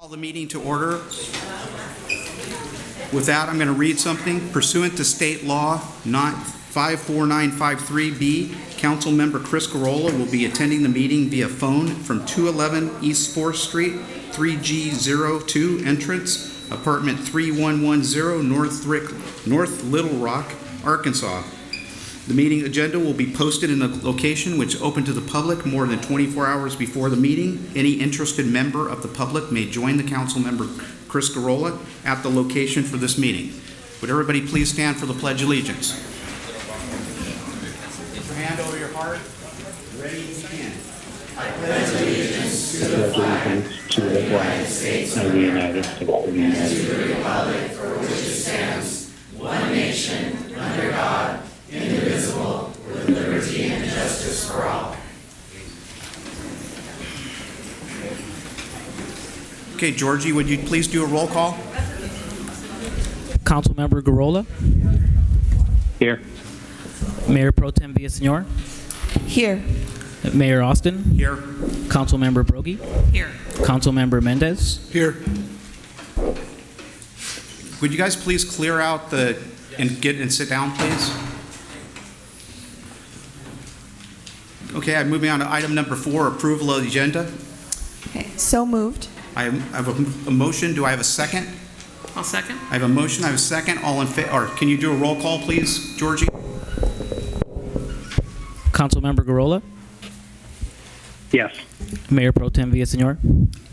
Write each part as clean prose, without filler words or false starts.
Call the meeting to order. With that, I'm going to read something. Pursuant to state law, not 54953B, Councilmember Chris Garola will be attending the meeting via phone from 211 East 4th Street, 3G02 entrance, apartment 3110, North Little Rock, Arkansas. The meeting agenda will be posted in the location which is open to the public more than 24 hours before the meeting. Any interested member of the public may join the council member Chris Garola at the location for this meeting. Would everybody please stand for the Pledge of Allegiance? Put your hand over your heart. Ready to begin. I pledge allegiance to the flag of the United States of America and to the republic for which it stands, one nation, under God, indivisible, with liberty and justice for all. Okay, Georgie, would you please do a roll call? Councilmember Garola. Here. Mayor Pro Tem Villasenor. Here. Mayor Austin. Here. Councilmember Brogy. Here. Councilmember Mendez. Here. Would you guys please clear out and sit down, please? Okay, I'm moving on to item number 4, approval of the agenda. Okay, so moved. I have a motion. Do I have a second? I'll second. I have a motion. I have a second. All in favor? Or can you do a roll call, please, Georgie? Councilmember Garola. Yes. Mayor Pro Tem Villasenor.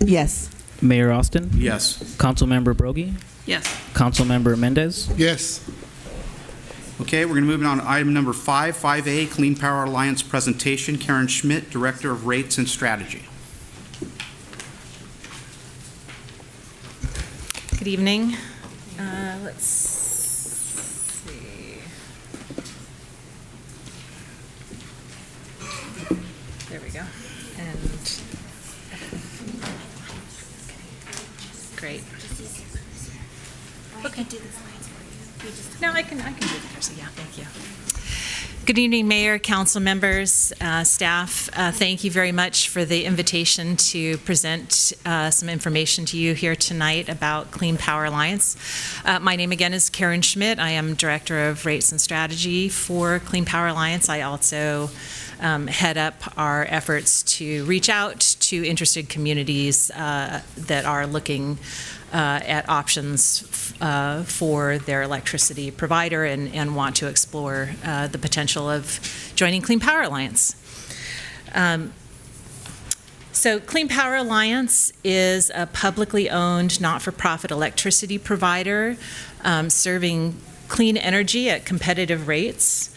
Yes. Mayor Austin. Yes. Councilmember Brogy. Yes. Councilmember Mendez. Yes. Okay, we're going to move on to item number 5, 5A, Clean Power Alliance presentation. Karen Schmidt, Director of Rates and Strategy. Good evening. Let's see. There we go. And great. Okay. No, I can do that. Yeah, thank you. Good evening, Mayor, council members, staff. Thank you very much for the invitation to present some information to you here tonight about Clean Power Alliance. My name again is Karen Schmidt. I am Director of Rates and Strategy for Clean Power Alliance. I also head up our efforts to reach out to interested communities that are looking at options for their electricity provider and want to explore the potential of joining Clean Power Alliance. So Clean Power Alliance is a publicly owned, not-for-profit electricity provider serving clean energy at competitive rates.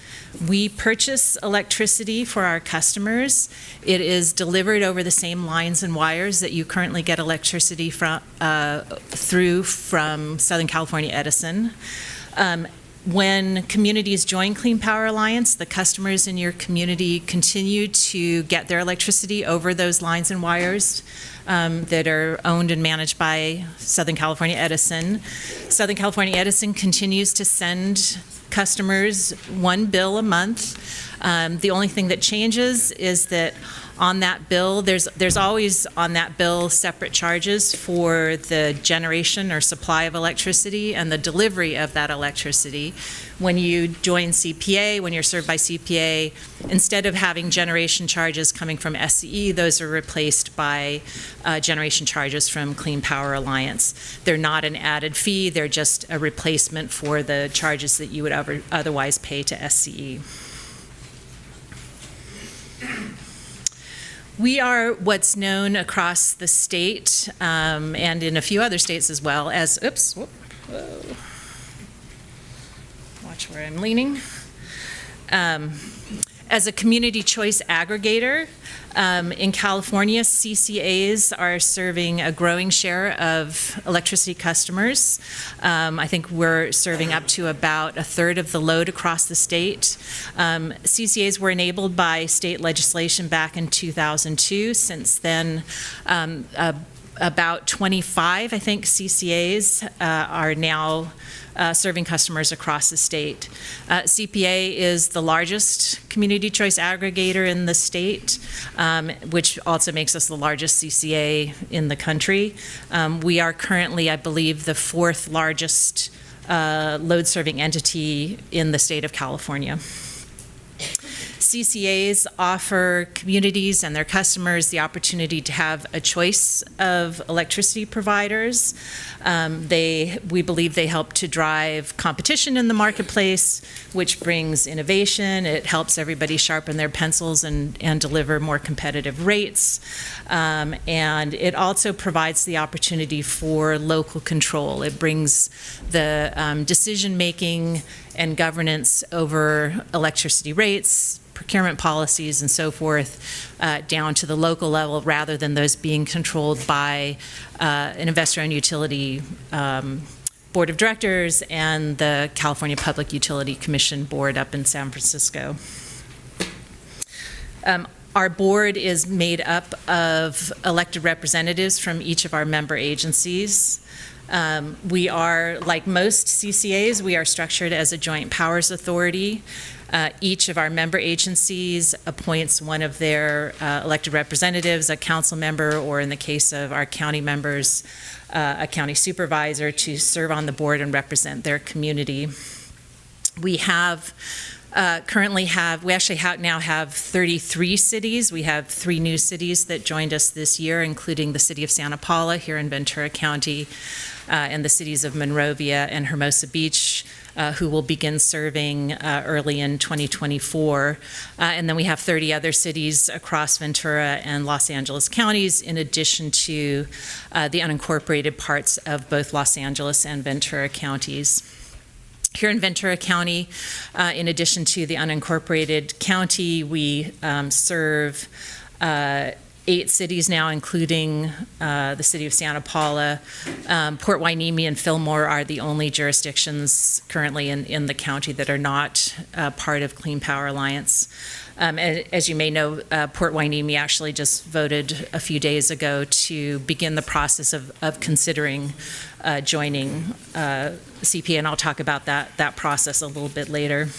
We purchase electricity for our customers. It is delivered over the same lines and wires that you currently get electricity from Southern California Edison. When communities join Clean Power Alliance, the customers in your community continue to get their electricity over those lines and wires that are owned and managed by Southern California Edison. Southern California Edison continues to send customers one bill a month. The only thing that changes is that on that bill, there's always on that bill separate charges for the generation or supply of electricity and the delivery of that electricity. When you join CPA, when you're served by CPA, instead of having generation charges coming from SCE, those are replaced by generation charges from Clean Power Alliance. They're not an added fee, they're just a replacement for the charges that you would otherwise pay to SCE. We are what's known across the state and in a few other states as well as, watch where I'm leaning, as a community choice aggregator. In California, CCAs are serving a growing share of electricity customers. I think we're serving up to about a third of the load across the state. CCAs were enabled by state legislation back in 2002. Since then, about 25, I think, CCAs are now serving customers across the state. CPA is the largest community choice aggregator in the state, which also makes us the largest CCA in the country. We are currently, I believe, the fourth largest load-serving entity in the state of California. CCAs offer communities and their customers the opportunity to have a choice of electricity providers. We believe they help to drive competition in the marketplace, which brings innovation. It helps everybody sharpen their pencils and deliver more competitive rates. And it also provides the opportunity for local control. It brings the decision-making and governance over electricity rates, procurement policies, and so forth down to the local level rather than those being controlled by an investor-owned utility board of directors and the California Public Utility Commission board up in San Francisco. Our board is made up of elected representatives from each of our member agencies. We are, like most CCAs, we are structured as a joint powers authority. Each of our member agencies appoints one of their elected representatives, a council member, or in the case of our county members, a county supervisor to serve on the board and represent their community. We have now have 33 cities. We have 3 new cities that joined us this year, including the city of Santa Paula here in Ventura County, and the cities of Monrovia and Hermosa Beach, who will begin serving early in 2024. And then we have 30 other cities across Ventura and Los Angeles counties, in addition to the unincorporated parts of both Los Angeles and Ventura counties. Here in Ventura County, in addition to the unincorporated county, we serve 8 cities now, including the city of Santa Paula. Port Hueneme and Fillmore are the only jurisdictions currently in the county that are not part of Clean Power Alliance. As you may know, Port Hueneme actually just voted a few days ago to begin the process of considering joining CPA, and I'll talk about that process a little bit later.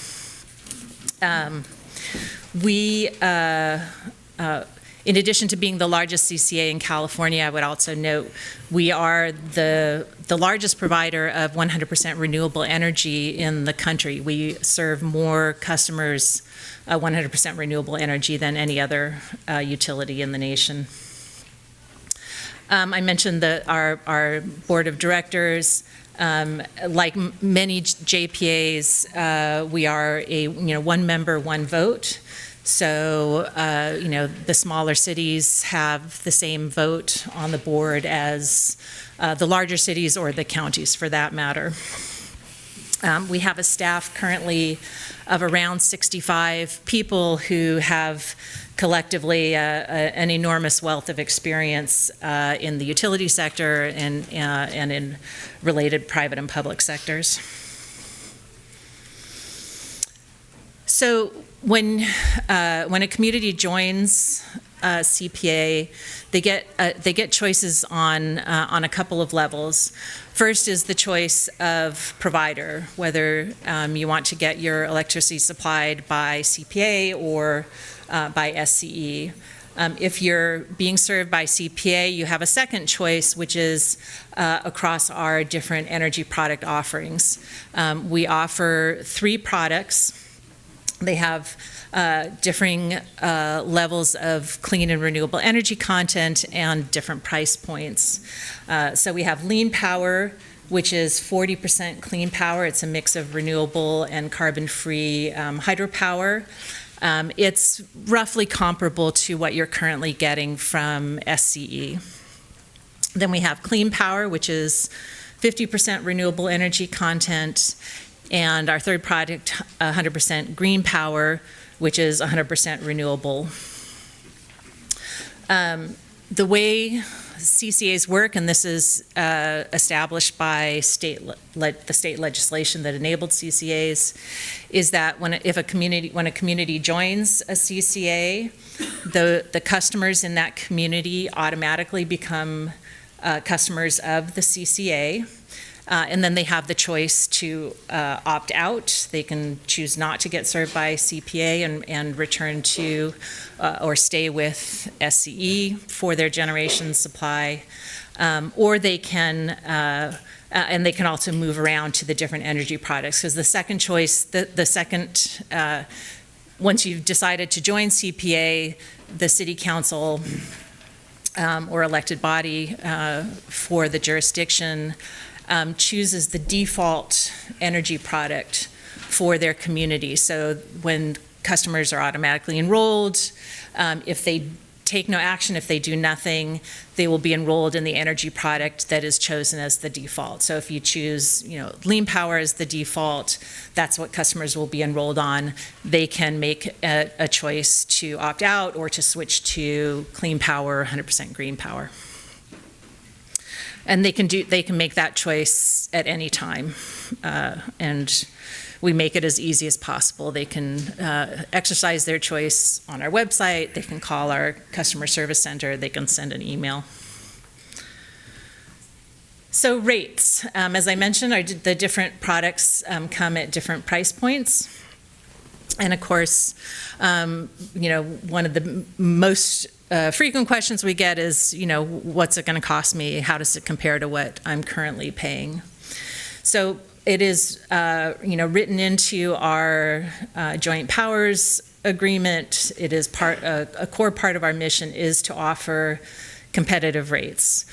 In addition to being the largest CCA in California, I would also note we are the largest provider of 100% renewable energy in the country. We serve more customers 100% renewable energy than any other utility in the nation. I mentioned our board of directors. Like many JPAs, we are a one member, one vote. So, the smaller cities have the same vote on the board as the larger cities or the counties, for that matter. We have a staff currently of around 65 people who have collectively an enormous wealth of experience in the utility sector and in related private and public sectors. So when a community joins CPA, they get choices on a couple of levels. First is the choice of provider, whether you want to get your electricity supplied by CPA or by SCE. If you're being served by CPA, you have a second choice, which is across our different energy product offerings. We offer 3 products. They have differing levels of clean and renewable energy content and different price points. So we have lean power, which is 40% clean power. It's a mix of renewable and carbon-free hydropower. It's roughly comparable to what you're currently getting from SCE. Then we have clean power, which is 50% renewable energy content, and our third product, 100% green power, which is 100% renewable. The way CCAs work, and this is established by the state legislation that enabled CCAs, is that when a community joins a CCA, the customers in that community automatically become customers of the CCA. And then they have the choice to opt out. They can choose not to get served by CPA and return to or stay with SCE for their generation supply. Or they can, and they can also move around to the different energy products. Because the second choice, once you've decided to join CPA, the city council or elected body for the jurisdiction chooses the default energy product for their community. So when customers are automatically enrolled, if they take no action, if they do nothing, they will be enrolled in the energy product that is chosen as the default. So if you choose, lean power as the default, that's what customers will be enrolled on. They can make a choice to opt out or to switch to clean power, 100% green power. And they can make that choice at any time, and we make it as easy as possible. They can exercise their choice on our website. They can call our customer service center. They can send an email. So rates, as I mentioned, the different products come at different price points. And of course, one of the most frequent questions we get is, what's it going to cost me? How does it compare to what I'm currently paying? So it is, written into our joint powers agreement. It is a core part of our mission is to offer competitive rates.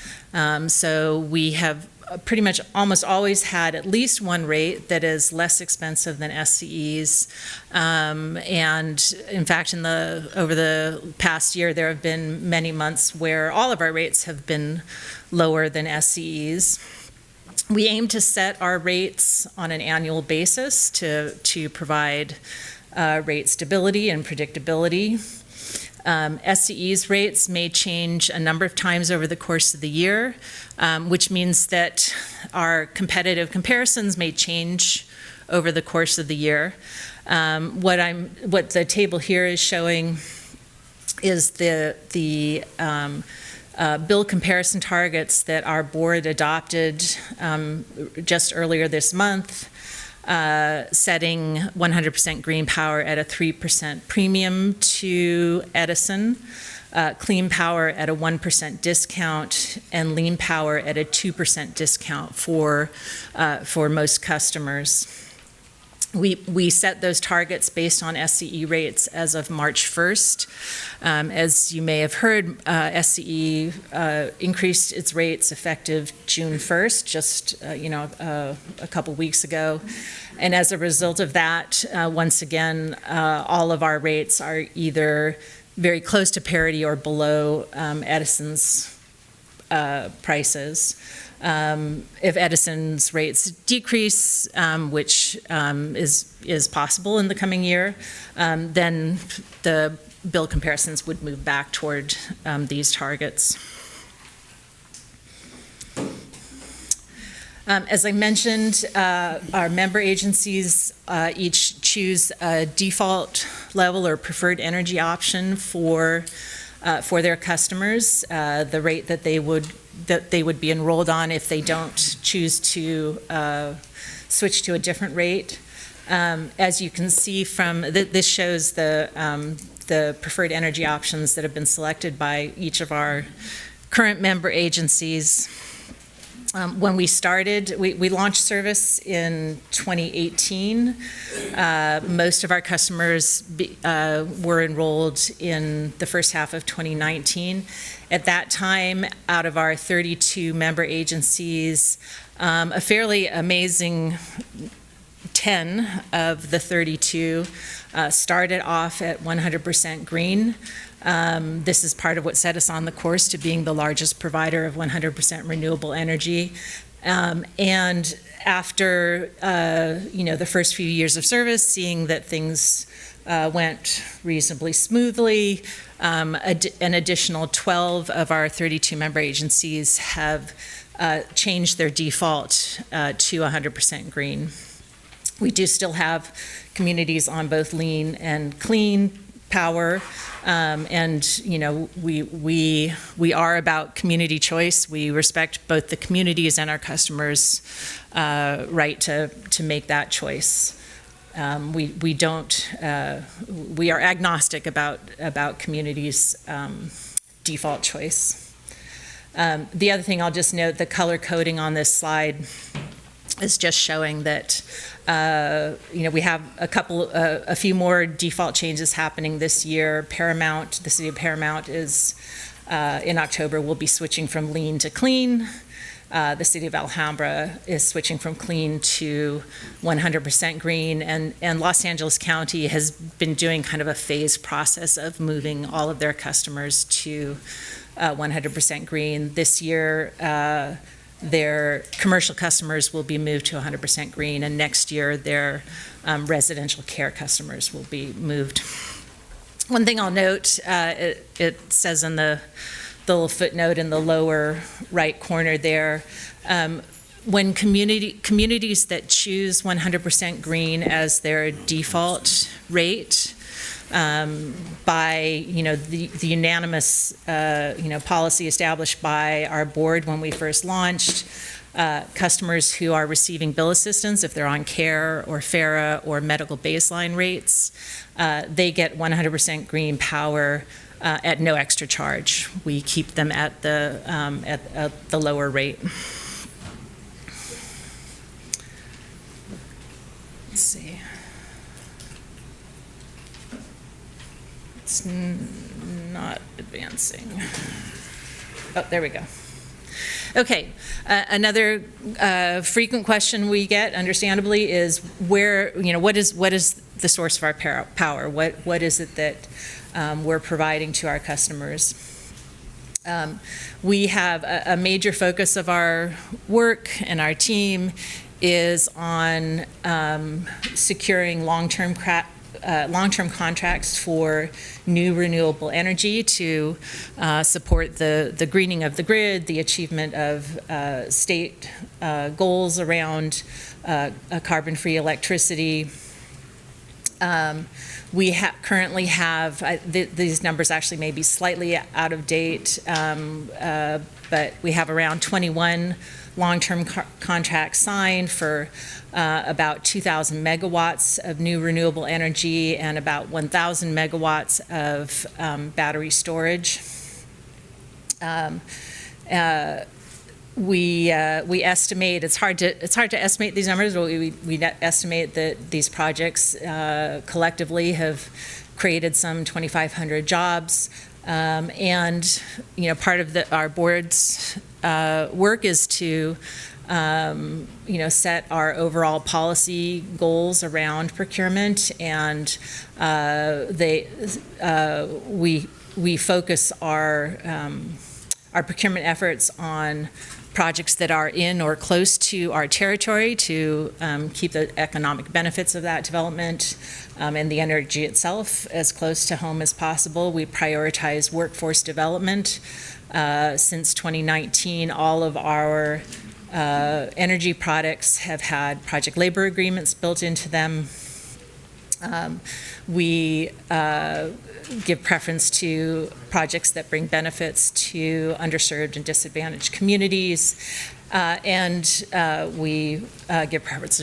So we have pretty much almost always had at least one rate that is less expensive than SCE's. And in fact, over the past year, there have been many months where all of our rates have been lower than SCE's. We aim to set our rates on an annual basis to provide rate stability and predictability. SCE's rates may change a number of times over the course of the year, which means that our competitive comparisons may change over the course of the year. What the table here is showing is the bill comparison targets that our board adopted just earlier this month, setting 100% green power at a 3% premium to Edison, clean power at a 1% discount, and lean power at a 2% discount for most customers. We set those targets based on SCE rates as of March 1st. As you may have heard, SCE increased its rates effective June 1st, just a couple weeks ago. And as a result of that, once again, all of our rates are either very close to parity or below Edison's prices. If Edison's rates decrease, which is possible in the coming year, then the bill comparisons would move back toward these targets. As I mentioned, our member agencies each choose a default level or preferred energy option for their customers, the rate that they would be enrolled on if they don't choose to switch to a different rate. As you can see from this shows the preferred energy options that have been selected by each of our current member agencies. When we started, we launched service in 2018. Most of our customers were enrolled in the first half of 2019. At that time, out of our 32 member agencies, a fairly amazing 10 of the 32 started off at 100% green. This is part of what set us on the course to being the largest provider of 100% renewable energy. And after the first few years of service, seeing that things went reasonably smoothly, an additional 12 of our 32 member agencies have changed their default to 100% green. We do still have communities on both lean and clean power. And, you know, we are about community choice. We respect both the communities and our customers' right to make that choice. We don't, we are agnostic about communities' default choice. The other thing I'll just note, the color coding on this slide is just showing that, you know, we have a few more default changes happening this year. Paramount, the city of Paramount is, in October, will be switching from lean to clean. The city of Alhambra is switching from clean to 100% green, and Los Angeles County has been doing kind of a phased process of moving all of their customers to 100% green. This year, their commercial customers will be moved to 100% green, and next year their residential care customers will be moved. One thing I'll note, it says in the little footnote in the lower right corner there, when communities that choose 100% green as their default rate, by, you know, the unanimous, you know, policy established by our board when we first launched, customers who are receiving bill assistance, if they're on care or FARA or medical baseline rates, they get 100% green power at no extra charge. We keep them at the lower rate. Let's see. It's not advancing. Oh, there we go. Okay, another frequent question we get, understandably, is where, you know, what is the source of our power? What is it that we're providing to our customers? We have a major focus of our work and our team is on securing long-term contracts for new renewable energy to support the greening of the grid, the achievement of state goals around carbon-free electricity. We currently have, these numbers actually may be slightly out of date, but we have around 21 long-term contracts signed for about 2,000 megawatts of new renewable energy and about 1,000 megawatts of battery storage. We estimate, it's hard to estimate these numbers, but we estimate that these projects collectively have created some 2,500 jobs. And, you know, part of our board's work is to, you know, set our overall policy goals around procurement, and we focus our procurement efforts on projects that are in or close to our territory to keep the economic benefits of that development and the energy itself as close to home as possible. We prioritize workforce development. Since 2019, all of our energy products have had project labor agreements built into them. We give preference to projects that bring benefits to underserved and disadvantaged communities, and we give preference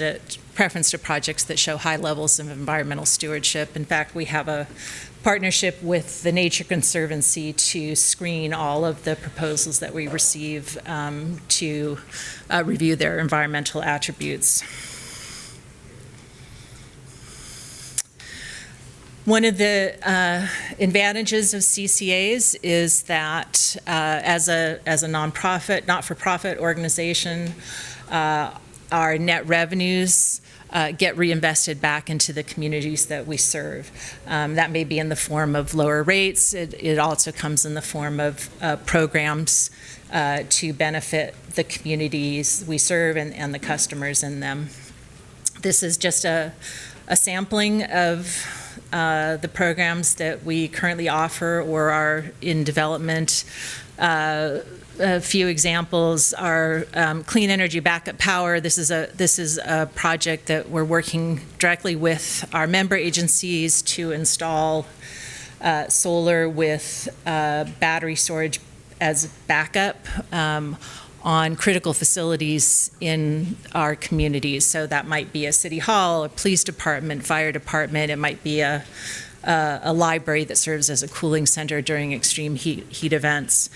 to projects that show high levels of environmental stewardship. In fact, we have a partnership with the Nature Conservancy to screen all of the proposals that we receive to review their environmental attributes. One of the advantages of CCAs is that as a nonprofit, not-for-profit organization, our net revenues get reinvested back into the communities that we serve. That may be in the form of lower rates. It also comes in the form of programs to benefit the communities we serve and the customers in them. This is just a sampling of the programs that we currently offer or are in development. A few examples are clean energy backup power. This is a project that we're working directly with our member agencies to install solar with battery storage as backup on critical facilities in our communities. So that might be a city hall, a police department, fire department. It might be a library that serves as a cooling center during extreme heat events,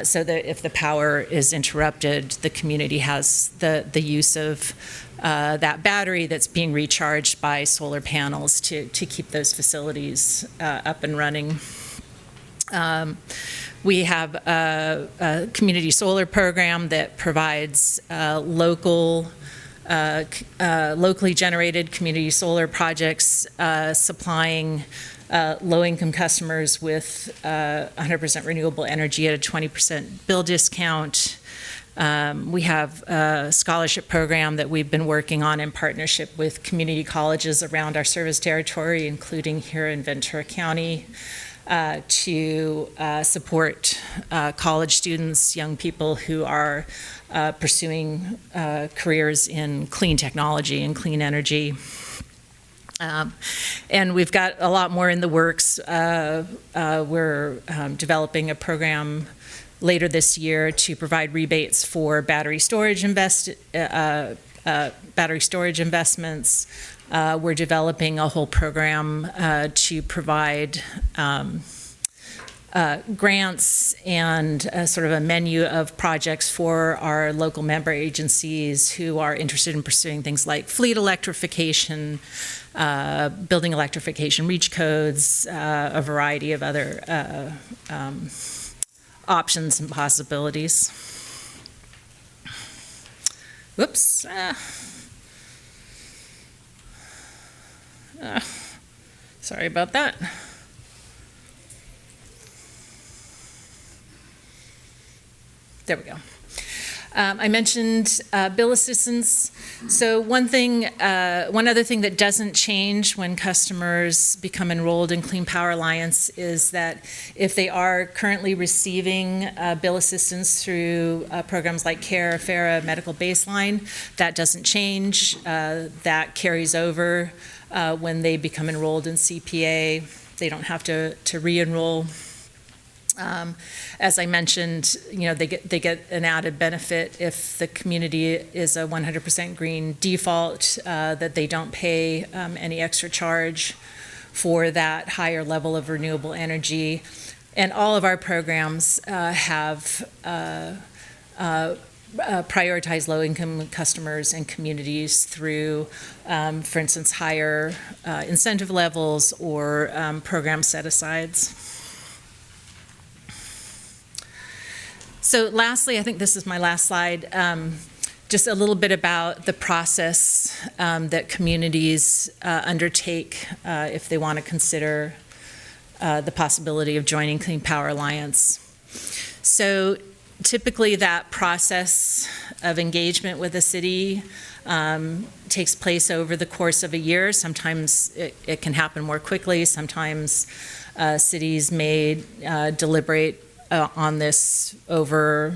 so that if the power is interrupted, the community has the use of that battery that's being recharged by solar panels to keep those facilities up and running. We have a community solar program that provides locally generated community solar projects, supplying low-income customers with 100% renewable energy at a 20% bill discount. We have a scholarship program that we've been working on in partnership with community colleges around our service territory, including here in Ventura County, to support college students, young people who are pursuing careers in clean technology and clean energy. And we've got a lot more in the works. We're developing a program later this year to provide rebates for battery storage investments. We're developing a whole program to provide grants and sort of a menu of projects for our local member agencies who are interested in pursuing things like fleet electrification, building electrification reach codes, a variety of other options and possibilities. Whoops. Sorry about that. There we go. I mentioned bill assistance. So one other thing that doesn't change when customers become enrolled in Clean Power Alliance is that if they are currently receiving bill assistance through programs like CARE, FARA, Medical Baseline, that doesn't change. That carries over when they become enrolled in CPA. They don't have to re-enroll. As I mentioned, they get an added benefit if the community is a 100% green default, that they don't pay any extra charge for that higher level of renewable energy. And all of our programs have prioritized low-income customers and communities through, for instance, higher incentive levels or program set-asides. So lastly, I think this is my last slide, just a little bit about the process that communities undertake if they want to consider the possibility of joining Clean Power Alliance. So typically that process of engagement with the city takes place over the course of a year. Sometimes it can happen more quickly. Sometimes cities may deliberate on this over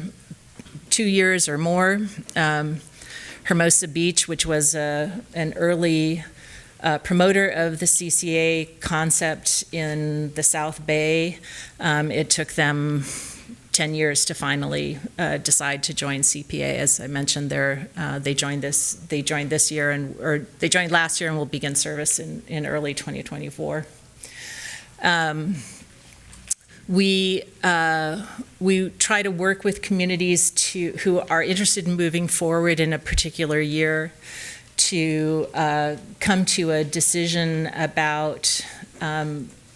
2 years or more. Hermosa Beach, which was an early promoter of the CCA concept in the South Bay, it took them 10 years to finally decide to join CPA. As I mentioned, they joined last year and will begin service in early 2024. We try to work with communities who are interested in moving forward in a particular year to come to a decision about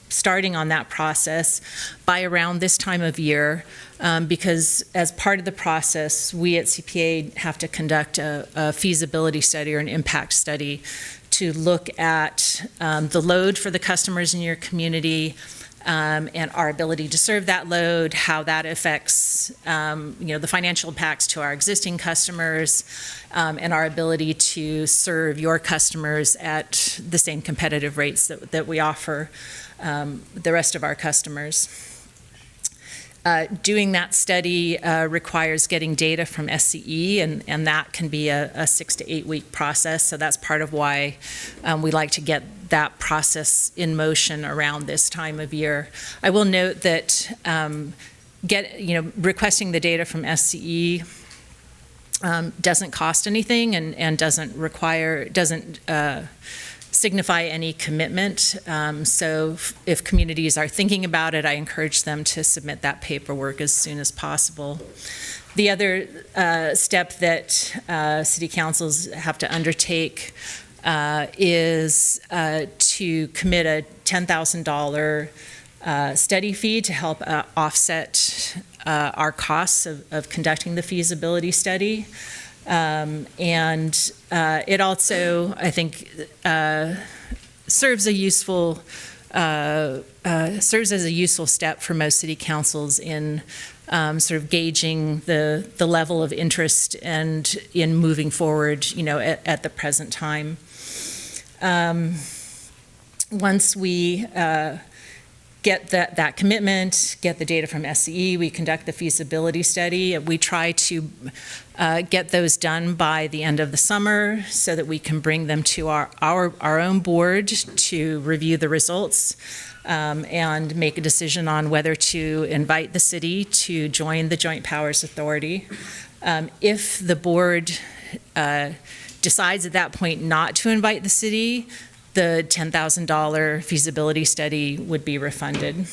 starting on that process by around this time of year, because as part of the process, we at CPA have to conduct a feasibility study or an impact study to look at the load for the customers in your community, and our ability to serve that load, how that affects the financial impacts to our existing customers, and our ability to serve your customers at the same competitive rates that we offer the rest of our customers. Doing that study requires getting data from SCE, and that can be a 6 to 8 week process. So that's part of why we like to get that process in motion around this time of year. I will note that requesting the data from SCE doesn't cost anything and doesn't signify any commitment. So if communities are thinking about it, I encourage them to submit that paperwork as soon as possible. The other step that city councils have to undertake is to commit a $10,000 study fee to help offset our costs of conducting the feasibility study. And it also, I think, serves as a useful step for most city councils in sort of gauging the level of interest and in moving forward, at the present time. Once we get that commitment, get the data from SCE, we conduct the feasibility study. We try to get those done by the end of the summer so that we can bring them to our own board to review the results and make a decision on whether to invite the city to join the Joint Powers Authority. If the board decides at that point not to invite the city, the $10,000 feasibility study would be refunded.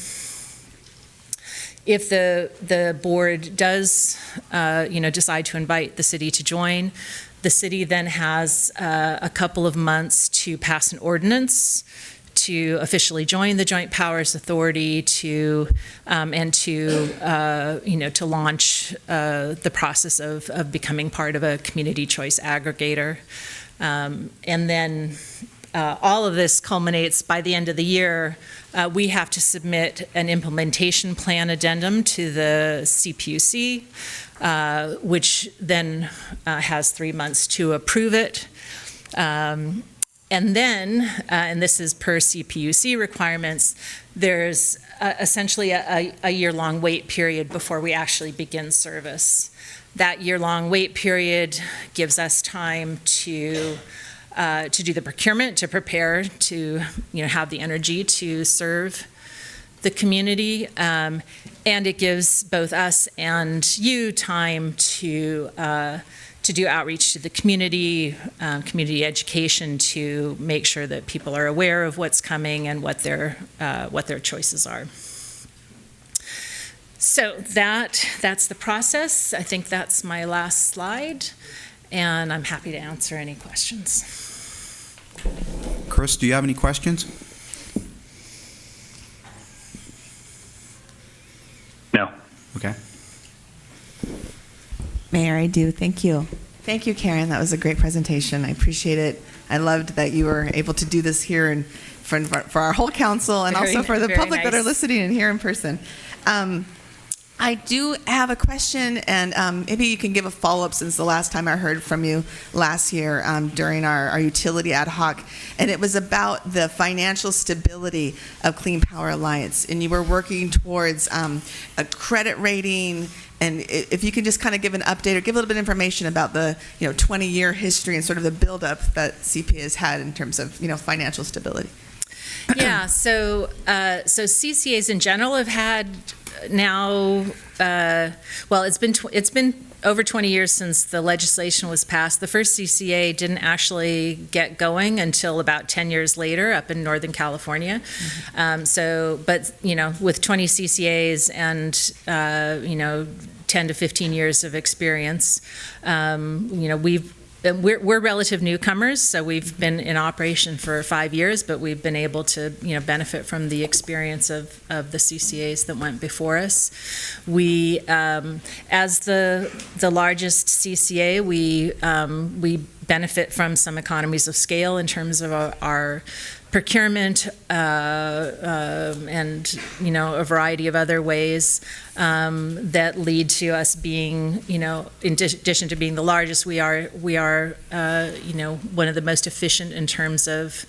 If the board does, decide to invite the city to join, the city then has a couple of months to pass an ordinance to officially join the Joint Powers Authority and to launch the process of becoming part of a community choice aggregator, and then. All of this culminates by the end of the year. We have to submit an implementation plan addendum to the CPUC, which then has 3 months to approve it. And then, and this is per CPUC requirements, there's essentially a year-long wait period before we actually begin service. That year-long wait period gives us time to do the procurement, to prepare, to have the energy to serve the community, and it gives both us and you time to do outreach to the community, community education, to make sure that people are aware of what's coming and what their choices are. So that's the process. I think that's my last slide, and I'm happy to answer any questions. Chris, do you have any questions? No. Okay. Mayor, I do. Thank you. Thank you, Karen. That was a great presentation. I appreciate it. I loved that you were able to do this here and for our whole council and also for the public that are listening and here in person. I do have a question, and maybe you can give a follow-up since the last time I heard from you last year during our utility ad hoc, and it was about the financial stability of Clean Power Alliance, and you were working towards a credit rating, and if you can just kind of give an update or give a little bit of information about the 20-year history and sort of the buildup that CPA has had in terms of financial stability. Yeah, so CCAs in general have had now, it's been over 20 years since the legislation was passed. The first CCA didn't actually get going until about 10 years later up in Northern California. Mm-hmm. With 20 CCAs and 10 to 15 years of experience, we're relative newcomers, so we've been in operation for 5 years, but we've been able to benefit from the experience of the CCAs that went before us. We, as the largest CCA, we benefit from some economies of scale in terms of our procurement, and, a variety of other ways that lead to us being, in addition to being the largest, we are, one of the most efficient in terms of,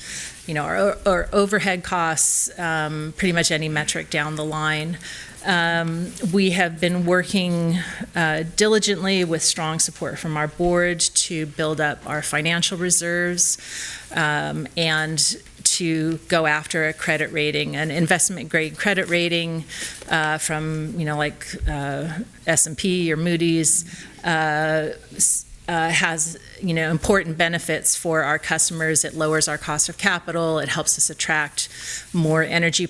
our overhead costs, pretty much any metric down the line. We have been working diligently with strong support from our board to build up our financial reserves and to go after a credit rating, an investment-grade credit rating from, S&P or Moody's, has, important benefits for our customers. It lowers our cost of capital. It helps us attract more energy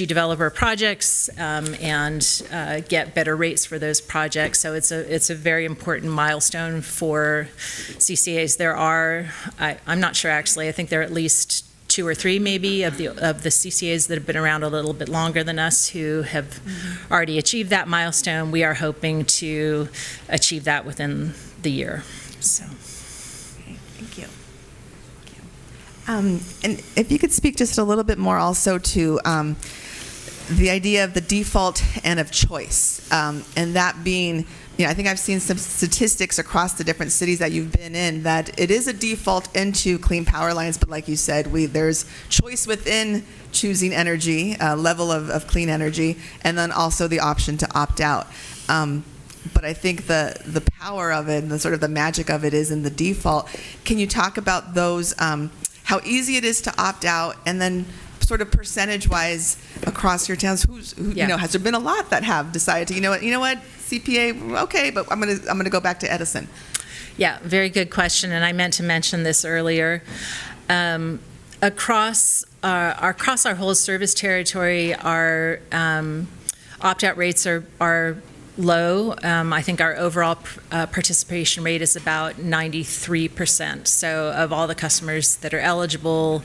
developer projects and get better rates for those projects. So it's a very important milestone for CCAs. There are, I'm not sure actually, I think there are at least 2 or 3 maybe of the CCAs that have been around a little bit longer than us who have already achieved that milestone. We are hoping to achieve that within the year. So. Thank you. And if you could speak just a little bit more also to the idea of the default and of choice, and that being, I think I've seen some statistics across the different cities that you've been in that it is a default into Clean Power Alliance, but like you said, there's choice within choosing energy, level of clean energy, and then also the option to opt out. But I think the power of it and the sort of the magic of it is in the default. Can you talk about those, how easy it is to opt out, and then sort of percentage-wise across your towns, has there been a lot that have decided to, you know what, CPA, okay, but I'm gonna go back to Edison? Yeah, very good question, and I meant to mention this earlier. Across our whole service territory, our opt-out rates are low. I think our overall participation rate is about 93%. So of all the customers that are eligible,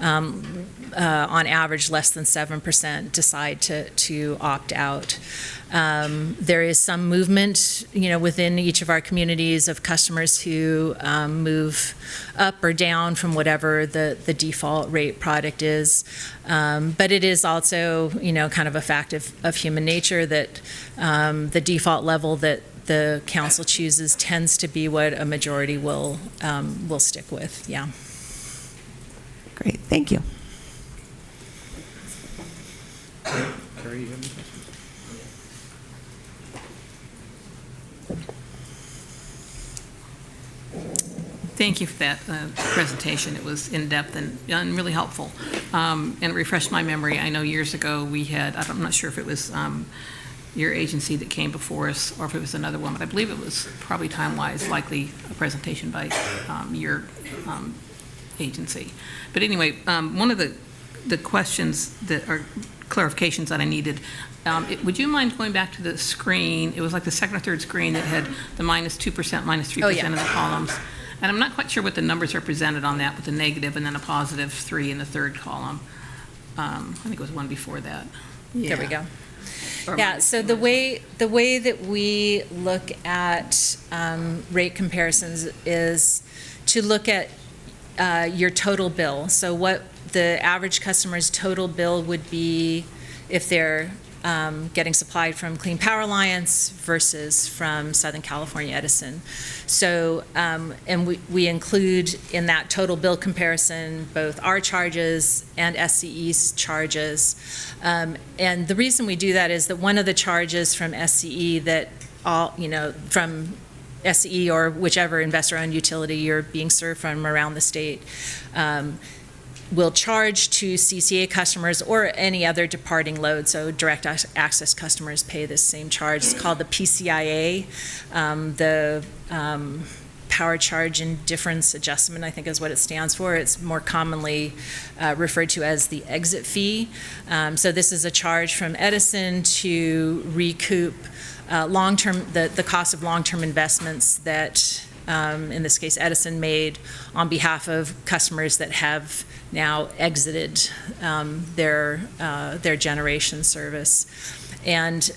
on average, less than 7% decide to opt out. There is some movement, within each of our communities of customers who move up or down from whatever the default rate product is. But it is also, kind of a fact of human nature that the default level that the council chooses tends to be what a majority will stick with. Yeah. Great, thank you. Carrie, you have any questions? Thank you for that presentation. It was in-depth and really helpful. And it refreshed my memory. I know years ago we had, I'm not sure if it was your agency that came before us or if it was another one, but I believe it was probably time-wise likely a presentation by your agency. But anyway, one of the questions that are clarifications that I needed, would you mind going back to the screen? It was like the second or third screen that had the -2%, -3% in the columns. And I'm not quite sure what the numbers represented on that with the negative and then a +3 in the third column. I think it was one before that. There we go. Or Yeah, so the way that we look at rate comparisons is to look at your total bill. So what the average customer's total bill would be if they're getting supplied from Clean Power Alliance versus from Southern California Edison. So, and we include in that total bill comparison both our charges and SCE's charges. And the reason we do that is that one of the charges from SCE that from SCE or whichever investor-owned utility you're being served from around the state, will charge to CCA customers or any other departing load, so direct access customers pay this same charge. It's called the PCIA, the Power Charge Indifference Adjustment, I think is what it stands for. It's more commonly referred to as the exit fee. So this is a charge from Edison to recoup the cost of long-term investments that, in this case, Edison made on behalf of customers that have now exited their generation service. And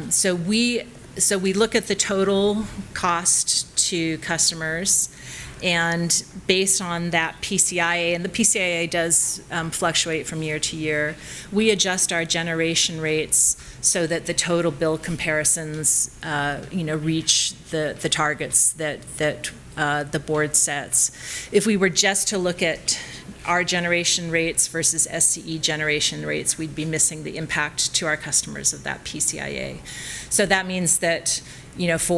so we look at the total cost to customers, And based on that PCIA, and the PCIA does fluctuate from year to year, we adjust our generation rates so that the total bill comparisons, reach the targets that the board sets. If we were just to look at our generation rates versus SCE generation rates, we'd be missing the impact to our customers of that PCIA. So that means that, if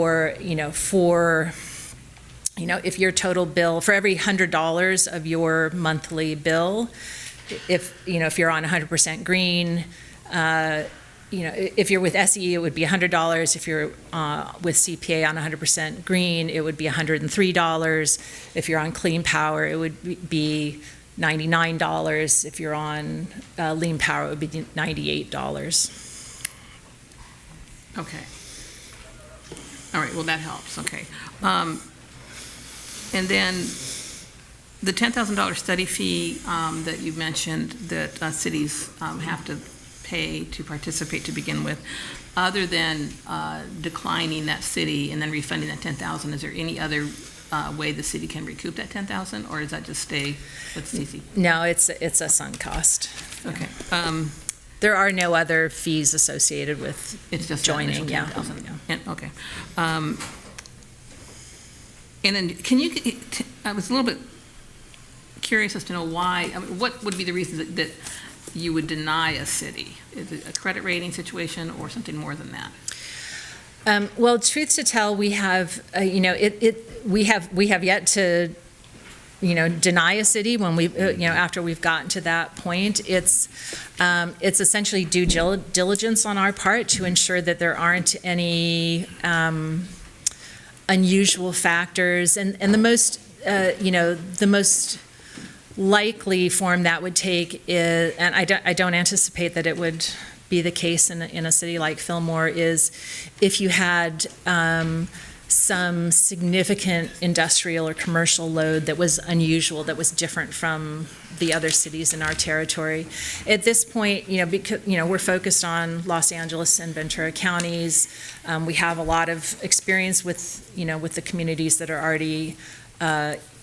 your total bill, for every $100 of your monthly bill, if you're on 100% green, if you're with SE, it would be $100. If you're with CPA on 100% green, it would be $103. If you're on clean power, it would be $99. If you're on lean power, it would be $98. Okay. All right, well, that helps, okay. And then the $10,000 study fee that you mentioned that cities have to pay to participate to begin with, other than declining that city and then refunding that $10,000, is there any other way the city can recoup that $10,000, or does that just stay with CC? No, it's a sunk cost. Okay. There are no other fees associated with It's just joining. Yeah. Yeah. Okay. And then, I was a little bit curious as to know why. What would be the reason that you would deny a city? Is it a credit rating situation or something more than that? Well, truth to tell, we have, we have yet to, deny a city when we, after we've gotten to that point. It's essentially due diligence on our part to ensure that there aren't any unusual factors, and the most, the most likely form that would take is, and I don't anticipate that it would be the case in a city like Fillmore, is if you had some significant industrial or commercial load that was unusual, that was different from the other cities in our territory. At this point, because we're focused on Los Angeles and Ventura counties, we have a lot of experience with with the communities that are already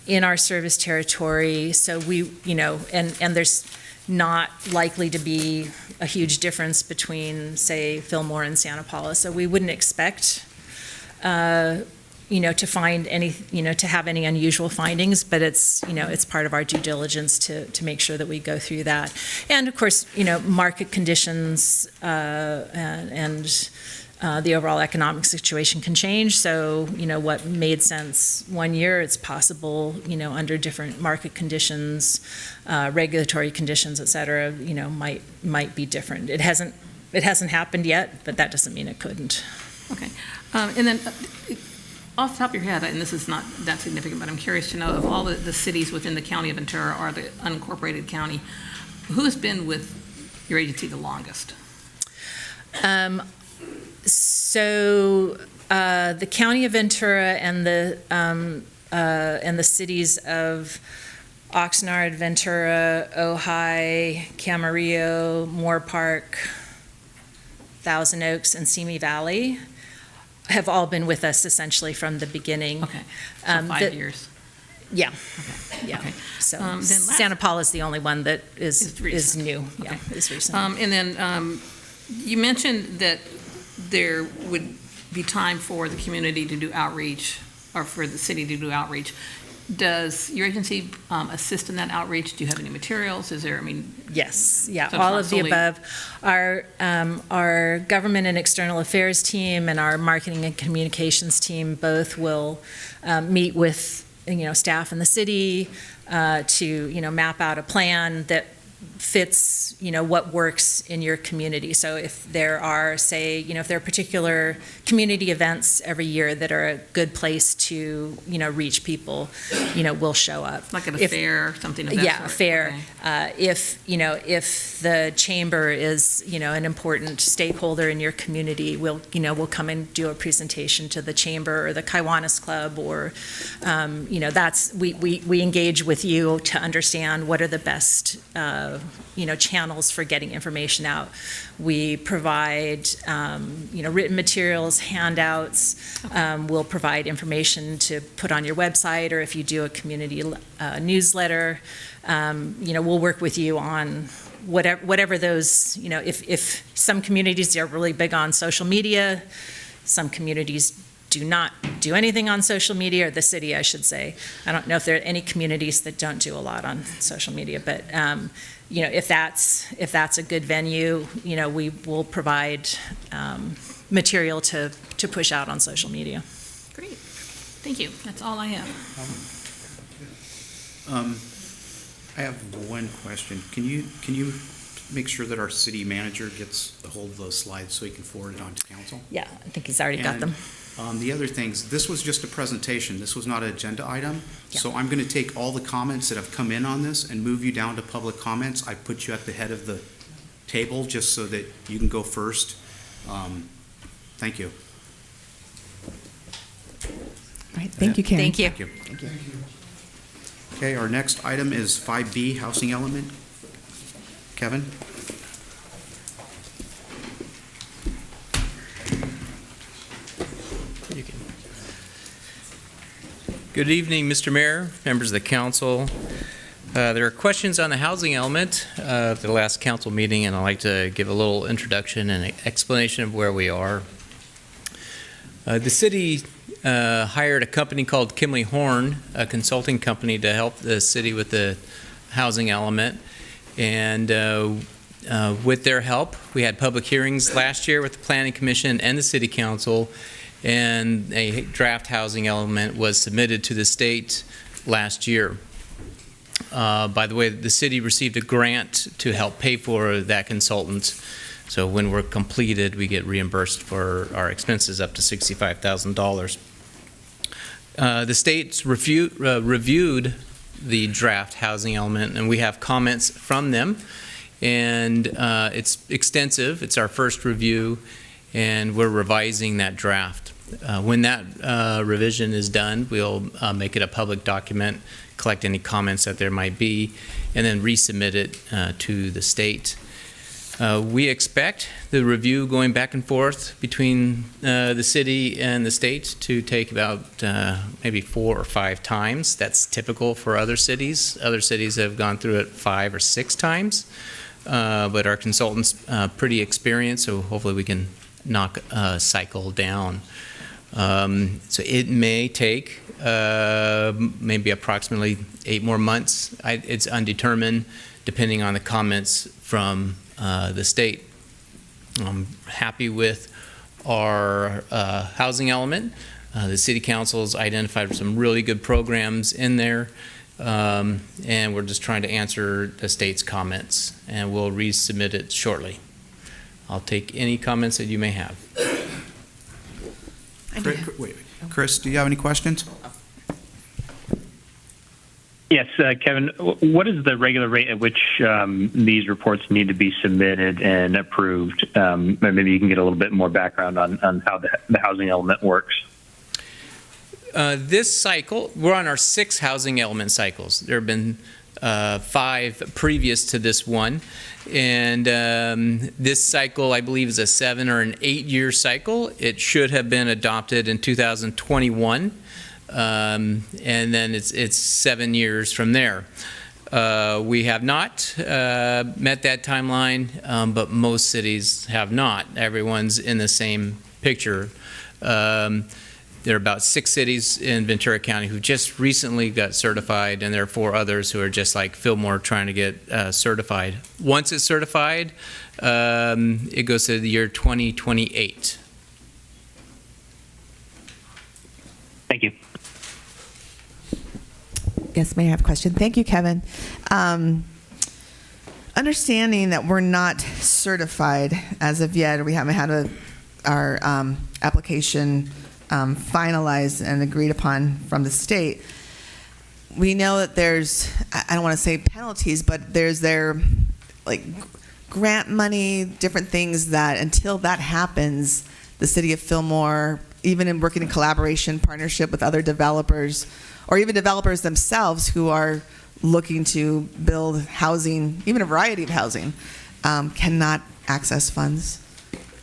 in our service territory. So we, and there's not likely to be a huge difference between, say, Fillmore and Santa Paula. So we wouldn't expect, to find any, to have any unusual findings, but it's, it's part of our due diligence to make sure that we go through that. And of course, market conditions and the overall economic situation can change. So, what made sense one year, it's possible, under different market conditions, regulatory conditions, et cetera, might be different. It hasn't happened yet, but that doesn't mean it couldn't. Okay. And then off the top of your head, and this is not that significant, but I'm curious to know, of all the cities within the county of Ventura or the unincorporated county, who's been with your agency the longest? So the county of Ventura and the cities of Oxnard, Ventura, Ojai, Camarillo, Moore Park, Thousand Oaks, and Simi Valley have all been with us essentially from the beginning. Okay, so 5 years. Yeah. Okay. Yeah. Okay. So Then Santa Paula is the only one that is recent. new. Okay. Yeah, is recent. And then you mentioned that there would be time for the community to do outreach, or for the city to do outreach. Does your agency assist in that outreach? Do you have any materials? Is there, Yes, yeah, So all it's of the not solely- above. Our government and external affairs team and our marketing and communications team both will meet with, staff in the city to, map out a plan that fits, what works in your community. So if there are, say, if there are particular community events every year that are a good place to, reach people, we'll show up. like at a fair or something of that Yeah, sort? fair. Okay. If the chamber is, an important stakeholder in your community, we'll come and do a presentation to the chamber or the Kiwanis Club, or, we engage with you to understand what are the best channels for getting information out. We provide, written materials, handouts. We'll provide information to put on your website, or if you do a community newsletter, we'll work with you on whatever those, if some communities are really big on social media, some communities do not do anything on social media, or the city, I should say. I don't know if there are any communities that don't do a lot on social media, but if that's a good venue, we will provide material to push out on social media. Great. Thank you. That's all I have. I have one question. Can you make sure that our city manager gets a hold of those slides so he can forward it on to council? Yeah, I think he's already got them. The other things, this was just a presentation. This was not an agenda item. Yeah. So I'm going to take all the comments that have come in on this and move you down to public comments. I put you at the head of the table just so that you can go first. Thank you. All right, thank you, Karen. Thank you. Thank you. Okay, our next item is 5B, housing element. Kevin? Good evening, Mr. Mayor, members of the council. There are questions on the housing element of the last council meeting, and I'd like to give a little introduction and explanation of where we are. The city hired a company called Kimley Horn, a consulting company, to help the city with the housing element. And with their help, we had public hearings last year with the Planning Commission and the City Council, and a draft housing element was submitted to the state last year. By the way, the city received a grant to help pay for that consultant. So when we're completed, we get reimbursed for our expenses up to $65,000. The state's reviewed the draft housing element, and we have comments from them. And it's extensive. It's our first review, and we're revising that draft. When that revision is done, we'll make it a public document, collect any comments that there might be, and then resubmit it to the state. We expect the review going back and forth between the city and the state to take about maybe 4 or 5 times. That's typical for other cities. Other cities have gone through it 5 or 6 times, but our consultant's pretty experienced, so hopefully we can knock a cycle down. So it may take maybe approximately 8 more months. It's undetermined, depending on the comments from the state. I'm happy with our housing element. The City Council's identified some really good programs in there, and we're just trying to answer the state's comments, and we'll resubmit it shortly. I'll take any comments that you may have. Chris, do you have any questions? Yes, Kevin, what is the regular rate at which these reports need to be submitted and approved? Maybe you can get a little bit more background on how the housing element works. This cycle, we're on our 6 housing element cycles. There have been 5 previous to this one. And this cycle, I believe, is a 7 or an 8-year cycle. It should have been adopted in 2021. And then it's 7 years from there. We have not met that timeline, but most cities have not. Everyone's in the same picture. There are about 6 cities in Ventura County who just recently got certified, and there are 4 others who are just like Fillmore trying to get certified. Once it's certified, it goes to the year 2028. Thank you. Yes, may I have a question? Thank you, Kevin. Understanding that we're not certified as of yet, or we haven't had our application finalized and agreed upon from the state, we know that there's, I don't want to say penalties, but there's like grant money, different things that until that happens, the city of Fillmore, even in working in collaboration, partnership with other developers, or even developers themselves who are looking to build housing, even a variety of housing, cannot access funds?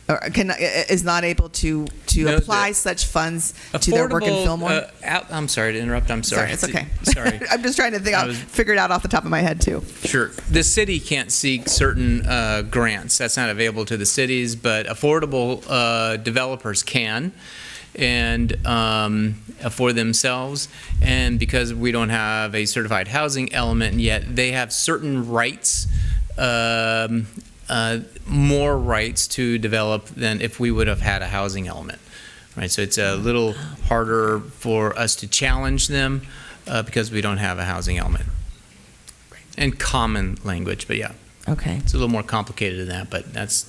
Or is not able to No, apply such funds to their work in Affordable, Fillmore? I'm sorry to interrupt. I'm sorry. It's okay. Sorry. I'm just trying to figure it out off the top of my head, too. Sure. The city can't seek certain grants. That's not available to the cities, but affordable developers can, and for themselves. And because we don't have a certified housing element yet, they have certain rights, more rights to develop than if we would have had a housing element. Right, so it's a little harder for us to challenge them because we don't have a housing element. And common language, but yeah, Okay. it's a little more complicated than that, but that's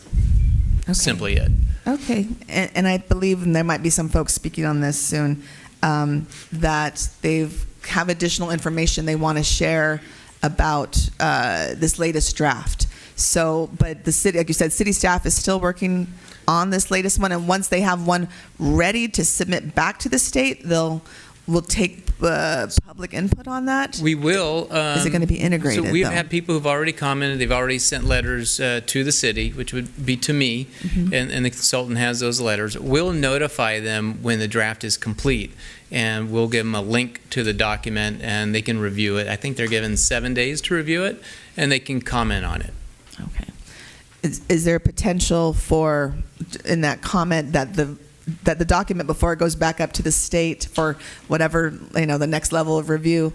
Okay. simply it. Okay, and I believe, and there might be some folks speaking on this soon, that they have additional information they want to share about this latest draft. So, but the city, like you said, city staff is still working on this latest one, and once they have one ready to submit back to the state, we'll take public input on that. We will. Is it going to be integrated? So we've though? had people who've already commented. They've already sent letters to the city, which would be to me, and the consultant has those letters. We'll notify them when the draft is complete, and we'll give them a link to the document, and they can review it. I think they're given 7 days to review it, and they can comment on it. Okay. Is there a potential for, in that comment, that the document, before it goes back up to the state for whatever, the next level of review,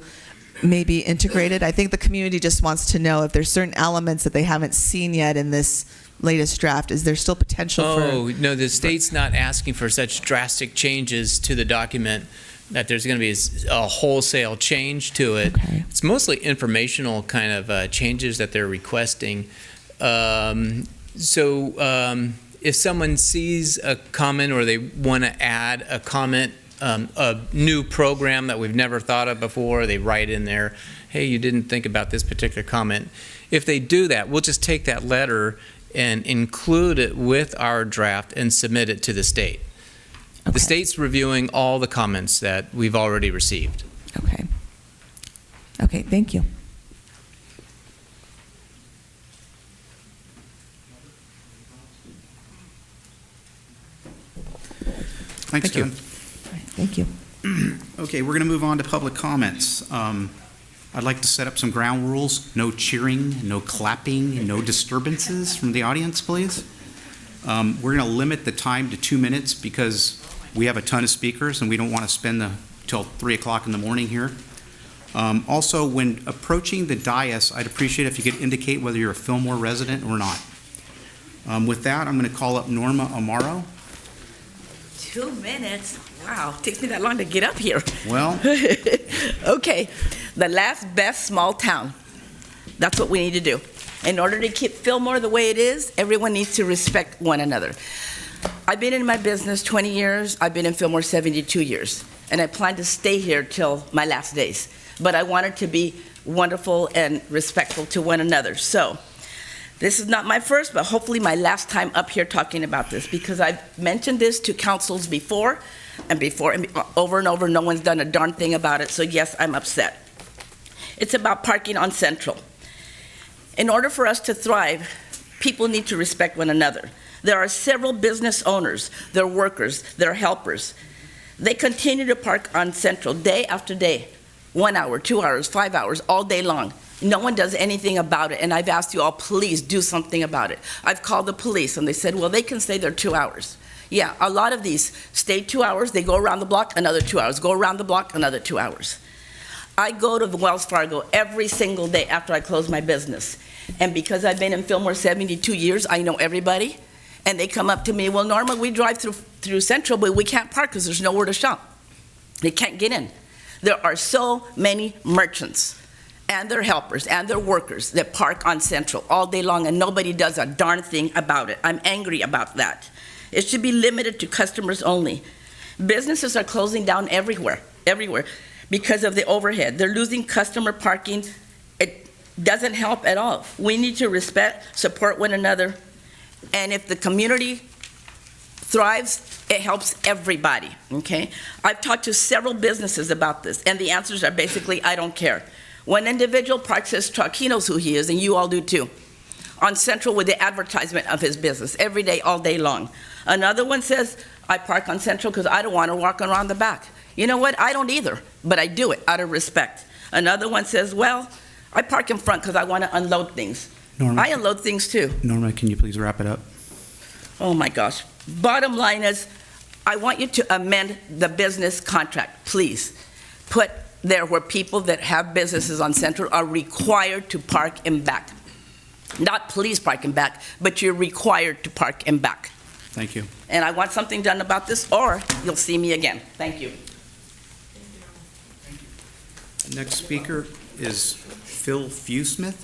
may be integrated? I think the community just wants to know if there's certain elements that they haven't seen yet in this latest draft. Is there still potential for? Oh, no, the state's not asking for such drastic changes to the document that there's going to be a wholesale change to it. Okay. It's mostly informational kind of changes that they're requesting. If someone sees a comment or they want to add a comment, a new program that we've never thought of before, they write in there, hey, you didn't think about this particular comment. If they do that, we'll just take that letter and include it with our draft and submit it to the state. Okay. The state's reviewing all the comments that we've already received. Okay. Okay, thank you. Thanks, Thank you. Kevin. All right, thank you. Okay, we're going to move on to public comments. I'd like to set up some ground rules. No cheering, no clapping, no disturbances from the audience, please. We're going to limit the time to 2 minutes because we have a ton of speakers and we don't want to spend till 3 o'clock in the morning here. Also, when approaching the dais, I'd appreciate if you could indicate whether you're a Fillmore resident or not. With that, I'm going to call up Norma Amaro. 2 minutes? Wow, takes me that long to get up here. Well, Okay, the last best small town. That's what we need to do. In order to keep Fillmore the way it is, everyone needs to respect one another. I've been in my business 20 years. I've been in Fillmore 72 years. And I plan to stay here till my last days. But I want it to be wonderful and respectful to one another. So, this is not my first, but hopefully my last time up here talking about this, because I've mentioned this to councils before, and over and over, no one's done a darn thing about it, so yes, I'm upset. It's about parking on Central. In order for us to thrive, people need to respect one another. There are several business owners, their workers, their helpers. They continue to park on Central day after day, 1 hour, 2 hours, 5 hours, all day long. No one does anything about it, and I've asked you all, please do something about it. I've called the police, and they said, well, they can stay there 2 hours. Yeah, a lot of these stay 2 hours, they go around the block, another 2 hours, go around the block, another 2 hours. I go to the Wells Fargo every single day after I close my business, and because I've been in Fillmore 72 years, I know everybody, and they come up to me, well, Norma, we drive through Central, but we can't park because there's nowhere to shop. They can't get in. There are so many merchants and their helpers and their workers that park on Central all day long, and nobody does a darn thing about it. I'm angry about that. It should be limited to customers only. Businesses are closing down everywhere, because of the overhead. They're losing customer parking. It doesn't help at all. We need to respect, support one another, and if the community thrives, it helps everybody, okay? I've talked to several businesses about this, and the answers are basically, I don't care. One individual parks his truck, he knows who he is, and you all do too, on Central with the advertisement of his business every day, all day long. Another one says, I park on Central because I don't want to walk around the back. You know what? I don't either, but I do it out of respect. Another one says, well, I park in front because I want to unload things. Norma, I unload things too. Norma, can you please wrap it up? Oh my gosh. Bottom line is, I want you to amend the business contract, please. Put there where people that have businesses on Central are required to park in back. Not please park in back, but you're required to park in back. Thank you. And I want something done about this, or you'll see me again. Thank you. Next speaker is Phil Fewsmith.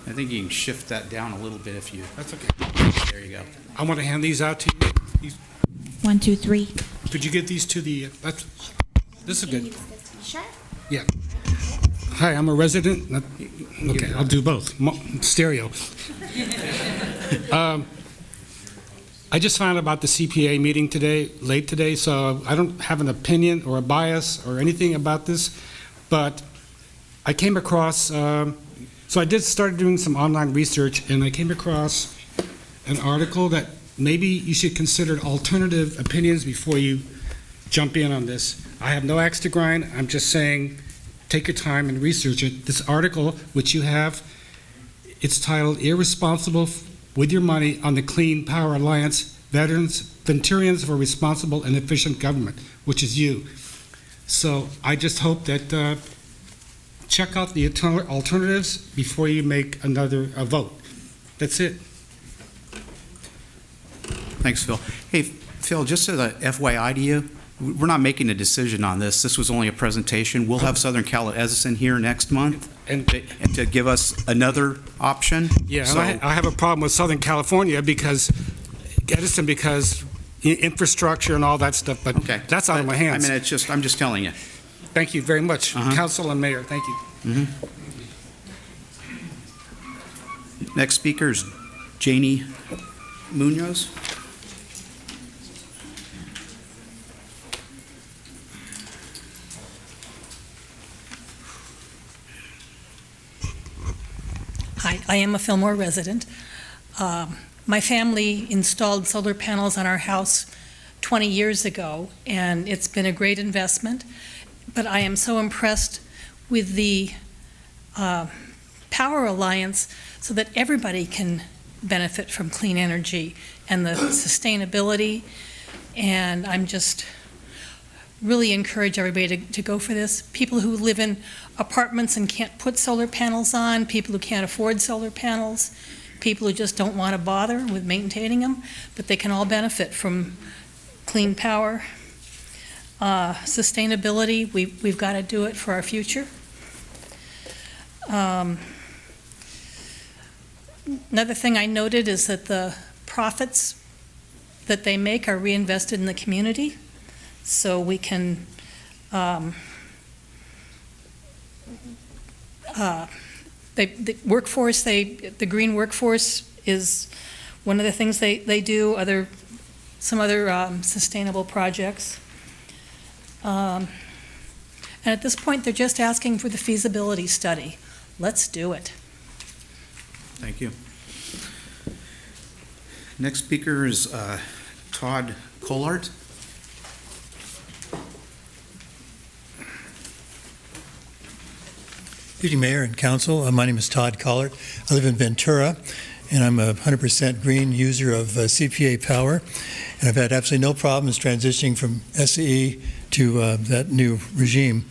I think you can shift that down a little bit if you... That's okay. There you go. I want to hand these out to you. 1, 2, 3. Could you get these to the, this is good. Yeah. Hi, I'm a resident. Okay, I'll do both. Stereo. I just found out about the CPA meeting today, late today, so I don't have an opinion or a bias or anything about this, but I came across, so I did start doing some online research, and I came across an article that maybe you should consider alternative opinions before you jump in on this. I have no axe to grind. I'm just saying, take your time and research it. This article, which you have, it's titled Irresponsible with Your Money on the Clean Power Alliance, Veterans for Responsible and Efficient Government, which is you. So I just hope that check out the alternatives before you make another vote. That's it. Thanks, Phil. Hey, Phil, just as a FYI to you, we're not making a decision on this. This was only a presentation. We'll have Southern Cal Edison here next month and to give us another option. Yeah, so, and I have a problem with Southern California because infrastructure and all that stuff, but okay. That's out of my hands. I mean, I'm just telling you. Thank you very much, Council and Mayor. Thank you. Next speaker is Janie Munoz. Hi, I am a Fillmore resident. My family installed solar panels on our house 20 years ago, and it's been a great investment. But I am so impressed with the Power Alliance so that everybody can benefit from clean energy and the sustainability. And I'm just really encourage everybody to go for this. People who live in apartments and can't put solar panels on, people who can't afford solar panels, people who just don't want to bother with maintaining them, but they can all benefit from clean power. Sustainability, we've got to do it for our future. Another thing I noted is that the profits that they make are reinvested in the community, so we can the workforce, the green workforce is one of the things they do, some other sustainable projects. And at this point, they're just asking for the feasibility study. Let's do it. Thank you. Next speaker is Todd Collard. Good evening, Mayor and Council. My name is Todd Collard. I live in Ventura, and I'm a 100% green user of CPA power. And I've had absolutely no problems transitioning from SCE to that new regime.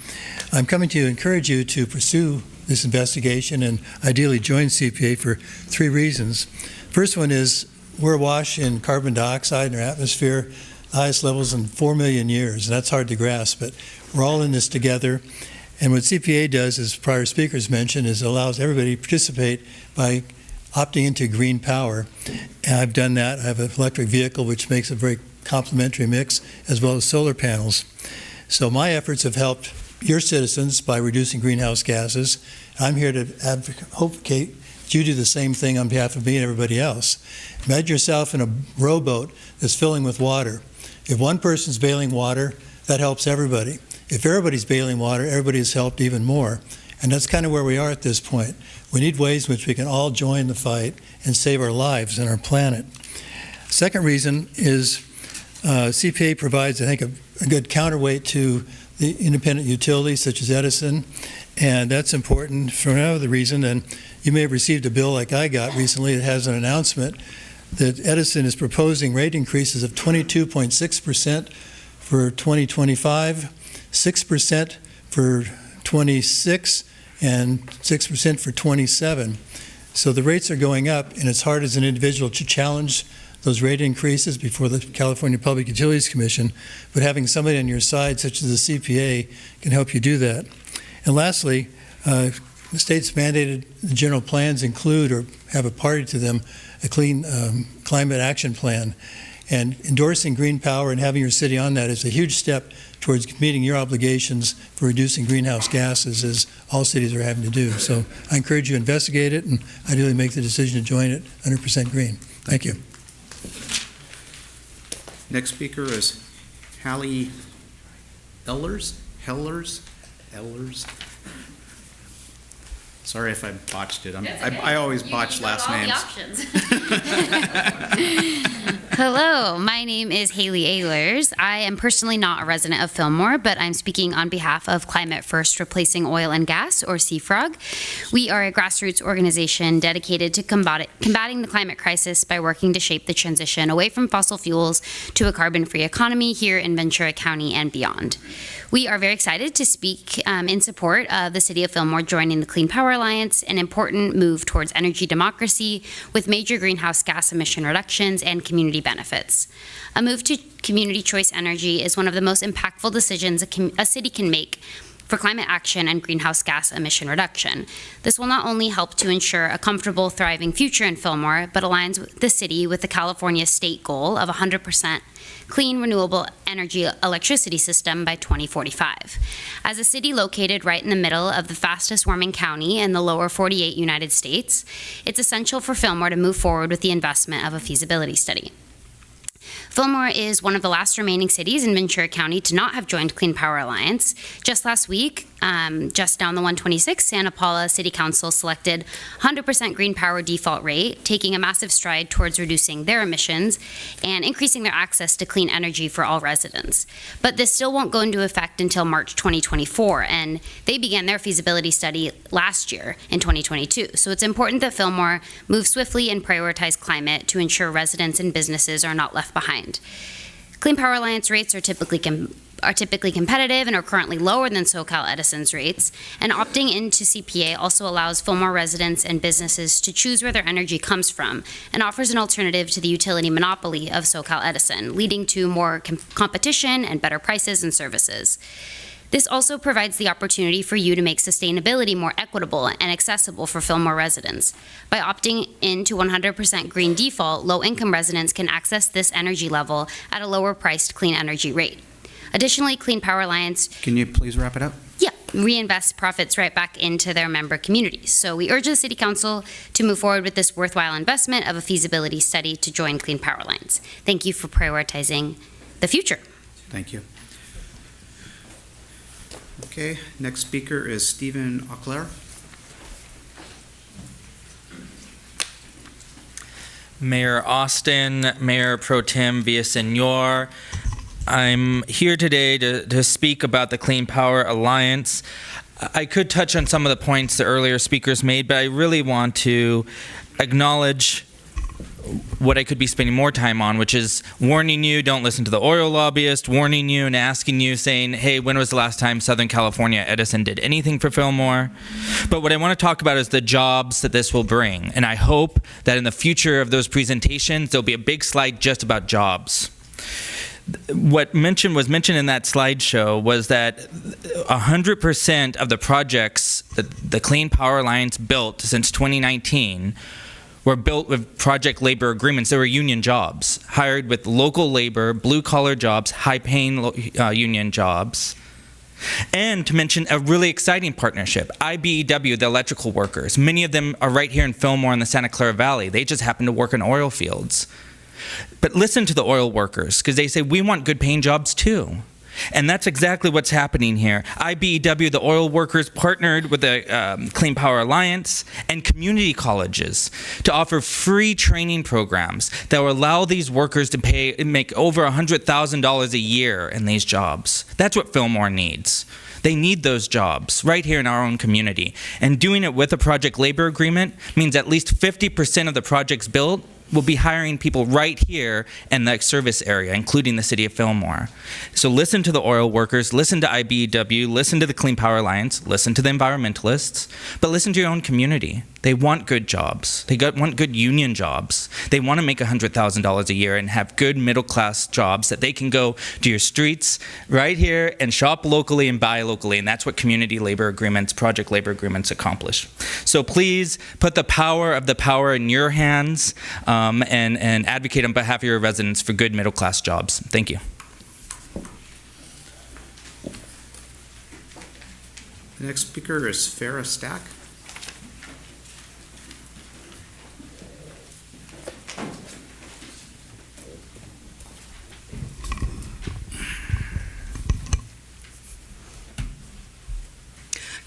I'm coming to encourage you to pursue this investigation and ideally join CPA for 3 reasons. First one is we're awash in carbon dioxide in our atmosphere, the highest levels in 4 million years, and that's hard to grasp, but we're all in this together. And what CPA does, as prior speakers mentioned, is allows everybody to participate by opting into green power. And I've done that. I have an electric vehicle, which makes a very complementary mix, as well as solar panels. So my efforts have helped your citizens by reducing greenhouse gases. I'm here to advocate that you do the same thing on behalf of me and everybody else. Imagine yourself in a rowboat that's filling with water. If one person's bailing water, that helps everybody. If everybody's bailing water, everybody is helped even more. And that's kind of where we are at this point. We need ways in which we can all join the fight and save our lives and our planet. Second reason is CPA provides, I think, a good counterweight to the independent utilities such as Edison, and that's important for another reason. And you may have received a bill like I got recently that has an announcement that Edison is proposing rate increases of 22.6% for 2025, 6% for 26, and 6% for 27. So the rates are going up, and it's hard as an individual to challenge those rate increases before the California Public Utilities Commission, but having somebody on your side, such as the CPA, can help you do that. And lastly, the state's mandated the general plans include or have a party to them a clean climate action plan. And endorsing green power and having your city on that is a huge step towards meeting your obligations for reducing greenhouse gases, as all cities are having to do. So I encourage you to investigate it and ideally make the decision to join it 100% green. Thank you. Next speaker is Hallie Ellers. Sorry if I botched it. I always botch last names. Hello, my name is Haley Ehlers. I am personally not a resident of Fillmore, but I'm speaking on behalf of Climate First Replacing Oil and Gas, or CFROG. We are a grassroots organization dedicated to combating the climate crisis by working to shape the transition away from fossil fuels to a carbon-free economy here in Ventura County and beyond. We are very excited to speak in support of the City of Fillmore joining the Clean Power Alliance, an important move towards energy democracy with major greenhouse gas emission reductions and community benefits. A move to community choice energy is one of the most impactful decisions a city can make for climate action and greenhouse gas emission reduction. This will not only help to ensure a comfortable, thriving future in Fillmore, but aligns the city with the California state goal of 100% clean, renewable energy electricity system by 2045. As a city located right in the middle of the fastest warming county in the lower 48 United States, it's essential for Fillmore to move forward with the investment of a feasibility study. Fillmore is one of the last remaining cities in Ventura County to not have joined Clean Power Alliance. Just last week, just down the 126, Santa Paula City Council selected 100% green power default rate, taking a massive stride towards reducing their emissions and increasing their access to clean energy for all residents. But this still won't go into effect until March 2024, and they began their feasibility study last year in 2022. So it's important that Fillmore move swiftly and prioritize climate to ensure residents and businesses are not left behind. Clean Power Alliance rates are typically competitive and are currently lower than SoCal Edison's rates, and opting into CPA also allows Fillmore residents and businesses to choose where their energy comes from and offers an alternative to the utility monopoly of SoCal Edison, leading to more competition and better prices and services. This also provides the opportunity for you to make sustainability more equitable and accessible for Fillmore residents. By opting into 100% green default, low-income residents can access this energy level at a lower-priced clean energy rate. Additionally, Clean Power Alliance... Can you please wrap it up? Yeah, reinvest profits right back into their member communities. So we urge the City Council to move forward with this worthwhile investment of a feasibility study to join Clean Power Alliance. Thank you for prioritizing the future. Thank you. Okay, next speaker is Stephen Auclair. Mayor Austin, Mayor Pro Tem Villaseñor, I'm here today to speak about the Clean Power Alliance. I could touch on some of the points the earlier speakers made, but I really want to acknowledge what I could be spending more time on, which is warning you, don't listen to the oil lobbyist, warning you and asking you, saying, hey, when was the last time Southern California Edison did anything for Fillmore? But what I want to talk about is the jobs that this will bring. And I hope that in the future of those presentations, there'll be a big slide just about jobs. What was mentioned in that slideshow was that 100% of the projects that the Clean Power Alliance built since 2019 were built with project labor agreements. They were union jobs, hired with local labor, blue-collar jobs, high-paying union jobs. And to mention a really exciting partnership, IBEW, the electrical workers. Many of them are right here in Fillmore in the Santa Clara Valley. They just happen to work in oil fields. But listen to the oil workers, because they say, we want good paying jobs too. And that's exactly what's happening here. IBEW, the oil workers, partnered with the Clean Power Alliance and community colleges to offer free training programs that will allow these workers to make over $100,000 a year in these jobs. That's what Fillmore needs. They need those jobs right here in our own community. And doing it with a project labor agreement means at least 50% of the projects built will be hiring people right here in the service area, including the city of Fillmore. So listen to the oil workers, listen to IBEW, listen to the Clean Power Alliance, listen to the environmentalists, but listen to your own community. They want good jobs. They want good union jobs. They want to make $100,000 a year and have good middle-class jobs that they can go to your streets right here and shop locally and buy locally. And that's what community labor agreements, project labor agreements accomplish. So please put the power of the power in your hands and advocate on behalf of your residents for good middle-class jobs. Thank you. The next speaker is Farah Stack.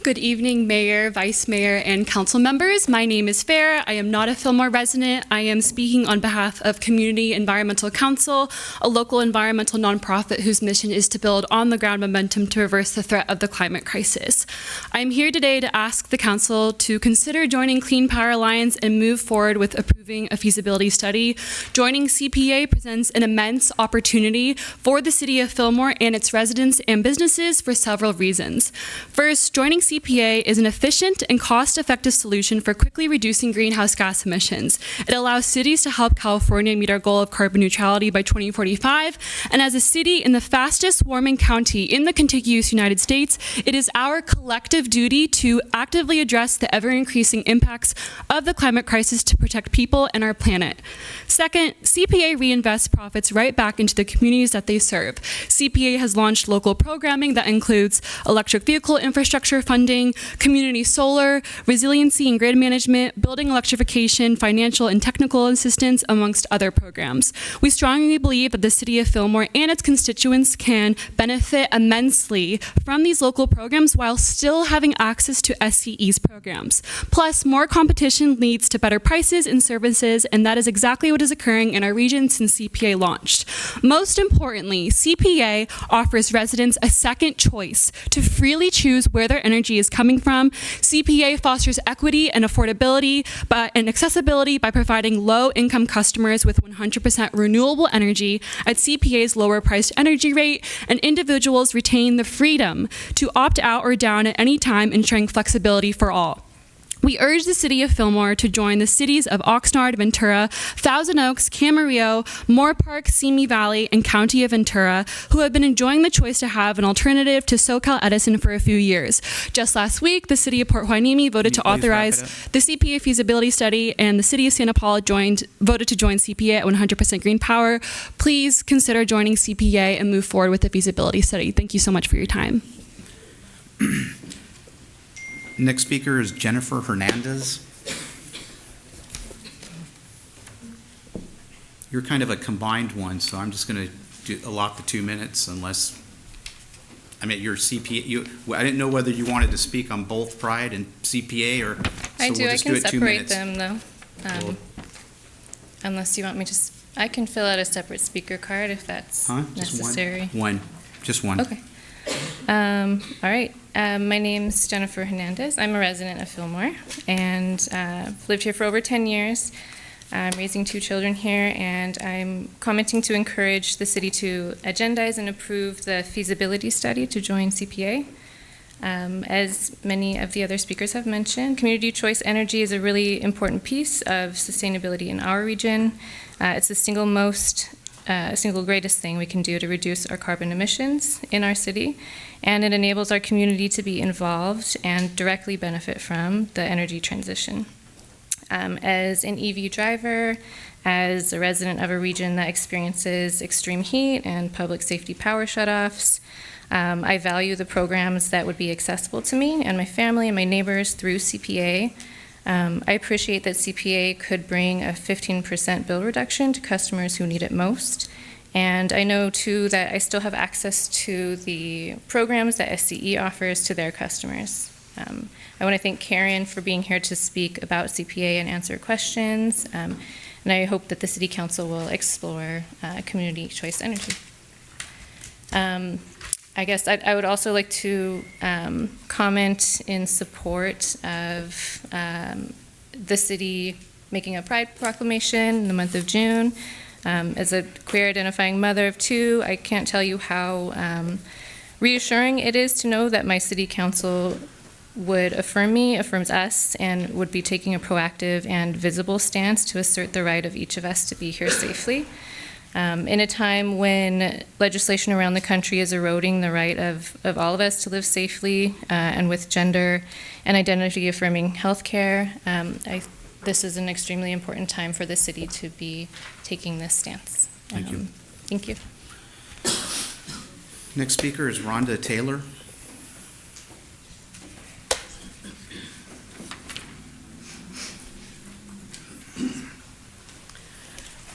Good evening, Mayor, Vice Mayor, and Council members. My name is Farah. I am not a Fillmore resident. I am speaking on behalf of Community Environmental Council, a local environmental nonprofit whose mission is to build on-the-ground momentum to reverse the threat of the climate crisis. I am here today to ask the Council to consider joining Clean Power Alliance and move forward with approving a feasibility study. Joining CPA presents an immense opportunity for the City of Fillmore and its residents and businesses for several reasons. First, joining CPA is an efficient and cost-effective solution for quickly reducing greenhouse gas emissions. It allows cities to help California meet our goal of carbon neutrality by 2045, and as a city in the fastest warming county in the contiguous United States, it is our collective duty to actively address the ever-increasing impacts of the climate crisis to protect people and our planet. Second, CPA reinvests profits right back into the communities that they serve. CPA has launched local programming that includes electric vehicle infrastructure funding, community solar, resiliency and grid management, building electrification, financial and technical assistance, amongst other programs. We strongly believe that the City of Fillmore and its constituents can benefit immensely from these local programs while still having access to SCE's programs. Plus, more competition leads to better prices and services, and that is exactly what is occurring in our region since CPA launched. Most importantly, CPA offers residents a second choice to freely choose where their energy is coming from. CPA fosters equity and affordability and accessibility by providing low-income customers with 100% renewable energy at CPA's lower-priced energy rate, and individuals retain the freedom to opt out or down at any time, ensuring flexibility for all. We urge the City of Fillmore to join the cities of Oxnard, Ventura, Thousand Oaks, Camarillo, Moore Park, Simi Valley, and County of Ventura, who have been enjoying the choice to have an alternative to SoCal Edison for a few years. Just last week, the City of Port Hueneme voted to authorize the CPA feasibility study, and the City of Santa Paula voted to join CPA at 100% green power. Please consider joining CPA and move forward with the feasibility study. Thank you so much for your time. Next speaker is Jennifer Hernandez. You're kind of a combined one, so I'm just going to allot the 2 minutes unless, I mean, you're CPA. I didn't know whether you wanted to speak on both Pride and CPA or. I so do. We'll I just can do it 2 separate minutes. them though. Cool. Unless you want me to, I can fill out a separate speaker card if that's necessary. Just one. Okay. All right. My name's Jennifer Hernandez. I'm a resident of Fillmore and lived here for over 10 years. I'm raising 2 children here, and I'm commenting to encourage the city to agendize and approve the feasibility study to join CPA. As many of the other speakers have mentioned, community choice energy is a really important piece of sustainability in our region. It's the single greatest thing we can do to reduce our carbon emissions in our city, and it enables our community to be involved and directly benefit from the energy transition. As an EV driver, as a resident of a region that experiences extreme heat and public safety power shutoffs, I value the programs that would be accessible to me and my family and my neighbors through CPA. I appreciate that CPA could bring a 15% bill reduction to customers who need it most. And I know, too, that I still have access to the programs that SCE offers to their customers. I want to thank Karen for being here to speak about CPA and answer questions. And I hope that the City Council will explore community choice energy. I guess I would also like to comment in support of the city making a Pride Proclamation in the month of June. As a queer identifying mother of two, I can't tell you how reassuring it is to know that my City Council would affirm me, affirms us, and would be taking a proactive and visible stance to assert the right of each of us to be here safely. In a time when legislation around the country is eroding the right of all of us to live safely and with gender and identity affirming health care, this is an extremely important time for the city to be taking this stance. Thank you. Thank you. Next speaker is Rhonda Taylor.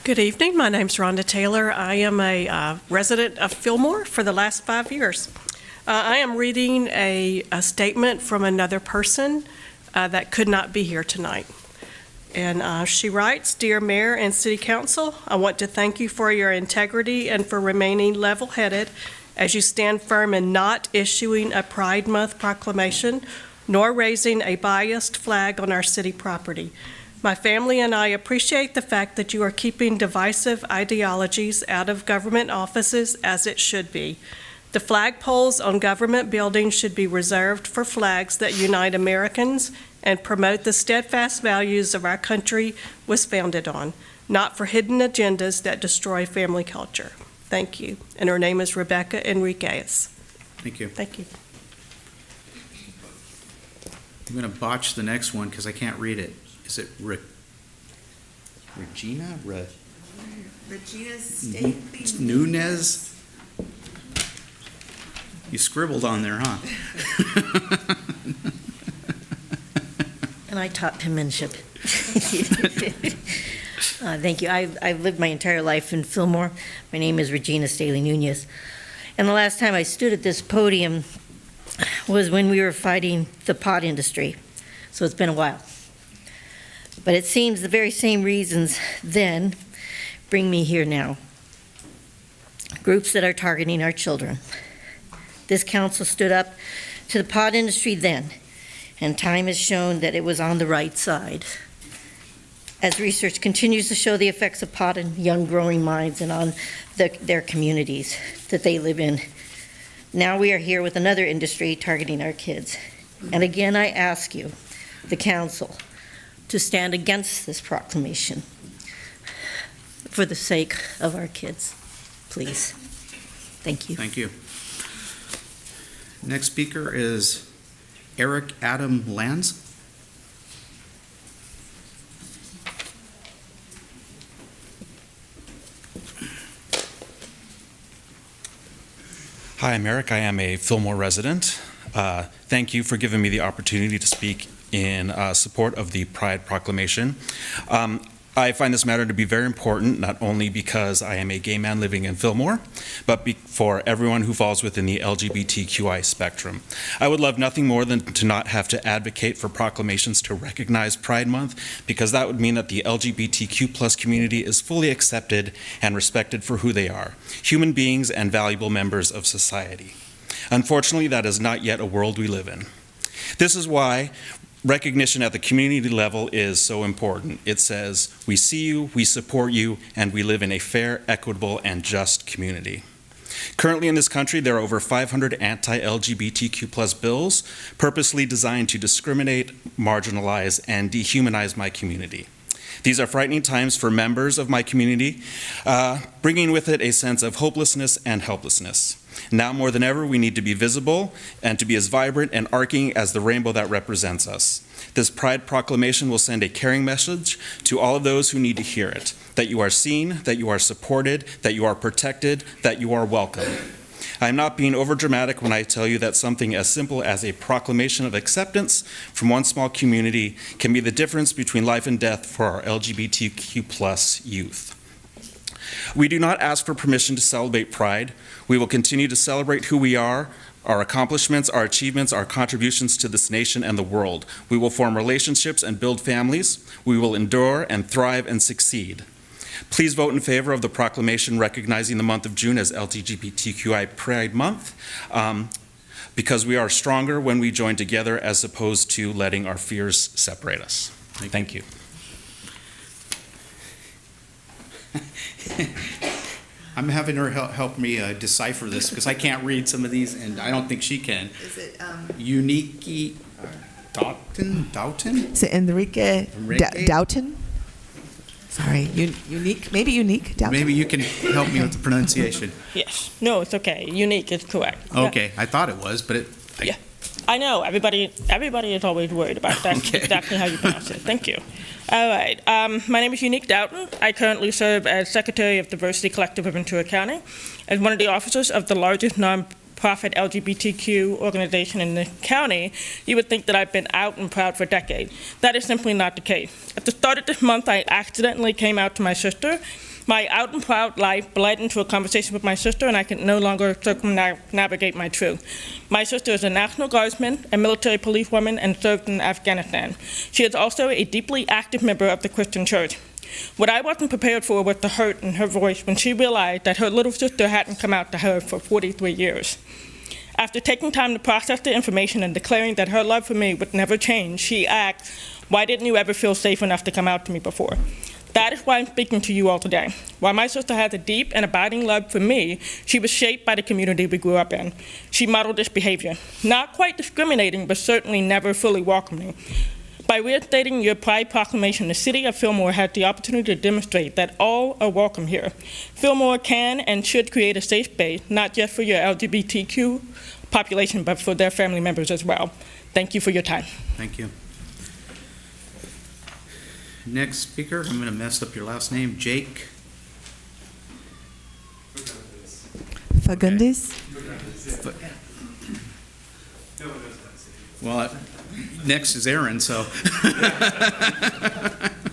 Good evening. My name's Rhonda Taylor. I am a resident of Fillmore for the last 5 years. I am reading a statement from another person that could not be here tonight. And she writes, "Dear Mayor and City Council, I want to thank you for your integrity and for remaining level-headed as you stand firm in not issuing a Pride Month proclamation nor raising a biased flag on our city property. My family and I appreciate the fact that you are keeping divisive ideologies out of government offices as it should be. The flagpoles on government buildings should be reserved for flags that unite Americans and promote the steadfast values of our country was founded on, not for hidden agendas that destroy family culture. Thank you." And her name is Rebecca Enriquez. Thank you. Thank you. I'm going to botch the next one because I can't read it. Is it Regina? Regina Stately Nunez? You scribbled on there, huh? And I taught penmanship. Thank you. I've lived my entire life in Fillmore. My name is Regina Staley Nunez. And the last time I stood at this podium was when we were fighting the pot industry. So it's been a while. But it seems the very same reasons then bring me here now. Groups that are targeting our children. This council stood up to the pot industry then, and time has shown that it was on the right side. As research continues to show the effects of pot on young growing minds and on their communities that they live in, now we are here with another industry targeting our kids. And again, I ask you, the council, to stand against this proclamation for the sake of our kids, please. Thank you. Thank you. Next speaker is Eric Adam Lanz. Hi, I'm Eric. I am a Fillmore resident. Thank you for giving me the opportunity to speak in support of the Pride Proclamation. I find this matter to be very important, not only because I am a gay man living in Fillmore, but for everyone who falls within the LGBTQI spectrum. I would love nothing more than to not have to advocate for proclamations to recognize Pride Month, because that would mean that the LGBTQ+ community is fully accepted and respected for who they are, human beings and valuable members of society. Unfortunately, that is not yet a world we live in. This is why recognition at the community level is so important. It says, we see you, we support you, and we live in a fair, equitable, and just community. Currently in this country, there are over 500 anti-LGBTQ+ bills purposely designed to discriminate, marginalize, and dehumanize my community. These are frightening times for members of my community, bringing with it a sense of hopelessness and helplessness. Now more than ever, we need to be visible and to be as vibrant and arcing as the rainbow that represents us. This Pride Proclamation will send a caring message to all of those who need to hear it, that you are seen, that you are supported, that you are protected, that you are welcome. I'm not being overdramatic when I tell you that something as simple as a proclamation of acceptance from one small community can be the difference between life and death for our LGBTQ+ youth. We do not ask for permission to celebrate Pride. We will continue to celebrate who we are, our accomplishments, our achievements, our contributions to this nation and the world. We will form relationships and build families. We will endure and thrive and succeed. Please vote in favor of the proclamation recognizing the month of June as LGBTQI Pride Month, because we are stronger when we join together as opposed to letting our fears separate us. Thank you. I'm having her help me decipher this because I can't read some of these, and I don't think she can. Is it Unique Doughton? Is it Enrique Doughton? Sorry, unique, maybe unique Doughton? Maybe you can help me with the pronunciation. Yes. No, it's okay. Unique is correct. Okay, I thought it was, but yeah. I know. Everybody is always worried about that. Okay. Exactly how you pronounce it. Thank you. All right. My name is Unique Doughton. I currently serve as Secretary of Diversity Collective of Ventura County, as one of the officers of the largest nonprofit LGBTQ organization in the county. You would think that I've been out and proud for decades. That is simply not the case. At the start of this month, I accidentally came out to my sister. My out and proud life bled into a conversation with my sister, and I could no longer circumnavigate my truth. My sister is a National Guardsman, a military police woman, and served in Afghanistan. She is also a deeply active member of the Christian Church. What I wasn't prepared for was the hurt in her voice when she realized that her little sister hadn't come out to her for 43 years. After taking time to process the information and declaring that her love for me would never change, she asked, "Why didn't you ever feel safe enough to come out to me before?" That is why I'm speaking to you all today. While my sister has a deep and abiding love for me, she was shaped by the community we grew up in. She modeled this behavior, not quite discriminating, but certainly never fully welcoming. By reinstating your Pride Proclamation, the city of Fillmore had the opportunity to demonstrate that all are welcome here. Fillmore can and should create a safe space, not just for your LGBTQ population, but for their family members as well. Thank you for your time. Thank you. Next speaker, I'm going to mess up your last name, Jake. Fagundes? Well, next is Aaron, so.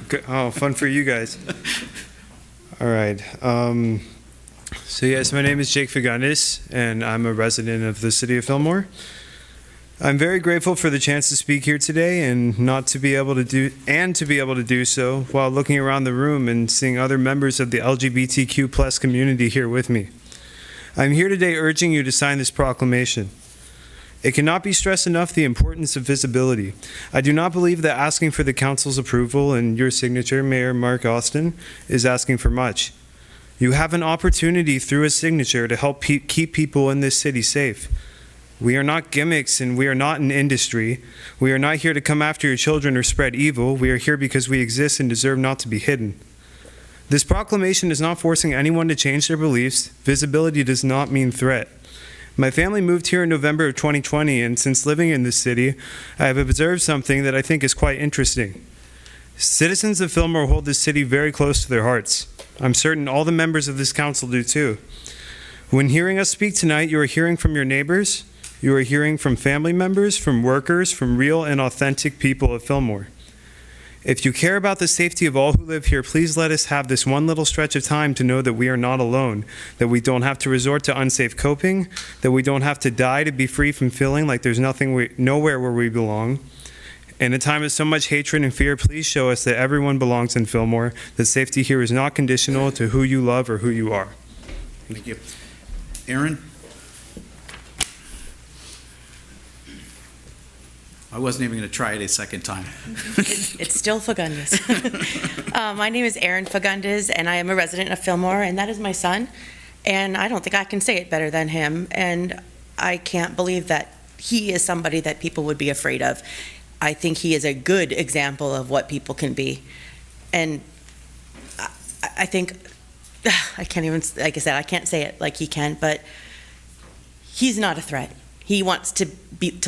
Okay. Oh, fun for you guys. All right. So yes, my name is Jake Fagundes, and I'm a resident of the city of Fillmore. I'm very grateful for the chance to speak here today and to be able to do so while looking around the room and seeing other members of the LGBTQ+ community here with me. I'm here today urging you to sign this proclamation. It cannot be stressed enough the importance of visibility. I do not believe that asking for the council's approval and your signature, Mayor Mark Austin, is asking for much. You have an opportunity through a signature to help keep people in this city safe. We are not gimmicks and we are not an industry. We are not here to come after your children or spread evil. We are here because we exist and deserve not to be hidden. This proclamation is not forcing anyone to change their beliefs. Visibility does not mean threat. My family moved here in November of 2020, and since living in this city, I have observed something that I think is quite interesting. Citizens of Fillmore hold this city very close to their hearts. I'm certain all the members of this council do too. When hearing us speak tonight, you are hearing from your neighbors, you are hearing from family members, from workers, from real and authentic people of Fillmore. If you care about the safety of all who live here, please let us have this one little stretch of time to know that we are not alone, that we don't have to resort to unsafe coping, that we don't have to die to be free from feeling like there's nowhere where we belong. In a time of so much hatred and fear, please show us that everyone belongs in Fillmore, that safety here is not conditional to who you love or who you are. Thank you. Aaron? I wasn't even going to try it a second time. It's still Fagundes. My name is Erin Fagundes, and I am a resident of Fillmore, and that is my son. And I don't think I can say it better than him. And I can't believe that he is somebody that people would be afraid of. I think he is a good example of what people can be. And I think, I can't even, like I said, I can't say it like he can, but he's not a threat. He wants to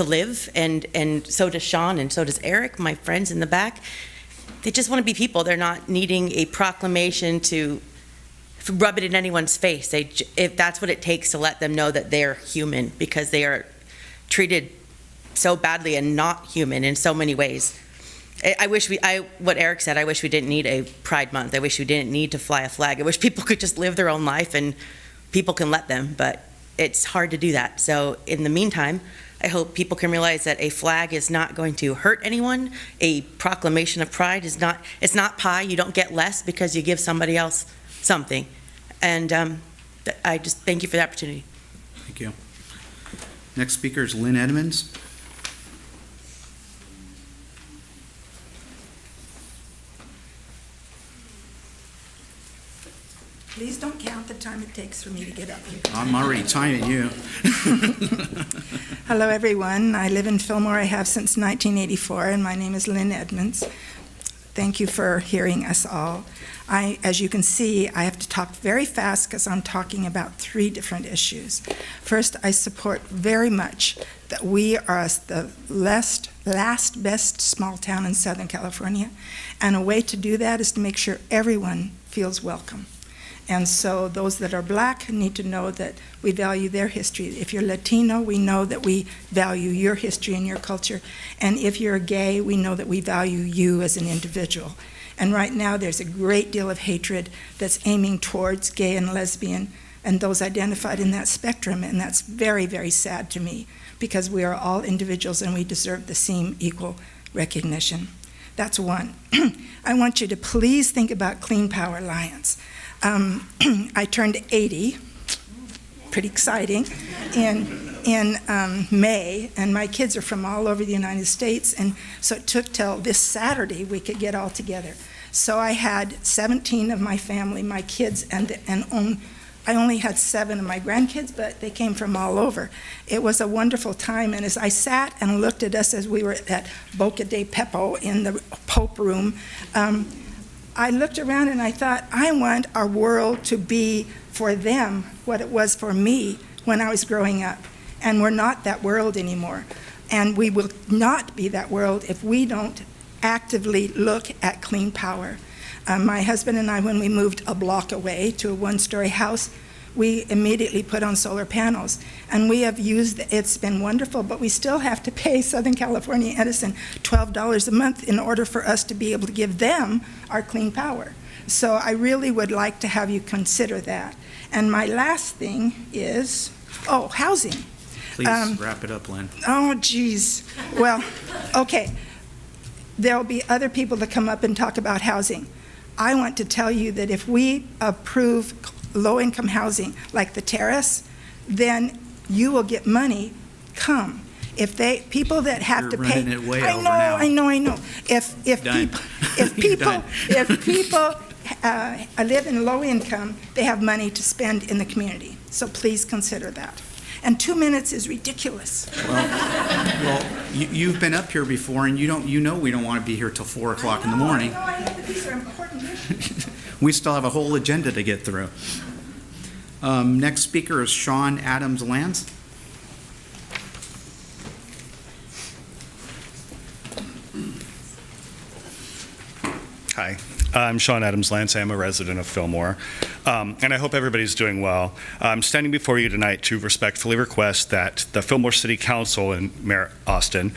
live, and so does Sean, and so does Eric, my friends in the back. They just want to be people. They're not needing a proclamation rub it in anyone's face. If that's what it takes to let them know that they're human, because they are treated so badly and not human in so many ways. What Eric said, I wish we didn't need a Pride Month. I wish we didn't need to fly a flag. I wish people could just live their own life and people can let them, but it's hard to do that. So in the meantime, I hope people can realize that a flag is not going to hurt anyone. A proclamation of pride is not, it's not pie. You don't get less because you give somebody else something. And I just thank you for the opportunity. Thank you. Next speaker is Lynn Edmonds. Please don't count the time it takes for me to get up here. I'm already timing you. Hello, everyone. I live in Fillmore. I have since 1984, and my name is Lynn Edmonds. Thank you for hearing us all. As you can see, I have to talk very fast because I'm talking about 3 different issues. First, I support very much that we are the last best small town in Southern California, and a way to do that is to make sure everyone feels welcome. And so those that are Black need to know that we value their history. If you're Latino, we know that we value your history and your culture. And if you're gay, we know that we value you as an individual. And right now there's a great deal of hatred that's aiming towards gay and lesbian and those identified in that spectrum. And that's very, very sad to me, because we are all individuals and we deserve the same equal recognition. That's one. I want you to please think about Clean Power Alliance. I turned 80, pretty exciting, in May, and my kids are from all over the United States, and so it took till this Saturday we could get all together. So I had 17 of my family, my kids, I only had 7 of my grandkids, but they came from all over. It was a wonderful time, and as I sat and looked at us as we were at Boca de Pepo in the Pope Room, I looked around and I thought, I want our world to be for them what it was for me when I was growing up. And we're not that world anymore. And we will not be that world if we don't actively look at clean power. My husband and I, when we moved a block away to a 1-story house, we immediately put on solar panels. And we have used, it's been wonderful, but we still have to pay Southern California Edison $12 a month in order for us to be able to give them our clean power. So I really would like to have you consider that. And my last thing is, housing. Please wrap it up, Lynn. Oh, geez. Well, okay. There'll be other people that come up and talk about housing. I want to tell you that if we approve low-income housing like the terrace, then you will get money. Come. If people that have to pay, it way over now. I know. If people live in low income, they have money to spend in the community. So please consider that. And 2 minutes is ridiculous. Well, you've been up here before, and you know we don't want to be here till 4 o'clock in the morning. I know, but these are important issues. We still have a whole agenda to get through. Next speaker is Sean Adams Lance. Hi, I'm Sean Adams Lance. I am a resident of Fillmore, and I hope everybody's doing well. I'm standing before you tonight to respectfully request that the Fillmore City Council and Mayor Austin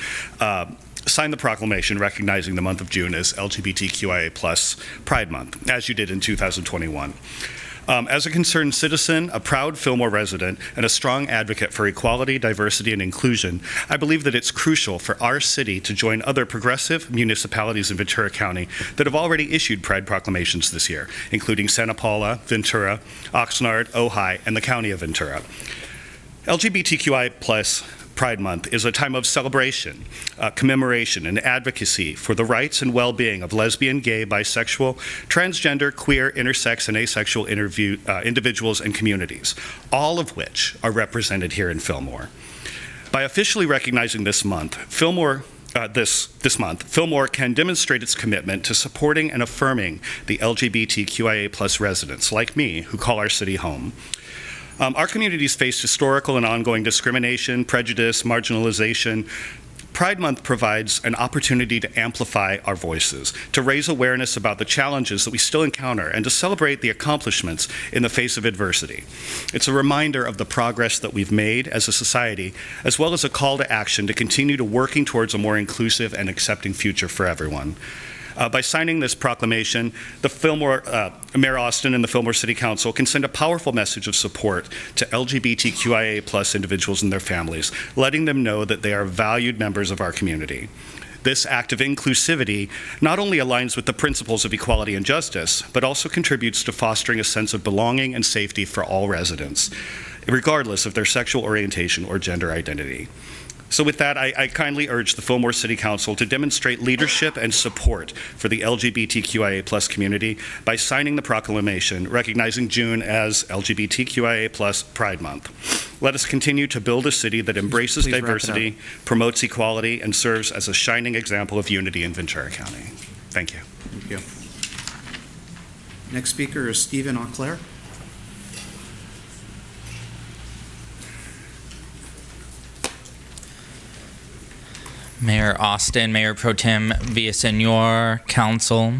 sign the proclamation recognizing the month of June as LGBTQIA+ Pride Month, as you did in 2021. As a concerned citizen, a proud Fillmore resident, and a strong advocate for equality, diversity, and inclusion, I believe that it's crucial for our city to join other progressive municipalities in Ventura County that have already issued Pride proclamations this year, including Santa Paula, Ventura, Oxnard, Ojai, and the County of Ventura. LGBTQI+ Pride Month is a time of celebration, commemoration, and advocacy for the rights and well-being of lesbian, gay, bisexual, transgender, queer, intersex, and asexual individuals and communities, all of which are represented here in Fillmore. By officially recognizing this month, Fillmore can demonstrate its commitment to supporting and affirming the LGBTQIA+ residents, like me, who call our city home. Our communities face historical and ongoing discrimination, prejudice, marginalization, Pride Month provides an opportunity to amplify our voices, to raise awareness about the challenges that we still encounter, and to celebrate the accomplishments in the face of adversity. It's a reminder of the progress that we've made as a society, as well as a call to action to continue to working towards a more inclusive and accepting future for everyone. By signing this proclamation, the Fillmore, Mayor Austin and the Fillmore City Council can send a powerful message of support to LGBTQIA+ individuals and their families, letting them know that they are valued members of our community. This act of inclusivity not only aligns with the principles of equality and justice, but also contributes to fostering a sense of belonging and safety for all residents, regardless of their sexual orientation or gender identity. So with that, I kindly urge the Fillmore City Council to demonstrate leadership and support for the LGBTQIA+ community by signing the proclamation recognizing June as LGBTQIA+ Pride Month. Let us continue to build a city that embraces Please wrap it diversity, promotes equality, and serves as a shining example of unity in Ventura County. Thank you. Thank you. Next speaker is Stephen Auclair. Mayor Austin, Mayor Pro Tem Villasenor, Council.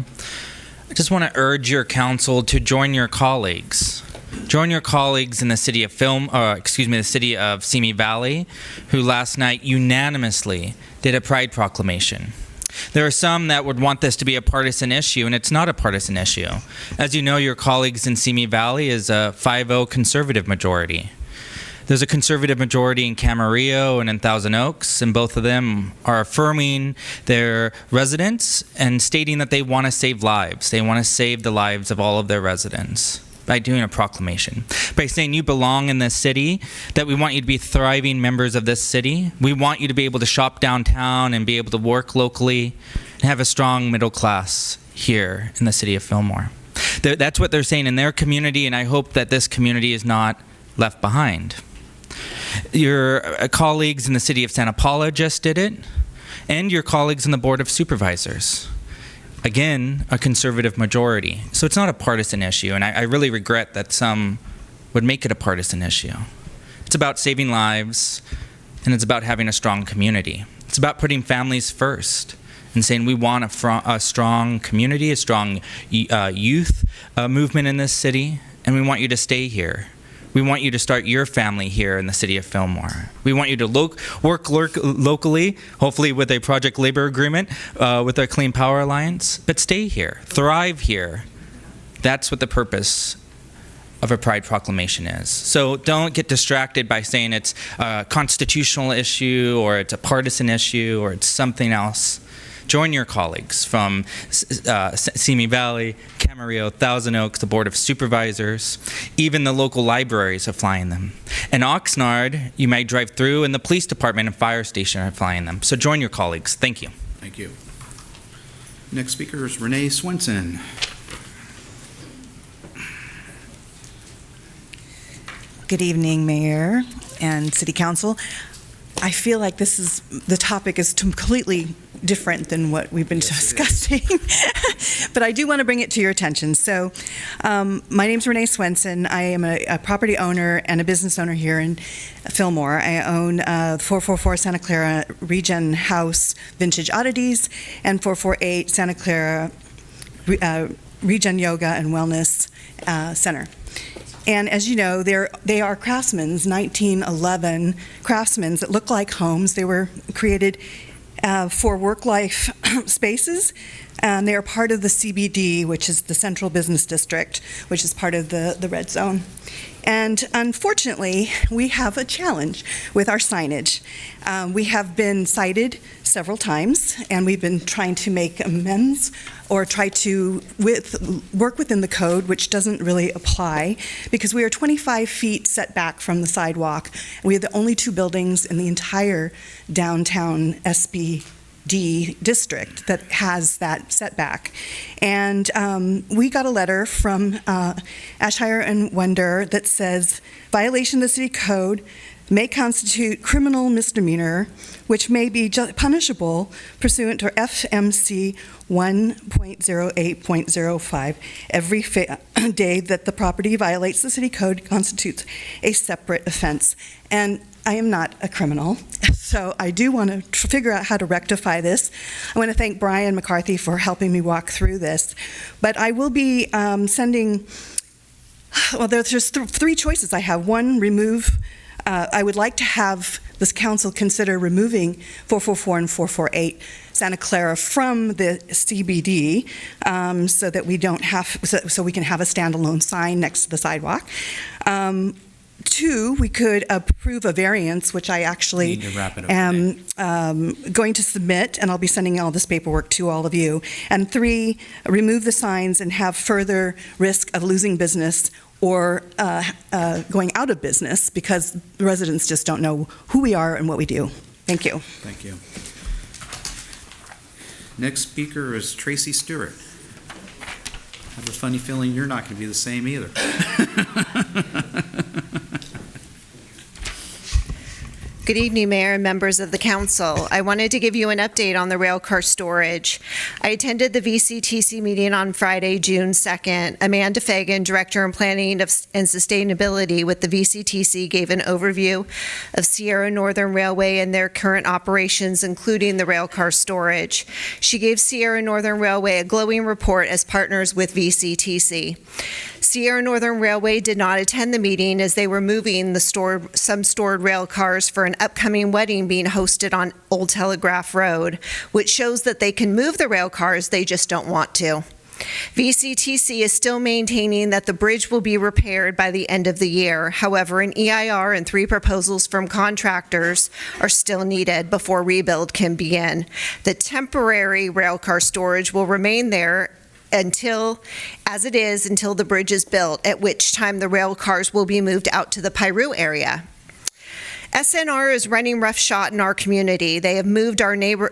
I just want to urge your council to join your colleagues. Join your colleagues in the city of the city of Simi Valley, who last night unanimously did a pride proclamation. There are some that would want this to be a partisan issue, and it's not a partisan issue. As you know, your colleagues in Simi Valley is a 5-0 conservative majority. There's a conservative majority in Camarillo and in Thousand Oaks, and both of them are affirming their residents and stating that they want to save lives. They want to save the lives of all of their residents by doing a proclamation, by saying you belong in this city, that we want you to be thriving members of this city. We want you to be able to shop downtown and be able to work locally and have a strong middle class here in the city of Fillmore. That's what they're saying in their community, and I hope that this community is not left behind. Your colleagues in the city of Santa Paula just did it, and your colleagues in the Board of Supervisors. Again, a conservative majority. So it's not a partisan issue, and I really regret that some would make it a partisan issue. It's about saving lives, and it's about having a strong community. It's about putting families first and saying we want a strong community, a strong youth movement in this city, and we want you to stay here. We want you to start your family here in the city of Fillmore. We want you to work locally, hopefully with a project labor agreement with our Clean Power Alliance, but stay here, thrive here. That's what the purpose of a Pride Proclamation is. So don't get distracted by saying it's a constitutional issue or it's a partisan issue or it's something else. Join your colleagues from Simi Valley, Camarillo, Thousand Oaks, the Board of Supervisors, even the local libraries are flying them. And Oxnard, you might drive through, and the police department and fire station are flying them. So join your colleagues. Thank you. Thank you. Next speaker is Renee Swenson. Good evening, Mayor and City Council. I feel like the topic is completely different than what we've been discussing, but I do want to bring it to your attention. So my name's Renee Swenson. I am a property owner and a business owner here in Fillmore. I own 444 Santa Clara Regen House Vintage Oddities and 448 Santa Clara Regen Yoga and Wellness Center. And as you know, they are craftsmen's, 1911 craftsmen's that look like homes. They were created for work-life spaces, and they are part of the CBD, which is the Central Business District, which is part of the red zone. And unfortunately, we have a challenge with our signage. We have been cited several times, and we've been trying to make amends or try to work within the code, which doesn't really apply, because we are 25 feet set back from the sidewalk. We are the only two buildings in the entire downtown SBD district that has that setback. And we got a letter from Ashire and Wender that says, violation of the city code may constitute criminal misdemeanor, which may be punishable pursuant to FMC 1.08.05. Every day that the property violates the city code constitutes a separate offense. And I am not a criminal, So I do want to figure out how to rectify this. I want to thank Brian McCarthy for helping me walk through this. But I will be sending, well, there's just three choices I have. One, remove, I would like to have this council consider removing 444 and 448 Santa Clara from the CBD so that we don't have, so we can have a standalone sign next to the sidewalk. Two, we could approve a variance, which I actually Need to wrap it up am going to submit, and I'll be sending all this paperwork to all of you. And three, remove the signs and have further risk of losing business or going out of business because the residents just don't know who we are and what we do. Thank you. Thank you. Next speaker is Tracy Stewart. I have a funny feeling you're not going to be the same either. Good evening, Mayor and members of the council. I wanted to give you an update on the rail car storage. I attended the VCTC meeting on Friday, June 2nd. Amanda Fagan, Director in Planning and Sustainability with the VCTC, gave an overview of Sierra Northern Railway and their current operations, including the rail car storage. She gave Sierra Northern Railway a glowing report as partners with VCTC. Sierra Northern Railway did not attend the meeting as they were moving some stored rail cars for an upcoming wedding being hosted on Old Telegraph Road, which shows that they can move the rail cars, they just don't want to. VCTC is still maintaining that the bridge will be repaired by the end of the year. However, an EIR and 3 proposals from contractors are still needed before rebuild can begin. The temporary rail car storage will remain there until the bridge is built, at which time the rail cars will be moved out to the Piru area. SNR is running roughshod in our community. They have moved into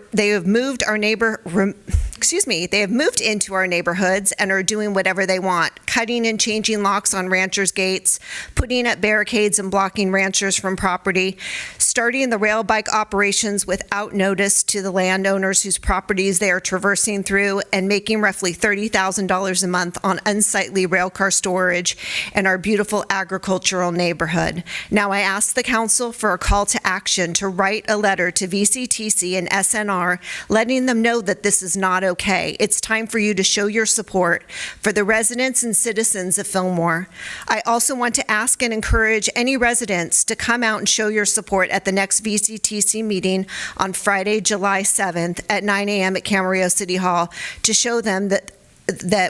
our neighborhoods and are doing whatever they want, cutting and changing locks on ranchers' gates, putting up barricades and blocking ranchers from property, starting the rail bike operations without notice to the landowners whose properties they are traversing through, and making roughly $30,000 a month on unsightly rail car storage in our beautiful agricultural neighborhood. Now I ask the council for a call to action to write a letter to VCTC and SNR letting them know that this is not okay. It's time for you to show your support for the residents and citizens of Fillmore. I also want to ask and encourage any residents to come out and show your support at the next VCTC meeting on Friday, July 7th at 9 a.m. at Camarillo City Hall to show them that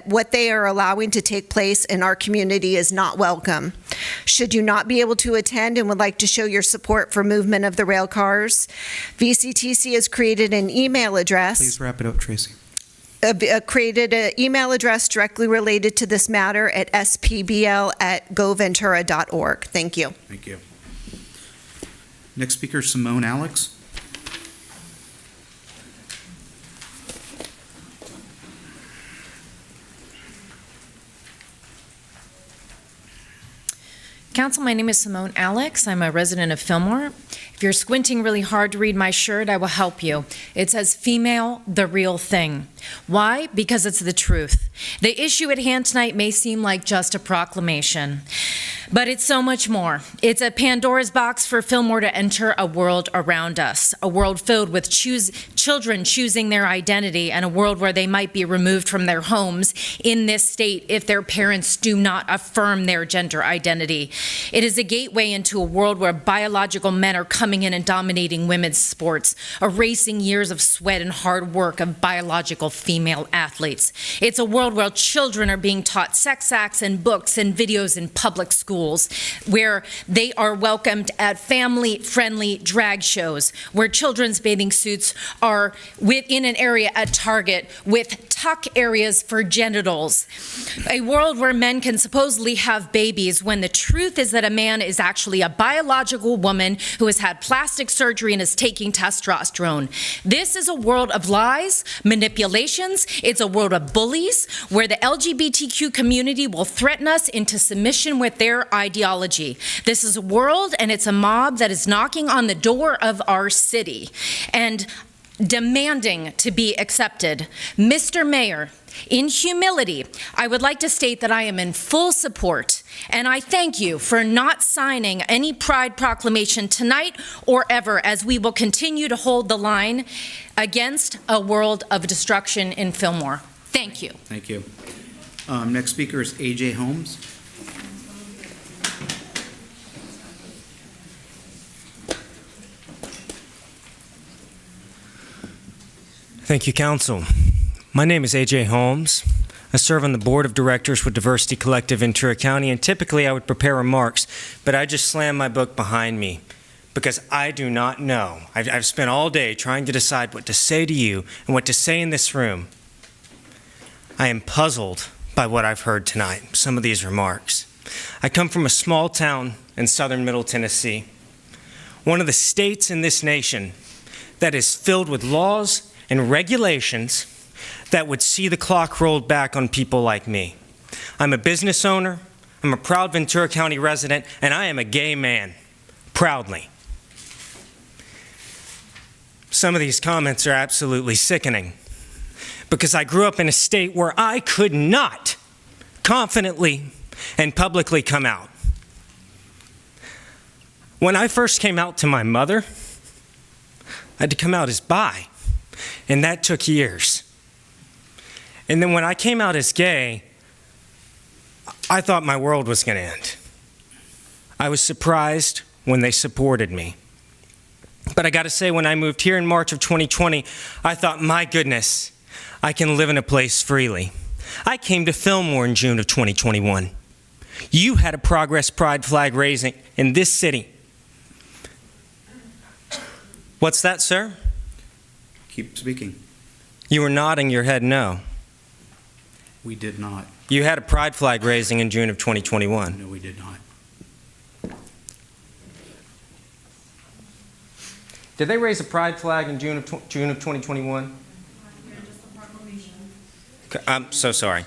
what they are allowing to take place in our community is not welcome. Should you not be able to attend and would like to show your support for movement of the rail cars, VCTC has created an email address. Please wrap it up, Tracy. Created an email address directly related to this matter at spbl@goventura.org. Thank you. Thank you. Next speaker, Simone Alex. Council, my name is Simone Alex. I'm a resident of Fillmore. If you're squinting really hard to read my shirt, I will help you. It says female, the real thing. Why? Because it's the truth. The issue at hand tonight may seem like just a proclamation, but it's so much more. It's a Pandora's box for Fillmore to enter a world around us, a world filled with children choosing their identity, and a world where they might be removed from their homes in this state if their parents do not affirm their gender identity. It is a gateway into a world where biological men are coming in and dominating women's sports, erasing years of sweat and hard work of biological female athletes. It's a world where children are being taught sex acts and books and videos in public schools, where they are welcomed at family-friendly drag shows, where children's bathing suits are within an area at Target with tuck areas for genitals. A world where men can supposedly have babies when the truth is that a man is actually a biological woman who has had plastic surgery and is taking testosterone. This is a world of lies, manipulations. It's a world of bullies where the LGBTQ community will threaten us into submission with their ideology. This is a world and it's a mob that is knocking on the door of our city and demanding to be accepted. Mr. Mayor, in humility, I would like to state that I am in full support And I thank you for not signing any pride proclamation tonight or ever, as we will continue to hold the line against a world of destruction in Fillmore. Thank you. Thank you. Next speaker is A.J. Holmes. Thank you, Council. My name is A.J. Holmes. I serve on the Board of Directors with Diversity Collective Ventura County, and typically I would prepare remarks, but I just slammed my book behind me because I do not know. I've spent all day trying to decide what to say to you and what to say in this room. I am puzzled by what I've heard tonight, some of these remarks. I come from a small town in southern Middle Tennessee, one of the states in this nation that is filled with laws and regulations that would see the clock rolled back on people like me. I'm a business owner, I'm a proud Ventura County resident, and I am a gay man, proudly. Some of these comments are absolutely sickening, because I grew up in a state where I could not confidently and publicly come out. When I first came out to my mother, I had to come out as bi, and that took years. And then when I came out as gay, I thought my world was going to end. I was surprised when they supported me. But I got to say, when I moved here in March of 2020, I thought, my goodness, I can live in a place freely. I came to Fillmore in June of 2021. You had a Progress Pride flag raising in this city. What's that, sir? Keep speaking. You were nodding your head no. We did not. You had a pride flag raising in June of 2021. No, we did not. Did they raise a pride flag in June of 2021? I'm so sorry.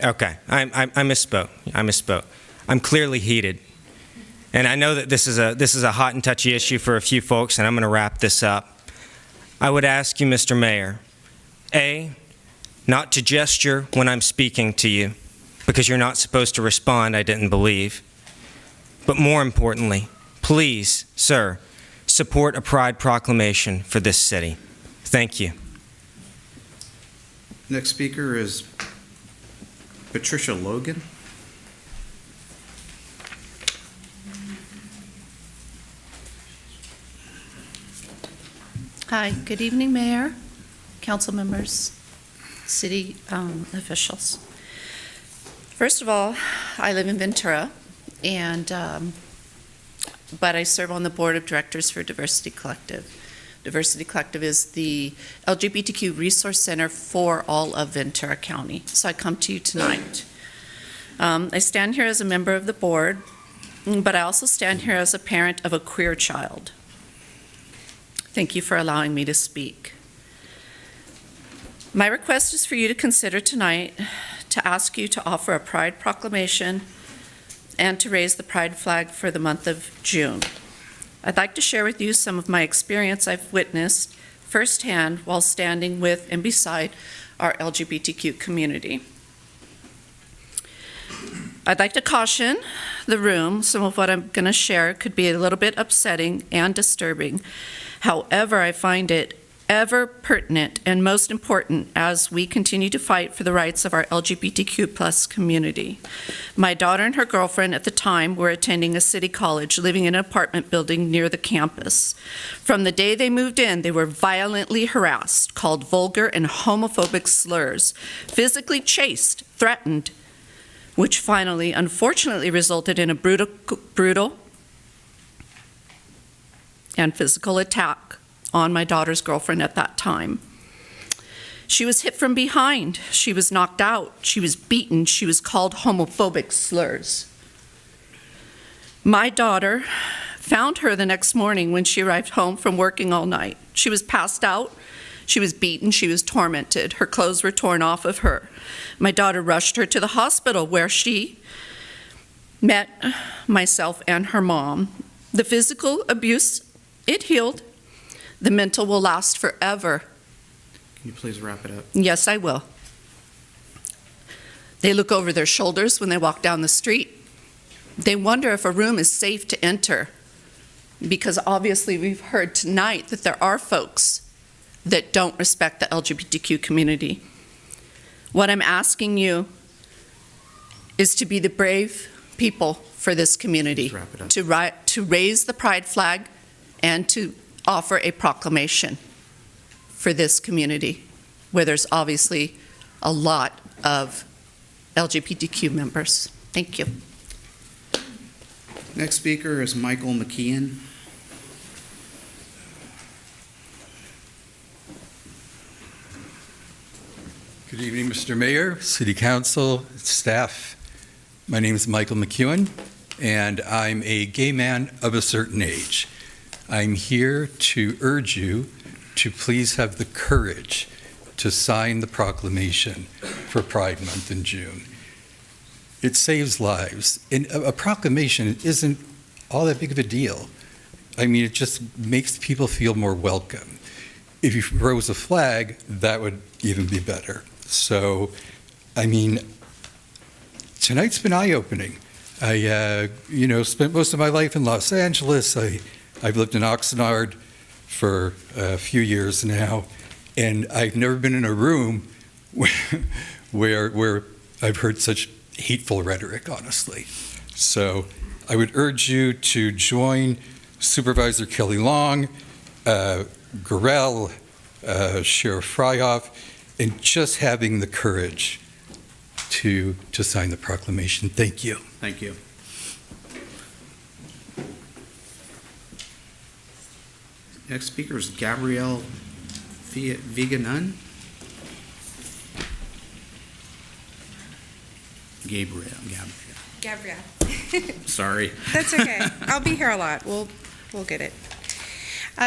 Okay, I misspoke. I'm clearly heated. And I know that this is a hot and touchy issue for a few folks, and I'm going to wrap this up. I would ask you, Mr. Mayor, A, not to gesture when I'm speaking to you, because you're not supposed to respond, I didn't believe. But more importantly, please, sir, support a pride proclamation for this city. Thank you. Next speaker is Patricia Logan. Hi, good evening, Mayor, council members, city officials. First of all, I live in Ventura, and but I serve on the board of directors for Diversity Collective. Diversity Collective is the LGBTQ resource center for all of Ventura County. So I come to you tonight. I stand here as a member of the board, but I also stand here as a parent of a queer child. Thank you for allowing me to speak. My request is for you to consider tonight to ask you to offer a pride proclamation and to raise the pride flag for the month of June. I'd like to share with you some of my experience I've witnessed firsthand while standing with and beside our LGBTQ community. I'd like to caution the room, some of what I'm going to share could be a little bit upsetting and disturbing. However, I find it ever pertinent and most important as we continue to fight for the rights of our LGBTQ plus community. My daughter and her girlfriend at the time were attending a city college, living in an apartment building near the campus. From the day they moved in, they were violently harassed, called vulgar and homophobic slurs, physically chased, threatened, which finally, unfortunately, resulted in a brutal and physical attack on my daughter's girlfriend at that time. She was hit from behind. She was knocked out. She was beaten. She was called homophobic slurs. My daughter found her the next morning when she arrived home from working all night. She was passed out. She was beaten. She was tormented. Her clothes were torn off of her. My daughter rushed her to the hospital where she met myself and her mom. The physical abuse, it healed. The mental will last forever. Can you please wrap it up? Yes, I will. They look over their shoulders when they walk down the street. They wonder if a room is safe to enter, because obviously we've heard tonight that there are folks that don't respect the LGBTQ community. What I'm asking you is to be the brave people for this community, to raise the pride flag and to offer a proclamation for this community, where there's obviously a lot of LGBTQ members. Thank you. Next speaker is Michael McKeon. Good evening, Mr. Mayor, City Council, staff. My name is Michael McEwen, and I'm a gay man of a certain age. I'm here to urge you to please have the courage to sign the proclamation for Pride Month in June. It saves lives, and a proclamation isn't all that big of a deal. I mean, it just makes people feel more welcome. If you rose a flag, that would even be better. So, I mean, tonight's been eye-opening. I, spent most of my life in Los Angeles. I've lived in Oxnard for a few years now, and I've never been in a room where I've heard such hateful rhetoric, honestly. So, I would urge you to join Supervisor Kelly Long, Gorell, Sheriff Fryhoff, and just having the courage to sign the proclamation. Thank you. Thank you. Next speaker is Gabrielle Viganun. Gabrielle. Sorry. That's okay. I'll be here a lot. We'll get it.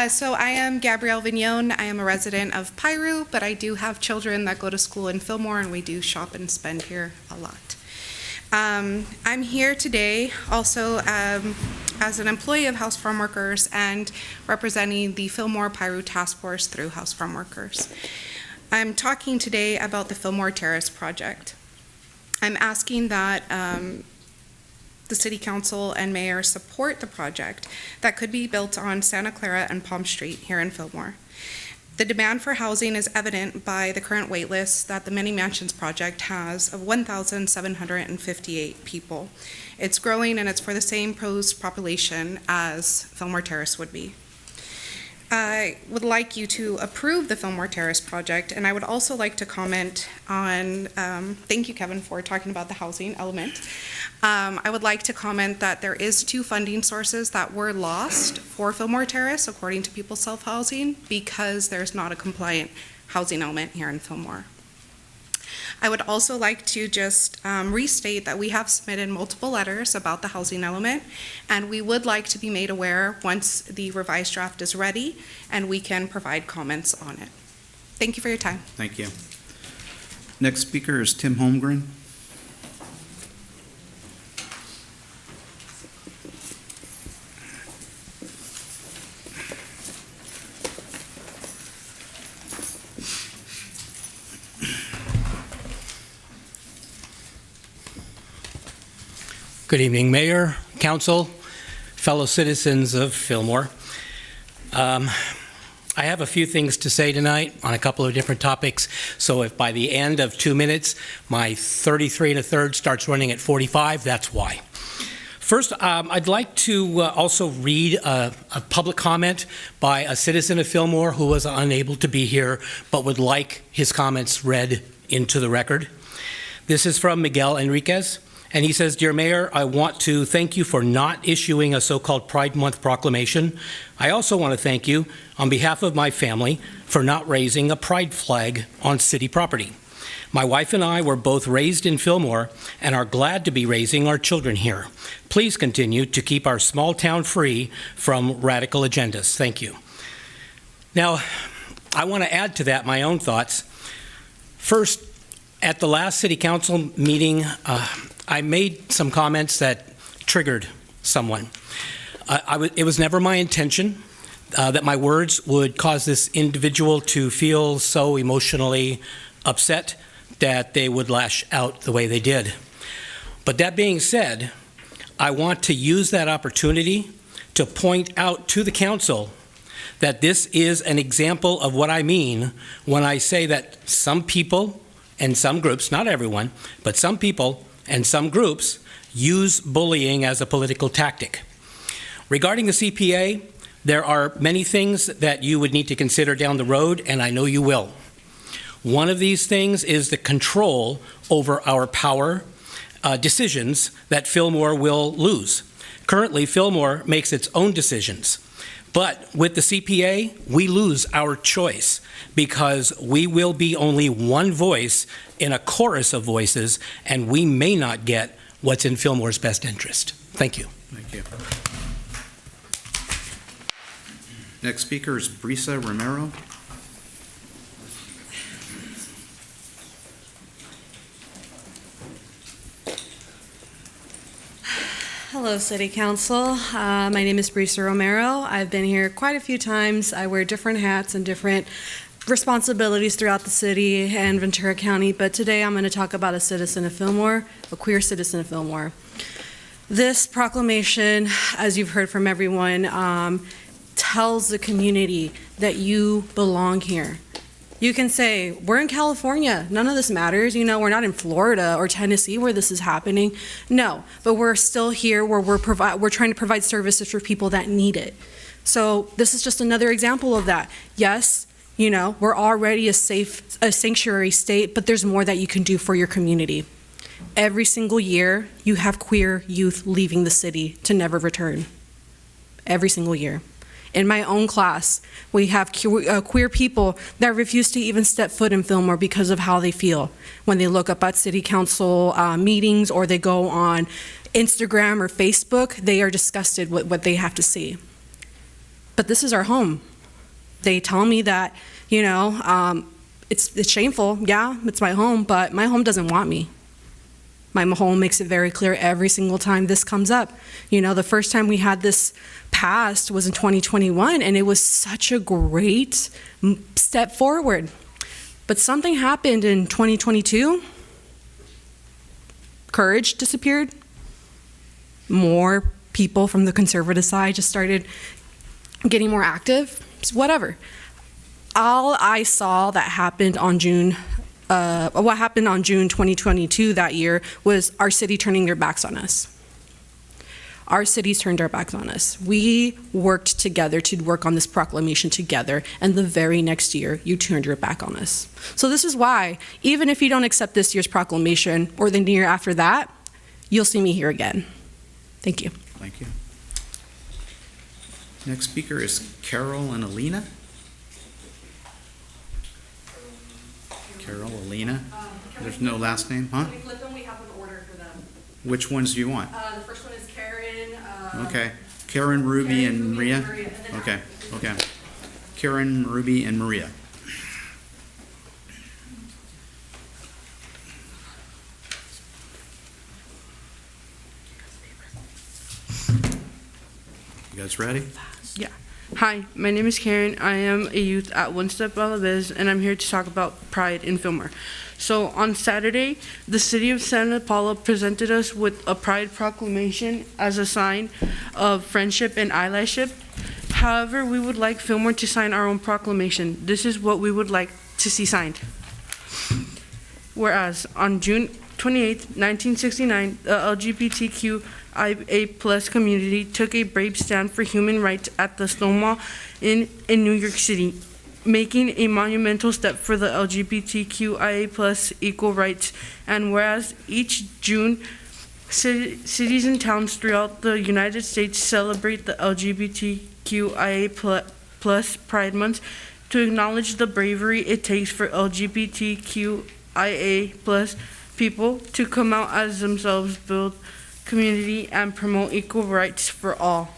So I am Gabrielle Vignon. I am a resident of Piru, but I do have children that go to school in Fillmore, and we do shop and spend here a lot. I'm here today also as an employee of House Farm Workers and representing the Fillmore Piru Task Force through House Farm Workers. I'm talking today about the Fillmore Terrace project. I'm asking that the City Council and Mayor support the project that could be built on Santa Clara and Palm Street here in Fillmore. The demand for housing is evident by the current wait list that the Many Mansions project has of 1,758 people. It's growing, and it's for the same proposed population as Fillmore Terrace would be. I would like you to approve the Fillmore Terrace project, and I would also like to comment on, thank you, Kevin, for talking about the housing element. I would like to comment that there is 2 funding sources that were lost for Fillmore Terrace, according to People's Self-Housing, because there's not a compliant housing element here in Fillmore. I would also like to just restate that we have submitted multiple letters about the housing element, and we would like to be made aware once the revised draft is ready, and we can provide comments on it. Thank you for your time. Thank you. Next speaker is Tim Holmgren. Good evening, Mayor, Council, fellow citizens of Fillmore. I have a few things to say tonight on a couple of different topics, so if by the end of 2 minutes my 33 1/3 starts running at 45, that's why. First, I'd like to also read a public comment by a citizen of Fillmore who was unable to be here but would like his comments read into the record. This is from Miguel Enriquez. And he says, "Dear Mayor, I want to thank you for not issuing a so-called Pride Month proclamation. I also want to thank you on behalf of my family for not raising a pride flag on city property. My wife and I were both raised in Fillmore and are glad to be raising our children here. Please continue to keep our small town free from radical agendas. Thank you." Now, I want to add to that my own thoughts. First, at the last City Council meeting, I made some comments that triggered someone. It was never my intention that my words would cause this individual to feel so emotionally upset, that they would lash out the way they did. But that being said, I want to use that opportunity to point out to the council that this is an example of what I mean when I say that some people and some groups, not everyone, but some people and some groups use bullying as a political tactic. Regarding the CPA, there are many things that you would need to consider down the road, and I know you will. One of these things is the control over our power decisions that Fillmore will lose. Currently, Fillmore makes its own decisions. But with the CPA, we lose our choice because we will be only one voice in a chorus of voices, and we may not get what's in Fillmore's best interest. Thank you. Thank you. Next speaker is Brisa Romero. Hello, City Council. My name is Brisa Romero. I've been here quite a few times. I wear different hats and different responsibilities throughout the city and Ventura County, but today I'm going to talk about a citizen of Fillmore, a queer citizen of Fillmore. This proclamation, as you've heard from everyone, tells the community that you belong here. You can say, we're in California, none of this matters, you know, we're not in Florida or Tennessee where this is happening. No, but we're still here where we're trying to provide services for people that need it. So this is just another example of that. Yes, you know, we're already a sanctuary state, but there's more that you can do for your community. Every single year, you have queer youth leaving the city to never return. Every single year. In my own class, we have queer people that refuse to even step foot in Fillmore because of how they feel. When they look up at city council meetings or they go on Instagram or Facebook, they are disgusted with what they have to see. But this is our home. They tell me that, you know, it's shameful. Yeah, it's my home, but my home doesn't want me. My home makes it very clear every single time this comes up. You know, the first time we had this passed was in 2021, and it was such a great step forward. But something happened in 2022. Courage disappeared. More people from the conservative side just started getting more active. Whatever. All I saw that happened on what happened on June 2022 that year was our city turning their backs on us. Our cities turned our backs on us. We worked together to work on this proclamation together, and the very next year, you turned your back on us. So this is why, even if you don't accept this year's proclamation or the year after that, you'll see me here again. Thank you. Thank you. Next speaker is Carol and Alina. Carol, Alina. There's no last name, huh? Can we flip them? We have an order for them. Which ones do you want? The first one is Karen. Okay. Karen, Ruby, and Maria? Okay, okay. Karen, Ruby, and Maria. You guys ready? Yeah. Hi, my name is Karen. I am a youth at One Step Balaviz, and I'm here to talk about Pride in Fillmore. So on Saturday, the city of Santa Paula presented us with a Pride proclamation as a sign of friendship and allyship. However, we would like Fillmore to sign our own proclamation. This is what we would like to see signed. Whereas on June 28, 1969, the LGBTQIA+ community took a brave stand for human rights at the Stonewall in New York City, making a monumental step for the LGBTQIA+ equal rights. And whereas each June, cities and towns throughout the United States celebrate the LGBTQIA+ Pride Month to acknowledge the bravery it takes for LGBTQIA+ people to come out as themselves, build community, and promote equal rights for all.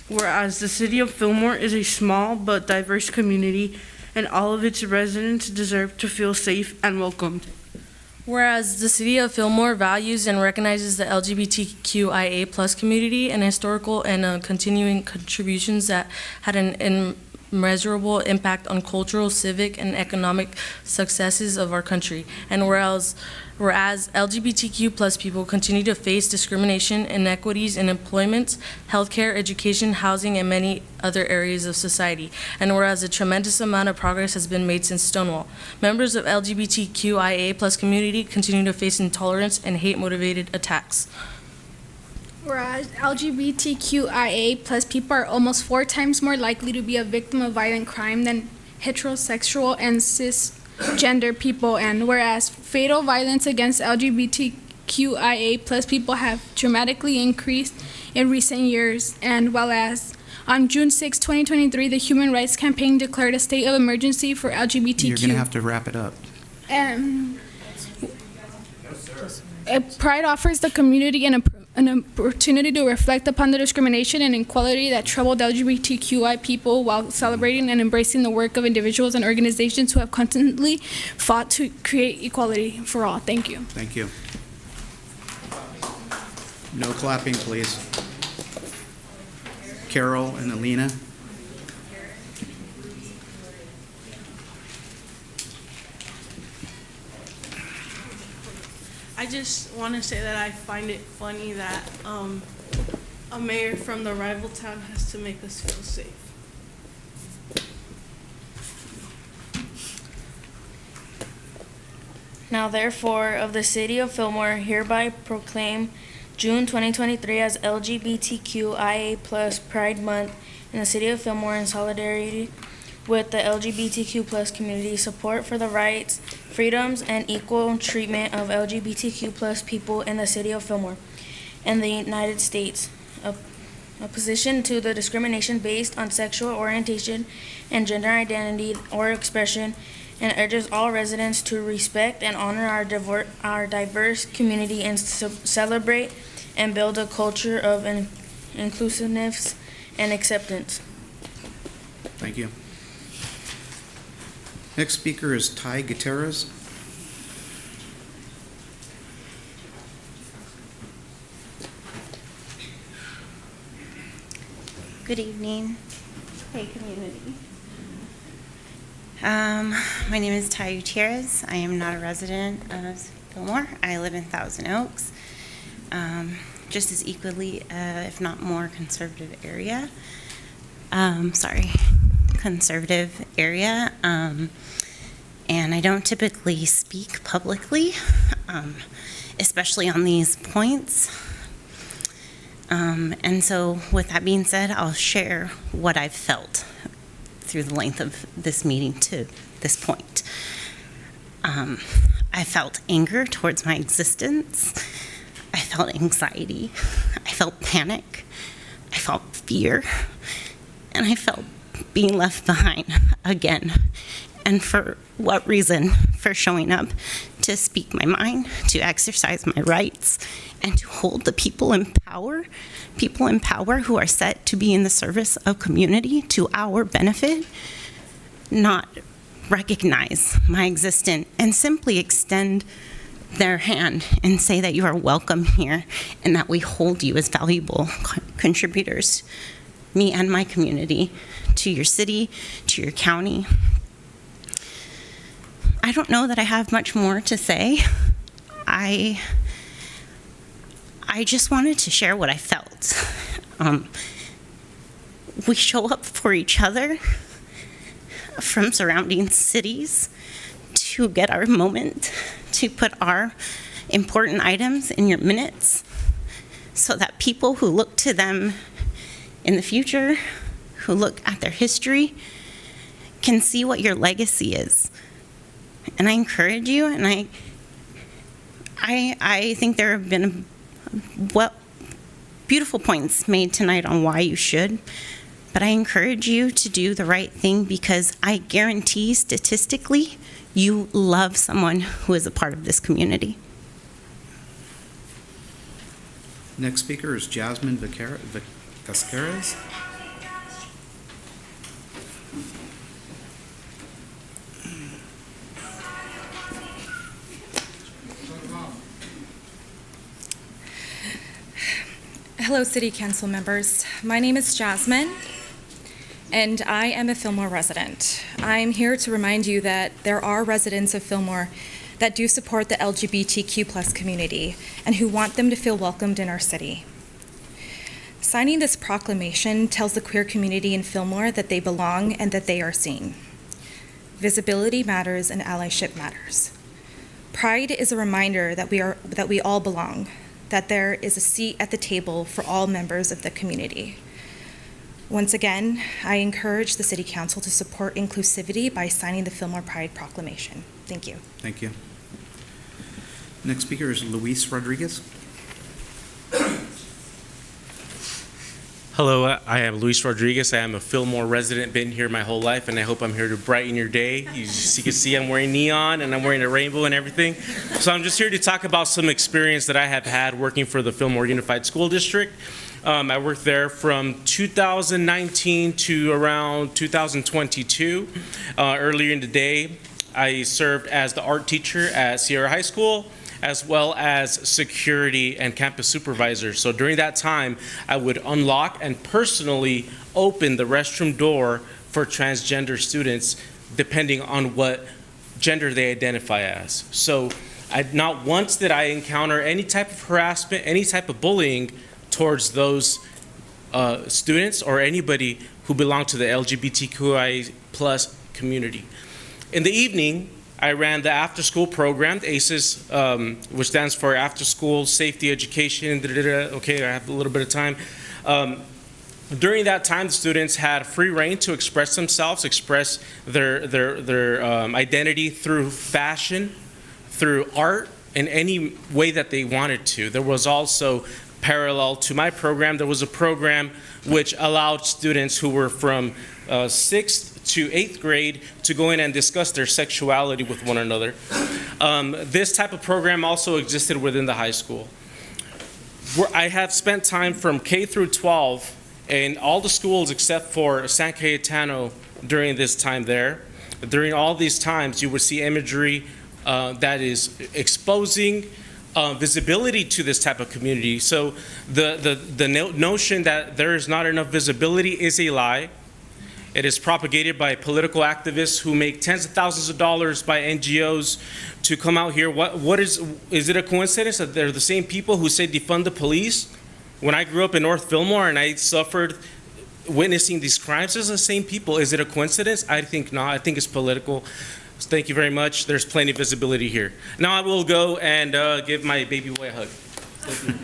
Whereas the city of Fillmore is a small but diverse community, and all of its residents deserve to feel safe and welcomed. Whereas the city of Fillmore values and recognizes the LGBTQIA+ community and historical and continuing contributions that had an measurable impact on cultural, civic, and economic successes of our country. And whereas LGBTQ plus people continue to face discrimination, inequities in employment, healthcare, education, housing, and many other areas of society. And whereas a tremendous amount of progress has been made since Stonewall, members of LGBTQIA plus community continue to face intolerance and hate-motivated attacks. Whereas LGBTQIA plus people are almost 4 times more likely to be a victim of violent crime than heterosexual and cisgender people, and whereas fatal violence against LGBTQIA plus people have dramatically increased in recent years, and whereas on June 6, 2023, the Human Rights Campaign declared a state of emergency for LGBTQ. You're going to have to wrap it up. Pride offers the community an opportunity to reflect upon the discrimination and inequality that troubled LGBTQI people while celebrating and embracing the work of individuals and organizations who have constantly fought to create equality for all. Thank you. Thank you. No clapping, please. Carol and Alina. I just want to say that I find it funny that a mayor from the rival town has to make us feel safe. Now therefore, of the City of Fillmore, hereby proclaim June 2023 as LGBTQIA plus Pride Month in the City of Fillmore in solidarity with the LGBTQ plus community, support for the rights, freedoms, and equal treatment of LGBTQ plus people in the City of Fillmore and the United States, opposition to the discrimination based on sexual orientation and gender identity or expression, and urges all residents to respect and honor our diverse community and celebrate and build a culture of inclusiveness and acceptance. Thank you. Next speaker is Ty Gutierrez. Good evening. Hey, community. My name is Ty Gutierrez. I am not a resident of Fillmore. I live in Thousand Oaks, just as equally, if not more, conservative area. Conservative area. And I don't typically speak publicly, especially on these points. And so with that being said, I'll share what I've felt through the length of this meeting to this point. I felt anger towards my existence. I felt anxiety. I felt panic. I felt fear. And I felt being left behind again. And for what reason? For showing up to speak my mind, to exercise my rights, and to hold the people in power who are set to be in the service of community to our benefit, not recognize my existence and simply extend their hand and say that you are welcome here and that we hold you as valuable contributors, me and my community, to your city, to your county. I don't know that I have much more to say. I just wanted to share what I felt. We show up for each other from surrounding cities to get our moment, to put our important items in your minutes so that people who look to them in the future, who look at their history, can see what your legacy is. And I encourage you, and I think there have been beautiful points made tonight on why you should, but I encourage you to do the right thing because I guarantee statistically you love someone who is a part of this community. Next speaker is Jasmine Vasquez. Hello, City Council members. My name is Jasmine, and I am a Fillmore resident. I'm here to remind you that there are residents of Fillmore that do support the LGBTQ+ community and who want them to feel welcomed in our city. Signing this proclamation tells the queer community in Fillmore that they belong and that they are seen. Visibility matters and allyship matters. Pride is a reminder that we all belong, that there is a seat at the table for all members of the community. Once again, I encourage the City Council to support inclusivity by signing the Fillmore Pride Proclamation. Thank you. Thank you. Next speaker is Luis Rodriguez. Hello, I am Luis Rodriguez. I am a Fillmore resident, been here my whole life, and I hope I'm here to brighten your day. You can see I'm wearing neon and I'm wearing a rainbow and everything. So I'm just here to talk about some experience that I have had working for the Fillmore Unified School District. I worked there from 2019 to around 2022. Earlier in the day, I served as the art teacher at Sierra High School, as well as security and campus supervisor. So during that time, I would unlock and personally open the restroom door for transgender students, depending on what gender they identify as. So not once did I encounter any type of harassment, any type of bullying towards those students or anybody who belong to the LGBTQI+ community. In the evening, I ran the after-school program, ACES, which stands for After School Safety Education. Okay, I have a little bit of time. During that time, the students had free reign to express themselves, express their identity through fashion, through art, in any way that they wanted to. There was also, parallel to my program, there was a program which allowed students who were from 6th to 8th grade to go in and discuss their sexuality with one another. This type of program also existed within the high school. I have spent time from K through 12 in all the schools except for San Cayetano during this time there. During all these times, you would see imagery that is exposing visibility to this type of community. So the notion that there is not enough visibility is a lie. It is propagated by political activists who make tens of thousands of dollars by NGOs to come out here. Is it a coincidence that they're the same people who say defund the police? When I grew up in North Fillmore and I suffered witnessing these crimes, it's the same people. Is it a coincidence? I think not. I think it's political. Thank you very much. There's plenty of visibility here. Now I will go and give my baby boy a hug. Thank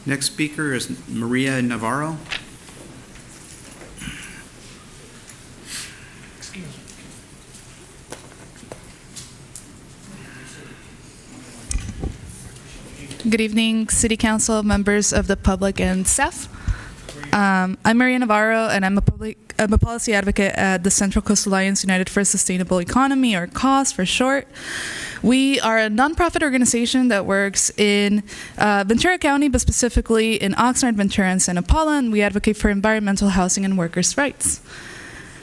you. Next speaker is Maria Navarro. Good evening, City Council, members of the public, and staff. I'm Maria Navarro, and I'm a policy advocate at the Central Coast Alliance United for a Sustainable Economy, or CAUSE for short. We are a nonprofit organization that works in Ventura County, but specifically in Oxnard, Ventura, and Santa Paula, and we advocate for environmental, housing, and workers' rights.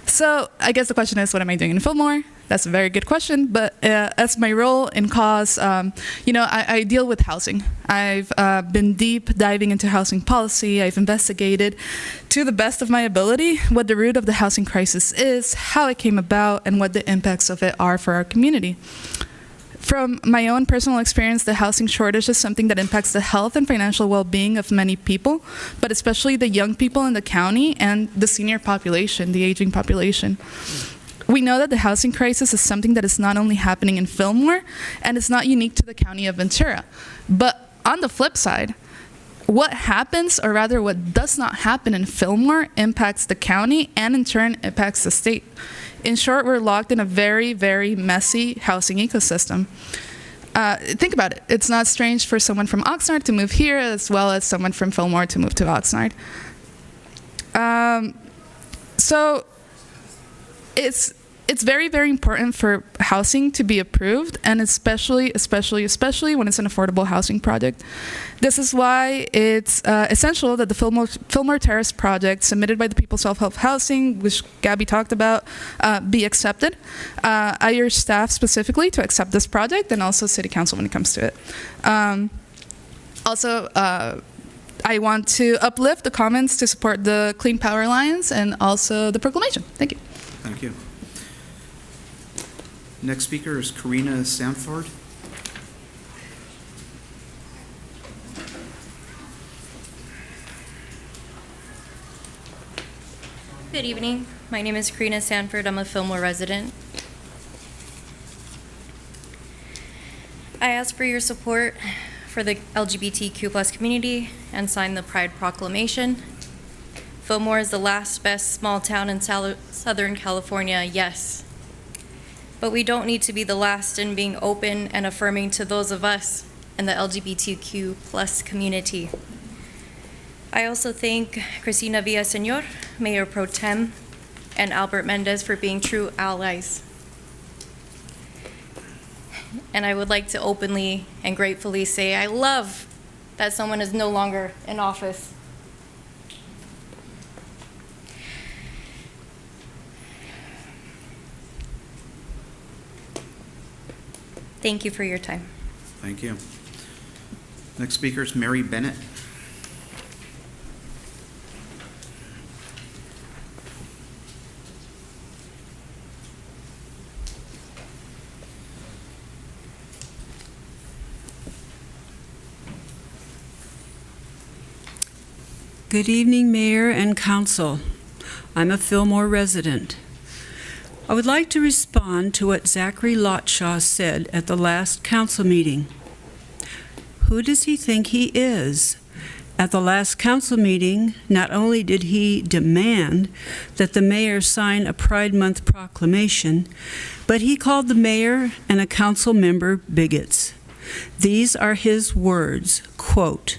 So I guess the question is, what am I doing in Fillmore? That's a very good question, but as my role in CAUSE, I deal with housing. I've been deep diving into housing policy. I've investigated, to the best of my ability, what the root of the housing crisis is, how it came about, and what the impacts of it are for our community. From my own personal experience, the housing shortage is something that impacts the health and financial well-being of many people, but especially the young people in the county and the senior population, the aging population. We know that the housing crisis is something that is not only happening in Fillmore, and it's not unique to the county of Ventura. But on the flip side, what happens, or rather what does not happen in Fillmore, impacts the county and in turn impacts the state. In short, we're locked in a very, very messy housing ecosystem. Think about it. It's not strange for someone from Oxnard to move here, as well as someone from Fillmore to move to Oxnard. So it's very, very important for housing to be approved, and especially when it's an affordable housing project. This is why it's essential that the Fillmore Terrace project submitted by the People's Self-Help Housing, which Gabby talked about, be accepted. I urge staff specifically to accept this project, and also City Council when it comes to it. I want to uplift the comments to support the Clean Power Alliance and also the proclamation. Thank you. Thank you. Next speaker is Karina Sanford. Good evening. My name is Karina Sanford. I'm a Fillmore resident. I ask for your support for the LGBTQ+ community and sign the Pride Proclamation. Fillmore is the last best small town in Southern California, yes. But we don't need to be the last in being open and affirming to those of us in the LGBTQ+ community. I also thank Cristina Villaseñor, Mayor Pro Tem, and Albert Mendez for being true allies. And I would like to openly and gratefully say I love that someone is no longer in office. Thank you for your time. Thank you. Next speaker is Mary Bennett. Good evening, Mayor and Council. I'm a Fillmore resident. I would like to respond to what Zachary Lotshaw said at the last council meeting. Who does he think he is? At the last council meeting, not only did he demand that the mayor sign a Pride Month proclamation, but he called the mayor and a council member bigots. These are his words, quote,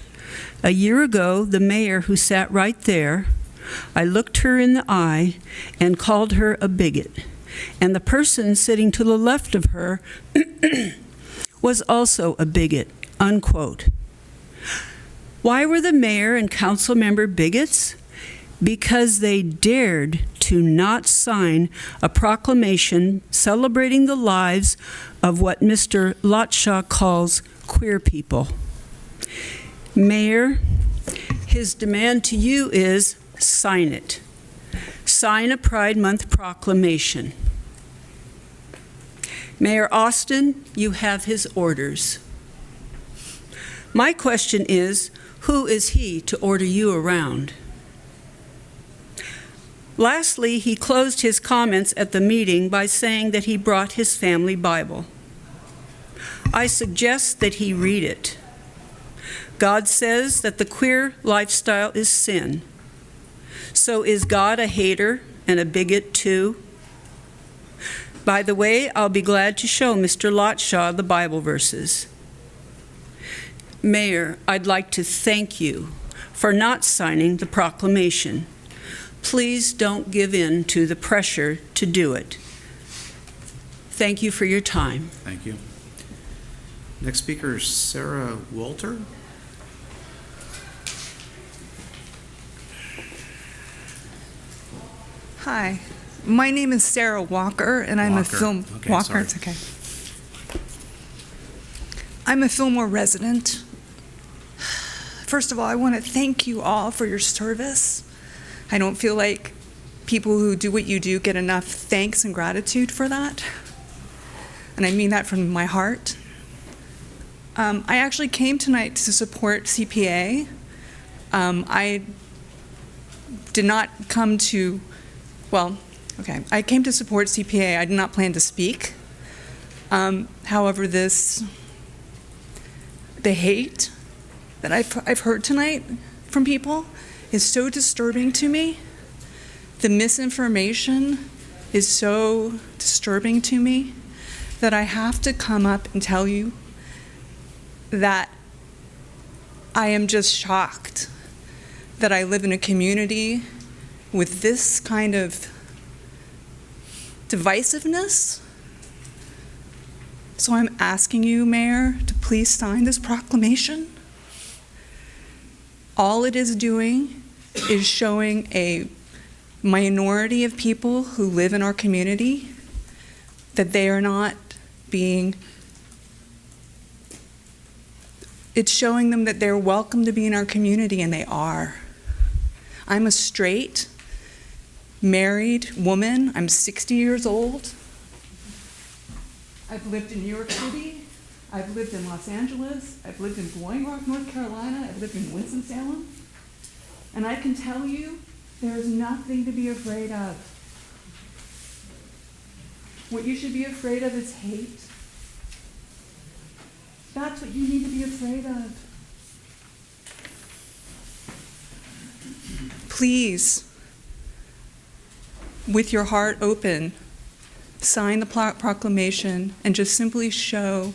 "A year ago, the mayor who sat right there, I looked her in the eye and called her a bigot. And the person sitting to the left of her was also a bigot," unquote. Why were the mayor and council member bigots? Because they dared to not sign a proclamation celebrating the lives of what Mr. Lotshaw calls queer people. Mayor, his demand to you is sign it. Sign a Pride Month proclamation. Mayor Austin, you have his orders. My question is, who is he to order you around? Lastly, he closed his comments at the meeting by saying that he brought his family Bible. I suggest that he read it. God says that the queer lifestyle is sin. So is God a hater and a bigot too? By the way, I'll be glad to show Mr. Lotshaw the Bible verses. Mayor, I'd like to thank you for not signing the proclamation. Please don't give in to the pressure to do it. Thank you for your time. Thank you. Next speaker is Sarah Walter. Hi, my name is Sarah Walker, and I'm a Walker. It's okay. I'm a Fillmore resident. First of all, I want to thank you all for your service. I don't feel like people who do what you do get enough thanks and gratitude for that, and I mean that from my heart. I actually came tonight to support CPA. I did not come to. I came to support CPA. I did not plan to speak. However, the hate that I've heard tonight from people is so disturbing to me. The misinformation is so disturbing to me that I have to come up and tell you that I am just shocked that I live in a community with this kind of divisiveness. So I'm asking you, Mayor, to please sign this proclamation. All it is doing is showing a minority of people who live in our community that they are not being, It's showing them that they're welcome to be in our community, and they are. I'm a straight, married woman. I'm 60 years old. I've lived in New York City. I've lived in Los Angeles. I've lived in Blowing Rock, North Carolina. I've lived in Winston-Salem. And I can tell you, there's nothing to be afraid of. What you should be afraid of is hate. That's what you need to be afraid of. Please, with your heart open, sign the proclamation and just simply show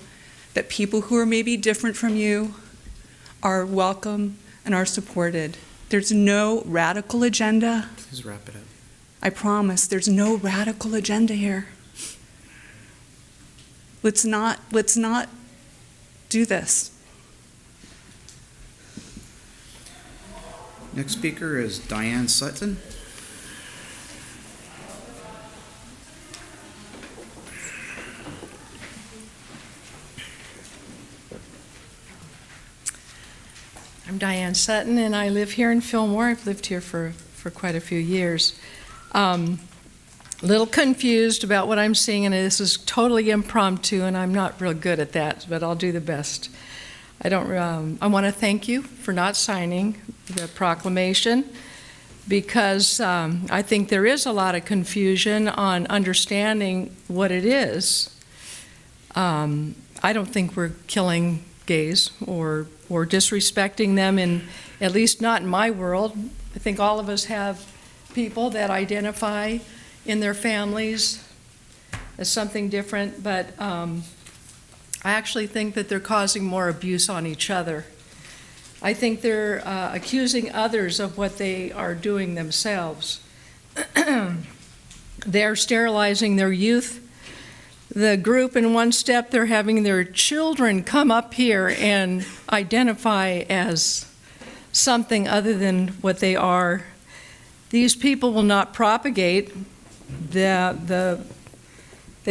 that people who are maybe different from you are welcome and are supported. There's no radical agenda. Please wrap it up. I promise, there's no radical agenda here. Let's not do this. Next speaker is Diane Sutton. I'm Diane Sutton, and I live here in Fillmore. I've lived here for quite a few years. A little confused about what I'm seeing, and this is totally impromptu, and I'm not real good at that, but I'll do the best. I want to thank you for not signing the proclamation, because I think there is a lot of confusion on understanding what it is. I don't think we're killing gays or disrespecting them, at least not in my world. I think all of us have people that identify in their families as something different, but I actually think that they're causing more abuse on each other. I think they're accusing others of what they are doing themselves. They're sterilizing their youth. The group, in one step, they're having their children come up here and identify as something other than what they are. These people will not propagate. They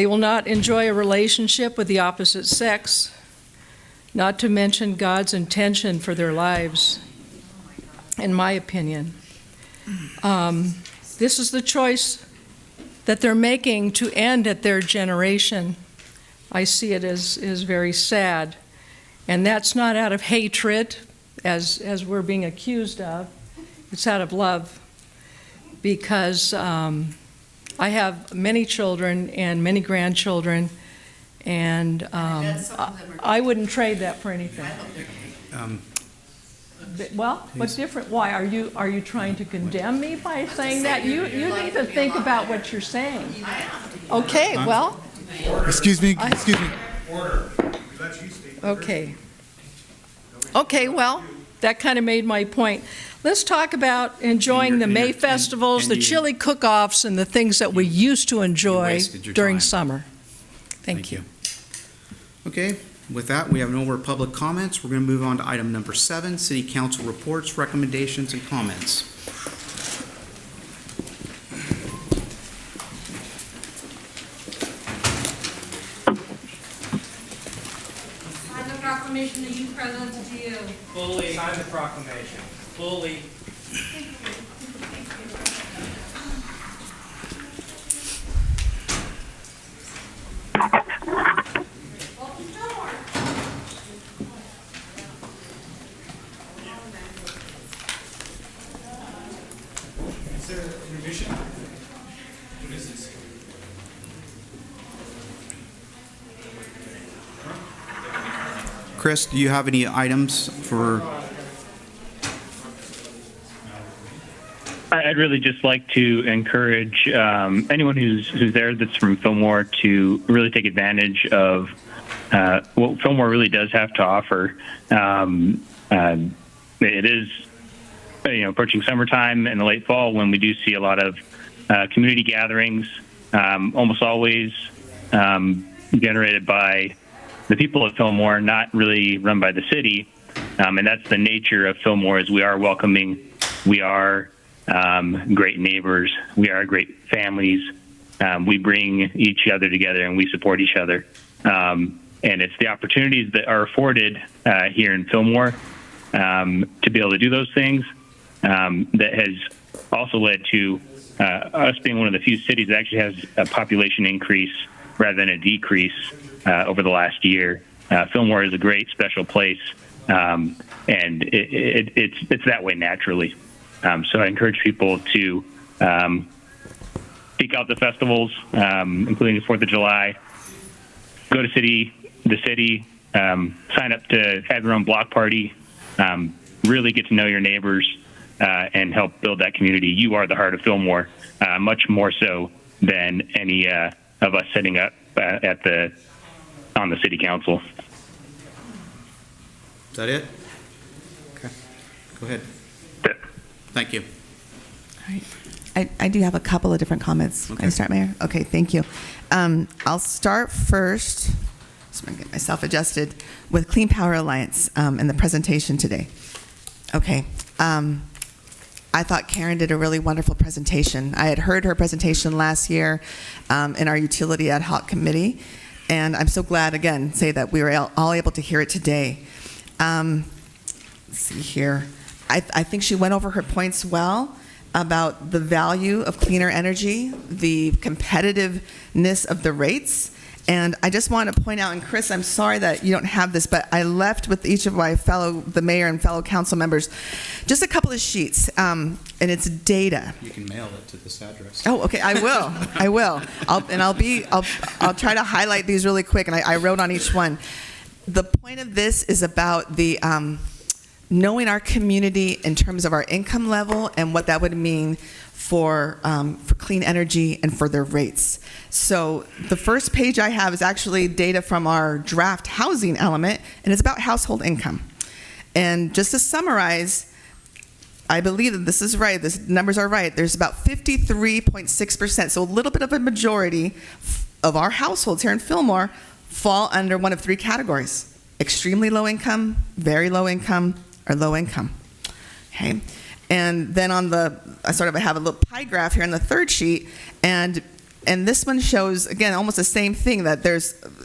will not enjoy a relationship with the opposite sex, not to mention God's intention for their lives, in my opinion. This is the choice that they're making to end at their generation. I see it as very sad. And that's not out of hatred, as we're being accused of. It's out of love. Because I have many children and many grandchildren, and I wouldn't trade that for anything. Well, what's different? Why are you trying to condemn me by saying that? You need to think about what you're saying. Okay, well. Excuse me. Order. Okay. Okay, well, that kind of made my point. Let's talk about enjoying the May festivals, the chili cook-offs, and the things that we used to enjoy during summer. Thank you. Okay, with that, we have no more public comments. We're going to move on to item number 7, City Council reports, recommendations, and comments. Sign the proclamation that you presented to you. Fully. Sign the proclamation. Fully. Is there an intermission? What is this? Chris, do you have any items for? I'd really just like to encourage anyone who's there that's from Fillmore to really take advantage of what Fillmore really does have to offer. It is, approaching summertime and the late fall when we do see a lot of community gatherings, almost always generated by the people of Fillmore, not really run by the city. And that's the nature of Fillmore, is we are welcoming, we are great neighbors, we are great families. We bring each other together and we support each other. And it's the opportunities that are afforded here in Fillmore to be able to do those things that has also led to us being one of the few cities that actually has a population increase rather than a decrease over the last year. Fillmore is a great special place, and it's that way naturally. So I encourage people to seek out the festivals, including the 4th of July. Go to the city, sign up to have your own block party, really get to know your neighbors, and help build that community. You are the heart of Fillmore, much more so than any of us setting up on the city council. Is that it? Okay. Go ahead. Thank you. All right. I do have a couple of different comments. Okay. Can I start, Mayor? Okay, thank you. I'll start first, just going to get myself adjusted, with Clean Power Alliance and the presentation today. Okay. I thought Karen did a really wonderful presentation. I had heard her presentation last year in our utility ad hoc committee, and I'm so glad, again, say that we were all able to hear it today. Let's see here. I think she went over her points well about the value of cleaner energy, the competitiveness of the rates. And I just want to point out, and Chris, I'm sorry that you don't have this, but I left with each of the mayor and fellow council members, just a couple of sheets, and it's data. You can mail it to this address. Oh, okay, I will. I will. I'll try to highlight these really quick, and I wrote on each one. The point of this is about the knowing our community in terms of our income level and what that would mean for clean energy and for their rates. So the first page I have is actually data from our draft housing element, and it's about household income. And just to summarize, I believe that this is right, the numbers are right. There's about 53.6%, so a little bit of a majority of our households here in Fillmore fall under one of three categories: extremely low income, very low income, or low income. Okay. And then on I have a little pie graph here on the third sheet, and this one shows, again, almost the same thing, that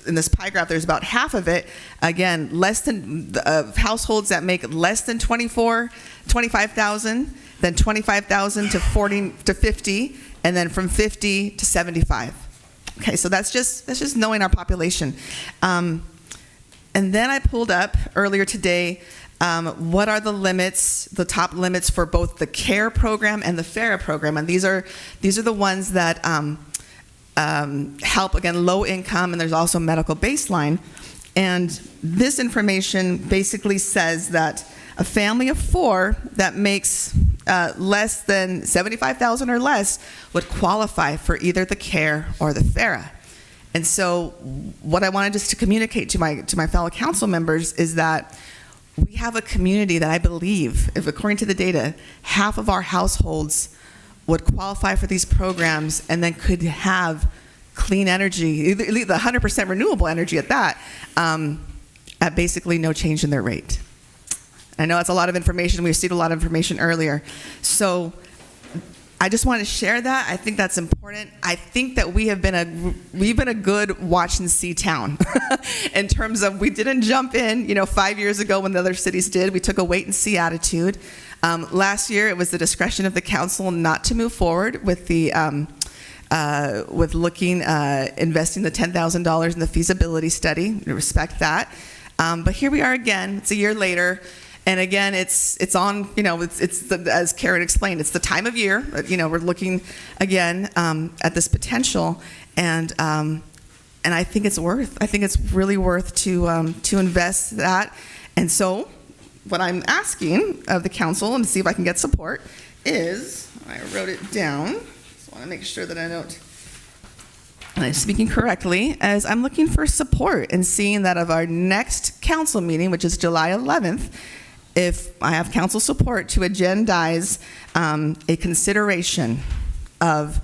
in this pie graph, there's about half of it, again, less than households that make less than 25,000, then 25,000 to 40 to 50, and then from 50 to 75. Okay, so that's just knowing our population. And then I pulled up earlier today, what are the limits, the top limits for both the CARE program and the FARA program? And these are the ones that help, again, low income, and there's also medical baseline. And this information basically says that a family of 4 that makes less than $75,000 or less would qualify for either the CARE or the FARA. And so what I wanted just to communicate to my fellow council members is that we have a community that I believe, if according to the data, half of our households would qualify for these programs and then could have clean energy, either the 100% renewable energy at that, at basically no change in their rate. I know that's a lot of information. We received a lot of information earlier. So I just want to share that. I think that's important. I think that we've been a good watch and see town in terms of, we didn't jump in, 5 years ago when the other cities did. We took a wait and see attitude. Last year, it was the discretion of the council not to move forward with the investing the $10,000 in the feasibility study. We respect that. But here we are again. It's a year later. And again, it's on, as Karen explained, it's the time of year. We're looking again at this potential, and I think it's really worth to invest that. And so, what I'm asking of the council, and to see if I can get support, is, I wrote it down. Just want to make sure that I'm speaking correctly, as I'm looking for support and seeing that of our next council meeting, which is July 11th. If I have council support to agendize a consideration of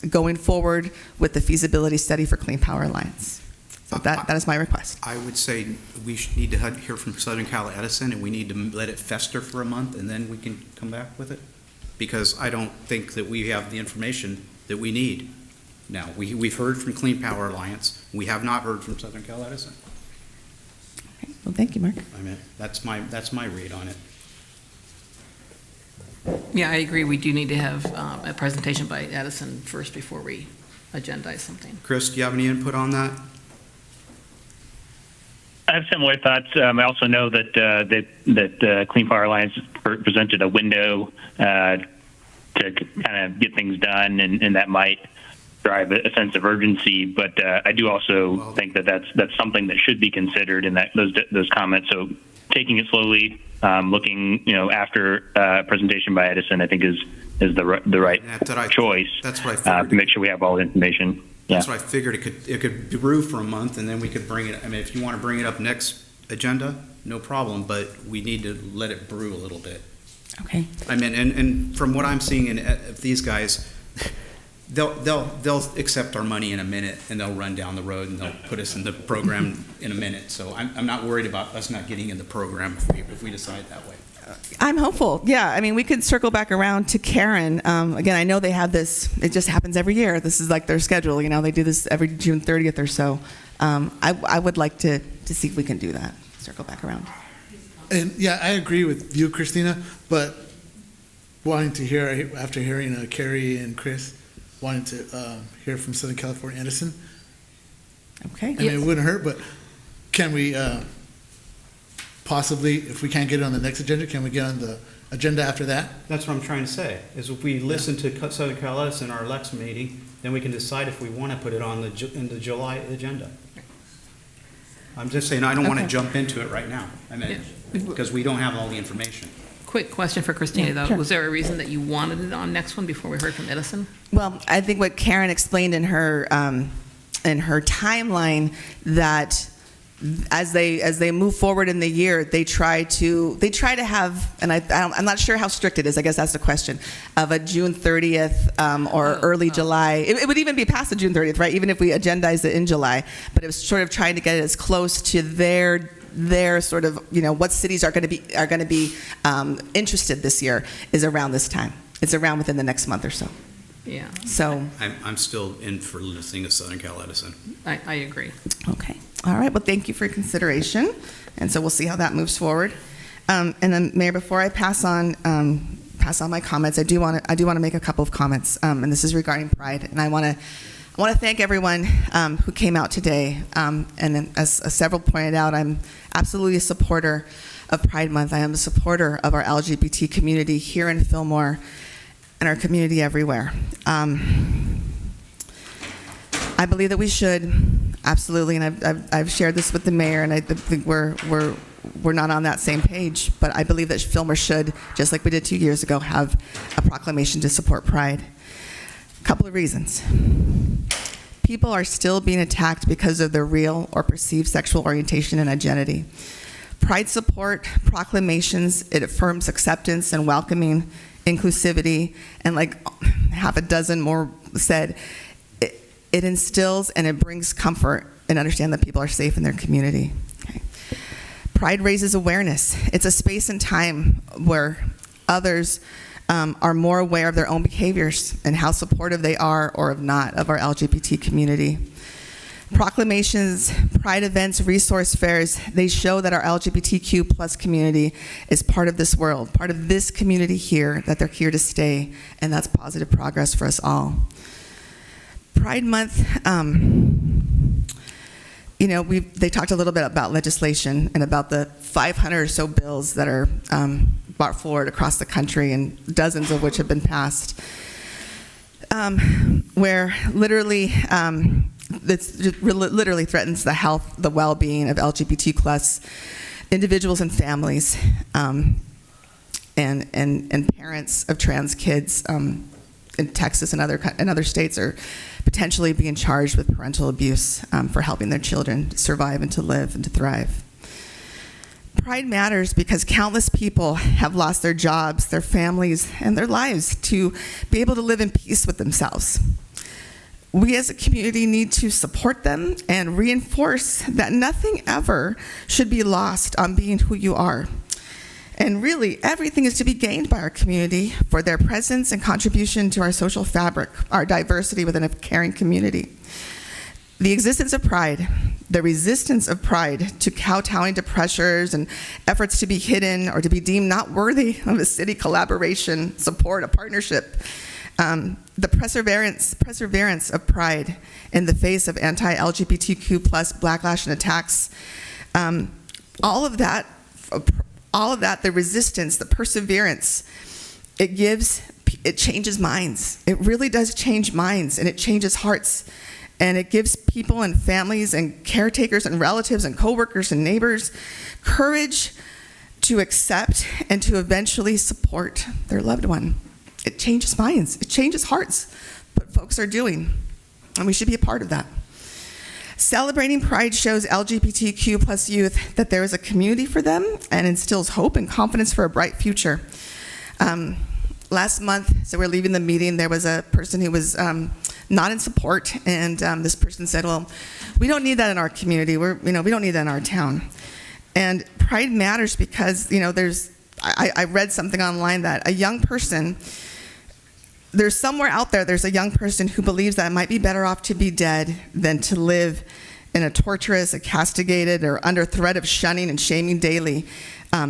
going forward with the feasibility study for Clean Power Alliance. So that is my request. I would say we need to hear from Southern Cal Edison, and we need to let it fester for a month, and then we can come back with it. Because I don't think that we have the information that we need. Now, we've heard from Clean Power Alliance. We have not heard from Southern Cal Edison. Well, thank you, Mark. I mean, that's my read on it. Yeah, I agree. We do need to have a presentation by Edison first before we agendize something. Chris, do you have any input on that? I have similar thoughts. I also know that Clean Power Alliance presented a window to kind of get things done, and that might drive a sense of urgency. But I do also think that that's something that should be considered in those comments. So taking it slowly, looking after presentation by Edison, I think is the right choice. That's what I figured. To make sure we have all the information. That's what I figured. It could brew for a month, and then we could bring it. I mean, if you want to bring it up next agenda, no problem. But we need to let it brew a little bit. Okay. I mean, and from what I'm seeing in these guys, they'll accept our money in a minute, and they'll run down the road, and they'll put us in the program in a minute. So I'm not worried about us not getting in the program if we decide that way. I'm hopeful. Yeah, I mean, we could circle back around to Karen. Again, I know they have this. It just happens every year. This is like their schedule. They do this every June 30th or so. I would like to see if we can do that. Circle back around. And yeah, I agree with you, Christina. But wanting to hear after hearing Carrie and Chris, wanting to hear from Southern California Edison. Okay. I mean, it wouldn't hurt, but can we? Possibly, if we can't get it on the next agenda, can we get on the agenda after that? That's what I'm trying to say, is if we listen to Southern Cal Edison, our next meeting, then we can decide if we want to put it on in the July agenda. I'm just saying, I don't want to jump into it right now. I mean, because we don't have all the information. Quick question for Christina, though. Sure. Was there a reason that you wanted it on next one before we heard from Edison? Well, I think what Karen explained in her timeline, that as they move forward in the year, they try to have, and I'm not sure how strict it is. I guess that's the question, of a June 30th or early July. It would even be past the June 30th, right? Even if we agendized it in July, but it was sort of trying to get it as close to their sort of what cities are going to be interested this year is around this time. It's around within the next month or so. Yeah. So I'm still in for listening to Southern Cal Edison. I agree. Okay. All right. Well, thank you for your consideration, and so we'll see how that moves forward. And then, Mayor, before I pass on my comments, I do want to make a couple of comments, and this is regarding Pride. And I want to thank everyone who came out today. And as several pointed out, I'm absolutely a supporter of Pride Month. I am a supporter of our LGBT community here in Fillmore and our community everywhere. I believe that we should, absolutely, and I've shared this with the mayor, and I think we're not on that same page, but I believe that Fillmore should, just like we did 2 years ago, have a proclamation to support Pride. A couple of reasons. People are still being attacked because of their real or perceived sexual orientation and identity. Pride support proclamations, it affirms acceptance and welcoming, inclusivity, and like half a dozen more said, it instills and it brings comfort and understand that people are safe in their community. Okay. Pride raises awareness. It's a space and time where others are more aware of their own behaviors and how supportive they are or not of our LGBT community. Proclamations, Pride events, resource fairs, they show that our LGBTQ plus community is part of this world, part of this community here, that they're here to stay, and that's positive progress for us all. Pride Month, they talked a little bit about legislation and about the 500 or so bills that are brought forward across the country, and dozens of which have been passed, where literally literally threatens the health, the well-being of LGBT plus individuals and families, and parents of trans kids in Texas and other states are potentially being charged with parental abuse for helping their children survive and to live and to thrive. Pride matters because countless people have lost their jobs, their families, and their lives to be able to live in peace with themselves. We as a community need to support them and reinforce that nothing ever should be lost on being who you are. And really, everything is to be gained by our community for their presence and contribution to our social fabric, our diversity within a caring community. The existence of pride, the resistance of pride to kowtowing to pressures and efforts to be hidden or to be deemed not worthy of a city collaboration, support, a partnership. The perseverance of pride in the face of anti-LGBTQ plus backlash and attacks. All of that, the resistance, the perseverance, it changes minds. It really does change minds, and it changes hearts. And it gives people and families and caretakers and relatives and coworkers and neighbors courage to accept and to eventually support their loved one. It changes minds. It changes hearts. What folks are doing, and we should be a part of that. Celebrating Pride shows LGBTQ plus youth that there is a community for them and instills hope and confidence for a bright future. Last month, so we're leaving the meeting, there was a person who was not in support, and this person said, well, we don't need that in our community. We don't need that in our town. And pride matters because, I read something online that a young person, there's somewhere out there, there's a young person who believes that it might be better off to be dead than to live in a torturous, a castigated, or under threat of shunning and shaming daily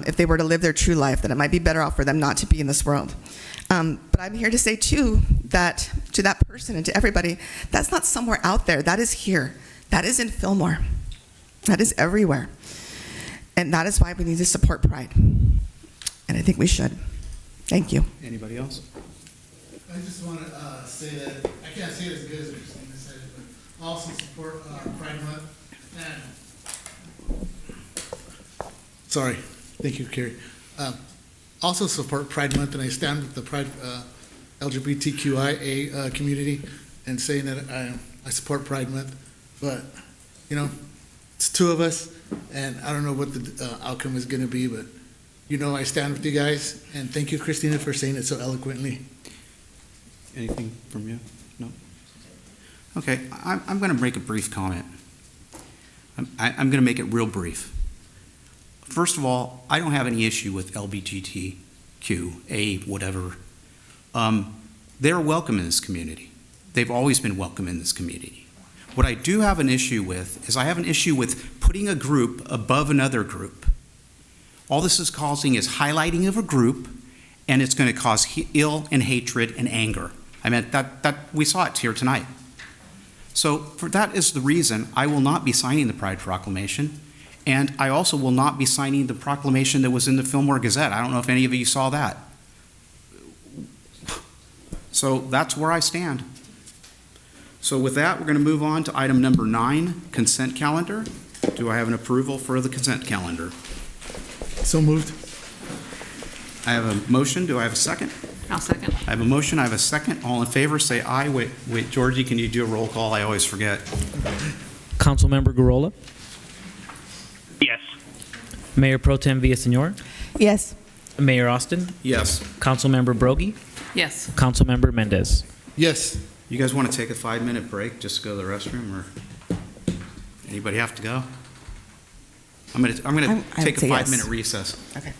if they were to live their true life, that it might be better off for them not to be in this world. But I'm here to say, too, that to that person and to everybody, that's not somewhere out there. That is here. That is in Fillmore. That is everywhere. And that is why we need to support Pride. And I think we should. Thank you. Anybody else? I just want to say that I can't say it as good as Christina said it, but also support Pride Month. Sorry. Thank you, Carrie. Also support Pride Month, and I stand with the Pride LGBTQIA community and saying that I support Pride Month. But, it's two of us, and I don't know what the outcome is going to be, but I stand with you guys, and thank you, Christina, for saying it so eloquently. Anything from you? No? Okay, I'm going to make a brief comment. I'm going to make it real brief. First of all, I don't have any issue with LGBTQ, whatever. They're welcome in this community. They've always been welcome in this community. What I do have an issue with is I have an issue with putting a group above another group. All this is causing is highlighting of a group, and it's going to cause ill and hatred and anger. I mean, that we saw it here tonight. So that is the reason I will not be signing the Pride Proclamation. And I also will not be signing the proclamation that was in the Fillmore Gazette. I don't know if any of you saw that. So that's where I stand. So with that, we're going to move on to item number 9, consent calendar. Do I have an approval for the consent calendar? So moved. I have a motion. Do I have a second? I'll second. I have a motion. I have a second. All in favor, say aye. Wait, Georgie, can you do a roll call? I always forget. Councilmember Garola? Yes. Mayor Pro Tem Villaseñor? Yes. Mayor Austin? Yes. Councilmember Brogy? Yes. Councilmember Mendez? Yes. You guys want to take a 5-minute break just to go to the restroom, or anybody have to go? I'm going to take a 5-minute recess. Okay.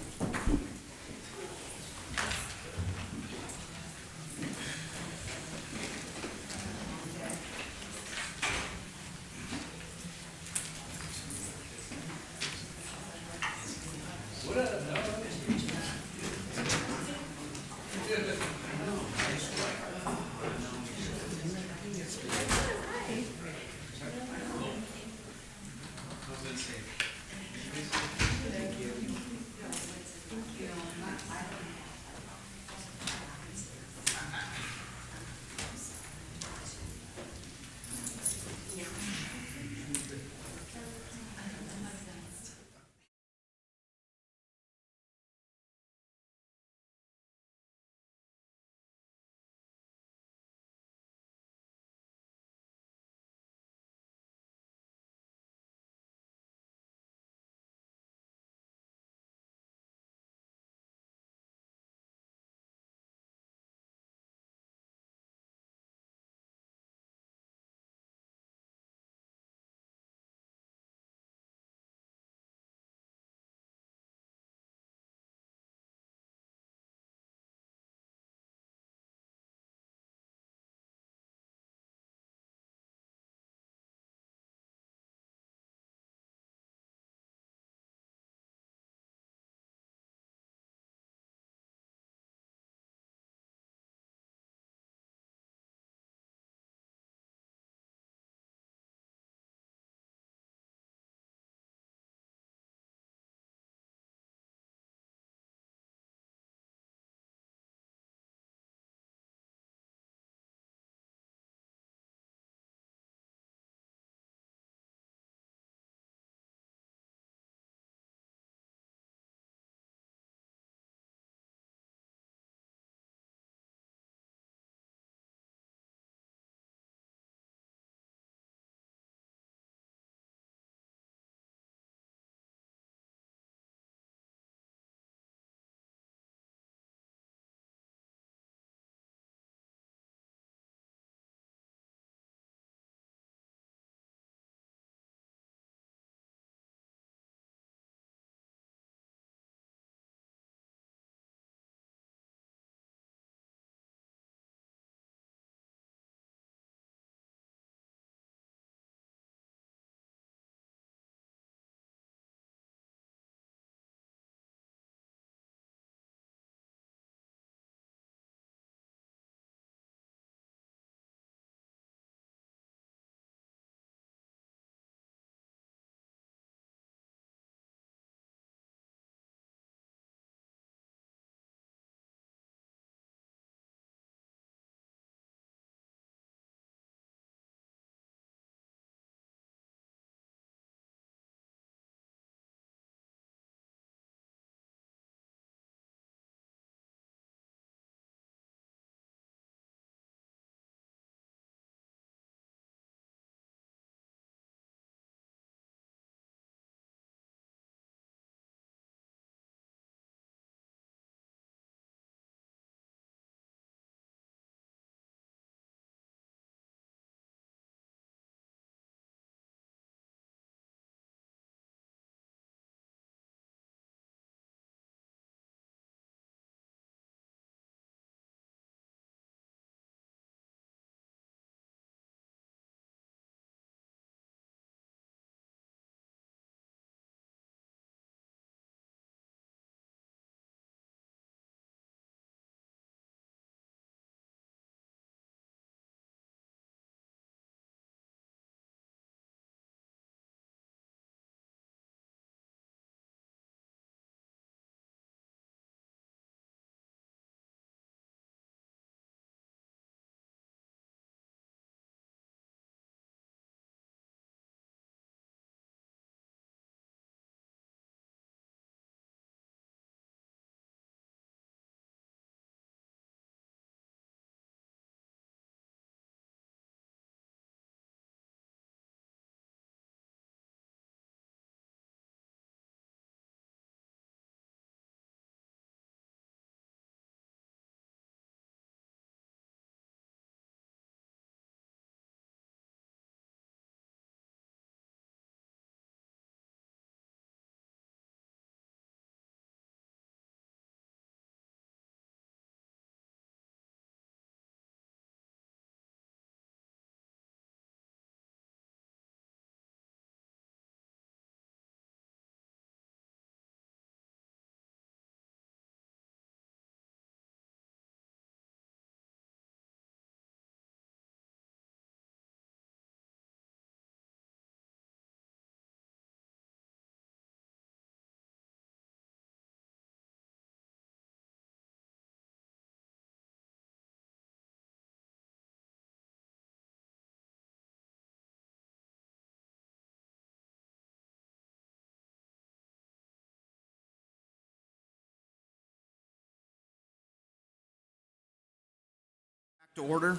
To order.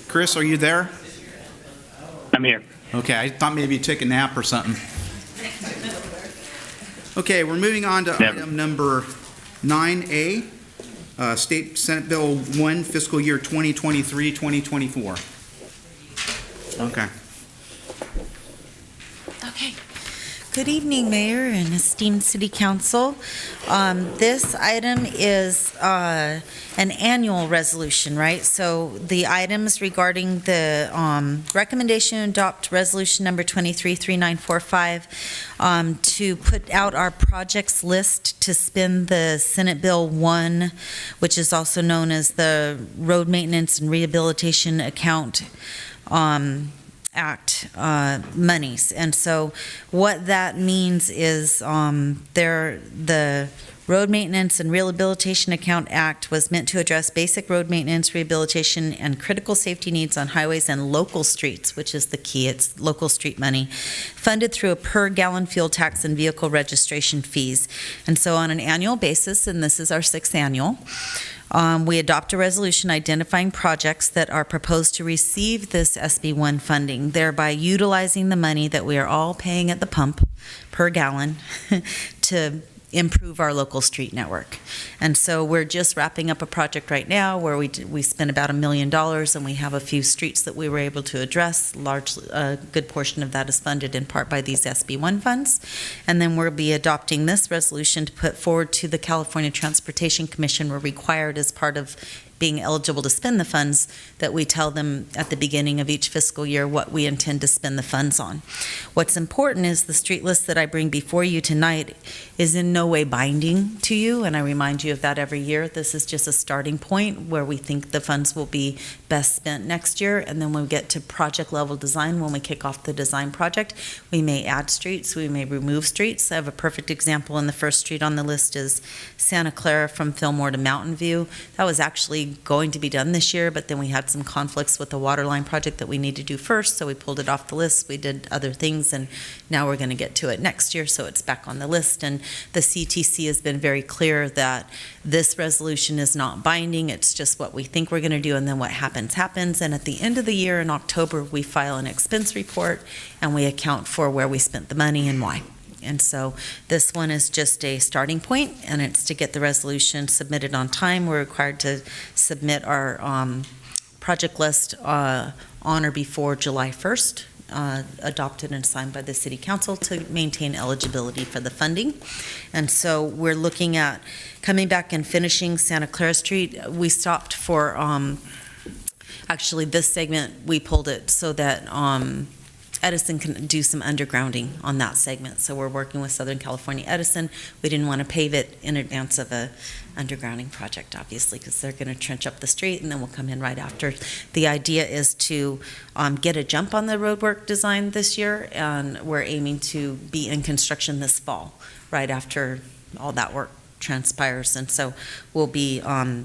Chris, are you there? I'm here. Okay, I thought maybe you took a nap or something. Okay, we're moving on to item number 9A, State Senate Bill 1, fiscal year 2023-2024. Okay. Okay. Good evening, Mayor and esteemed City Council. This item is an annual resolution, right? So the items regarding the recommendation to adopt resolution number 233945 to put out our projects list to spend the Senate Bill 1, which is also known as the Road Maintenance and Rehabilitation Account Act monies. And so what that means is the Road Maintenance and Rehabilitation Account Act was meant to address basic road maintenance, rehabilitation, and critical safety needs on highways and local streets, which is the key. It's local street money, funded through a per-gallon fuel tax and vehicle registration fees. And so on an annual basis, and this is our 6th annual, we adopt a resolution identifying projects that are proposed to receive this SB1 funding, thereby utilizing the money that we are all paying at the pump per gallon to improve our local street network. And so we're just wrapping up a project right now where we spent about $1 million, and we have a few streets that we were able to address. A good portion of that is funded in part by these SB1 funds. And then we'll be adopting this resolution to put forward to the California Transportation Commission. We're required as part of being eligible to spend the funds that we tell them at the beginning of each fiscal year what we intend to spend the funds on. What's important is the street list that I bring before you tonight is in no way binding to you, and I remind you of that every year. This is just a starting point where we think the funds will be best spent next year, and then when we get to project level design, when we kick off the design project, we may add streets, we may remove streets. I have a perfect example, and the first street on the list is Santa Clara from Fillmore to Mountain View. That was actually going to be done this year, but then we had some conflicts with the water line project that we need to do first, so we pulled it off the list. We did other things, and now we're going to get to it next year, so it's back on the list. And the CTC has been very clear that this resolution is not binding. It's just what we think we're going to do, and then what happens, happens. And at the end of the year in October, we file an expense report, and we account for where we spent the money and why. And so this one is just a starting point, and it's to get the resolution submitted on time. We're required to submit our project list on or before July 1st, adopted and signed by the City Council to maintain eligibility for the funding. And so we're looking at coming back and finishing Santa Clara Street. We stopped for, actually this segment, we pulled it so that Edison can do some undergrounding on that segment. So we're working with Southern California Edison. We didn't want to pave it in advance of a undergrounding project, obviously, because they're going to trench up the street and then we'll come in right after. The idea is to get a jump on the roadwork design this year, and we're aiming to be in construction this fall, right after all that work transpires. And so we'll be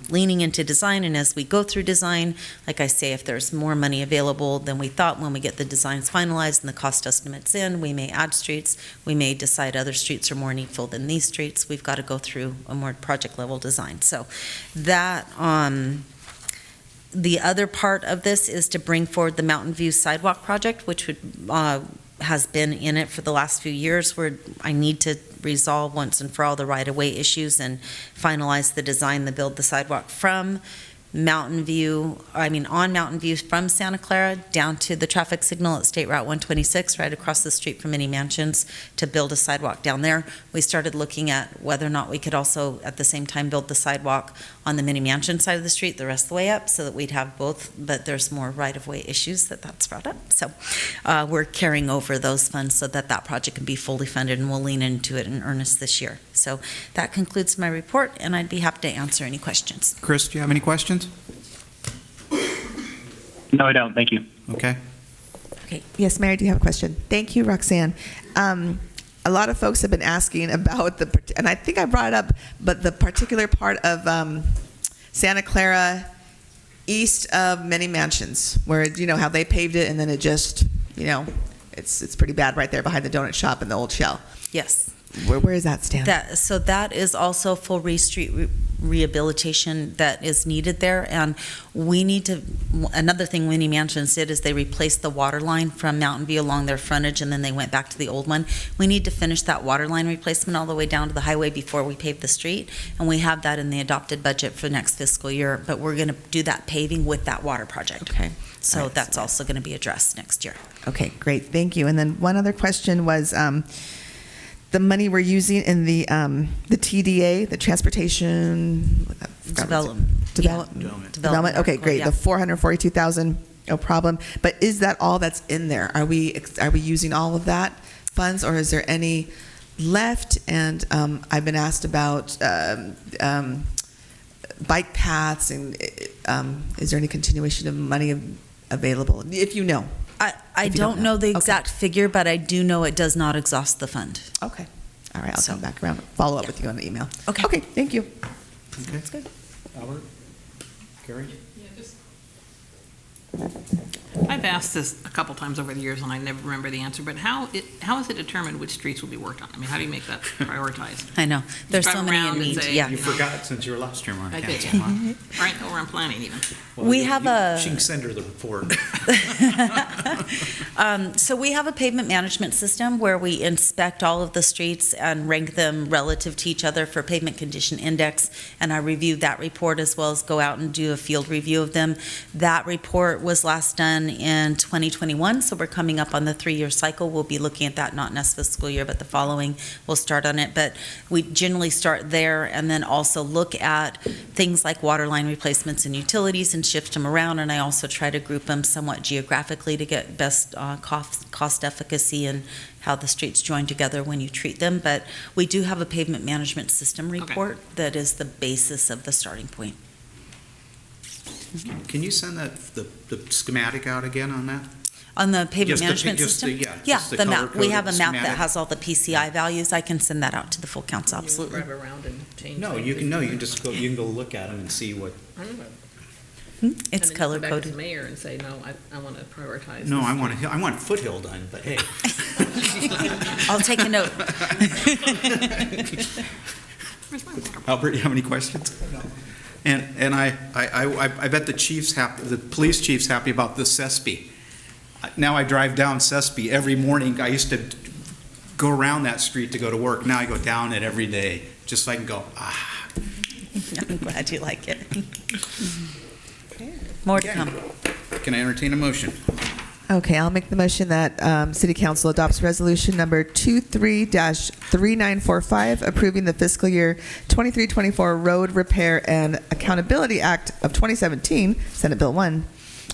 leaning into design, and as we go through design, like I say, if there's more money available than we thought when we get the designs finalized and the cost estimates in, we may add streets. We may decide other streets are more needful than these streets. We've got to go through a more project level design. So that the other part of this is to bring forward the Mountain View Sidewalk project, which would has been in it for the last few years, where I need to resolve once and for all the right-of-way issues and finalize the design, the build the sidewalk from Mountain View, on Mountain View from Santa Clara down to the traffic signal at State Route 126, right across the street from Many Mansions, to build a sidewalk down there. We started looking at whether or not we could also at the same time build the sidewalk on the Many Mansion side of the street the rest of the way up, so that we'd have both, but there's more right-of-way issues that's brought up. So we're carrying over those funds so that that project can be fully funded, and we'll lean into it in earnest this year. So that concludes my report, and I'd be happy to answer any questions. Chris, do you have any questions? No, I don't. Thank you. Okay. Okay. Yes, Mary, do you have a question? Thank you, Roxanne. A lot of folks have been asking about and I think I brought it up, but the particular part of Santa Clara east of Many Mansions, where, how they paved it and then it just, it's pretty bad right there behind the donut shop and the old Shell. Yes. Where does that stand? So that is also full street rehabilitation that is needed there, and we need to, another thing Winnie Mansions did is they replaced the water line from Mountain View along their frontage, and then they went back to the old one. We need to finish that water line replacement all the way down to the highway before we pave the street, and we have that in the adopted budget for next fiscal year, but we're going to do that paving with that water project. Okay. So that's also going to be addressed next year. Okay, great, thank you. And then one other question was, the money we're using in the TDA, the transportation development. Okay, great. Yeah. The 442,000, no problem. But is that all that's in there? Are we using all of that funds, or is there any left? And I've been asked about bike paths, and is there any continuation of money available? If you know. I don't know the exact figure, but I do know it does not exhaust the fund. Okay. All right, I'll come back around, follow up with you on the email. Okay. Okay, thank you. Okay. That's good. Albert? Carrie? I've asked this a couple times over the years, and I never remember the answer, but how is it determined which streets will be worked on? I mean, how do you make that prioritized? I know. There's Drive so many around in and need. say, Yeah. You forgot since you were last term on I did. council, huh? All right, we're on planning even. We have a- She can send her the report. So we have a pavement management system where we inspect all of the streets and rank them relative to each other for pavement condition index, and I review that report as well as go out and do a field review of them. That report was last done in 2021, so we're coming up on the 3-year cycle. We'll be looking at that not next fiscal year, but the following we'll start on it. But we generally start there and then also look at things like water line replacements and utilities and shift them around, and I also try to group them somewhat geographically to get best cost efficacy and how the streets join together when you treat them. But we do have a pavement management system report that is the basis of the starting point. Can you send that, the schematic out again on that? On the pavement Just the- management just the- system? yeah, just the the map. We have a color-coded map that schematic. has all the PCI values. I can send that out to the full council, absolutely. Drive around and change. No, things. you can just go, you can go look at them and see what, It's color Back as coded. mayor and say, no, I want to prioritize. no, this. I want Foothill done, but hey. I'll take a note. Albert, you have any questions? And I bet the police chief's happy about the CESP. Now I drive down CESP every morning. I used to go around that street to go to work. Now I go down it every day, just so I can go, ah. I'm glad you like it. More to come. Can I entertain a motion? Okay, I'll make the motion that City Council adopts resolution number 23-3945, approving the fiscal year 23-24 Road Repair and Accountability Act of 2017, Senate Bill 1,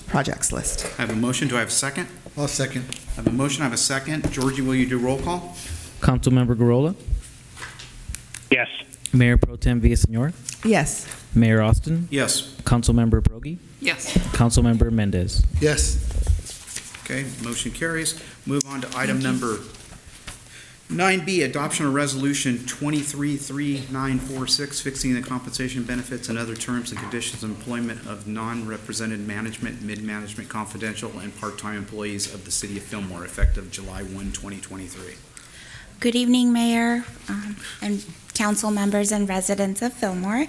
projects list. I have a motion. Do I have a second? I'll second. I have a motion. I have a second. Georgie, will you do roll call? Councilmember Garola, Yes. Mayor Pro Tem Villaseñor, Yes. Mayor Austin, Yes. Councilmember Brogy, Yes. Councilmember Mendez. Yes. Okay, motion carries. Move on to item number 9B, adoption of resolution 233946, fixing the compensation benefits and other terms and conditions of employment of non-represented management, mid-management, confidential, and part-time employees of the city of Fillmore, effective July 1, 2023. Good evening, Mayor and council members and residents of Fillmore.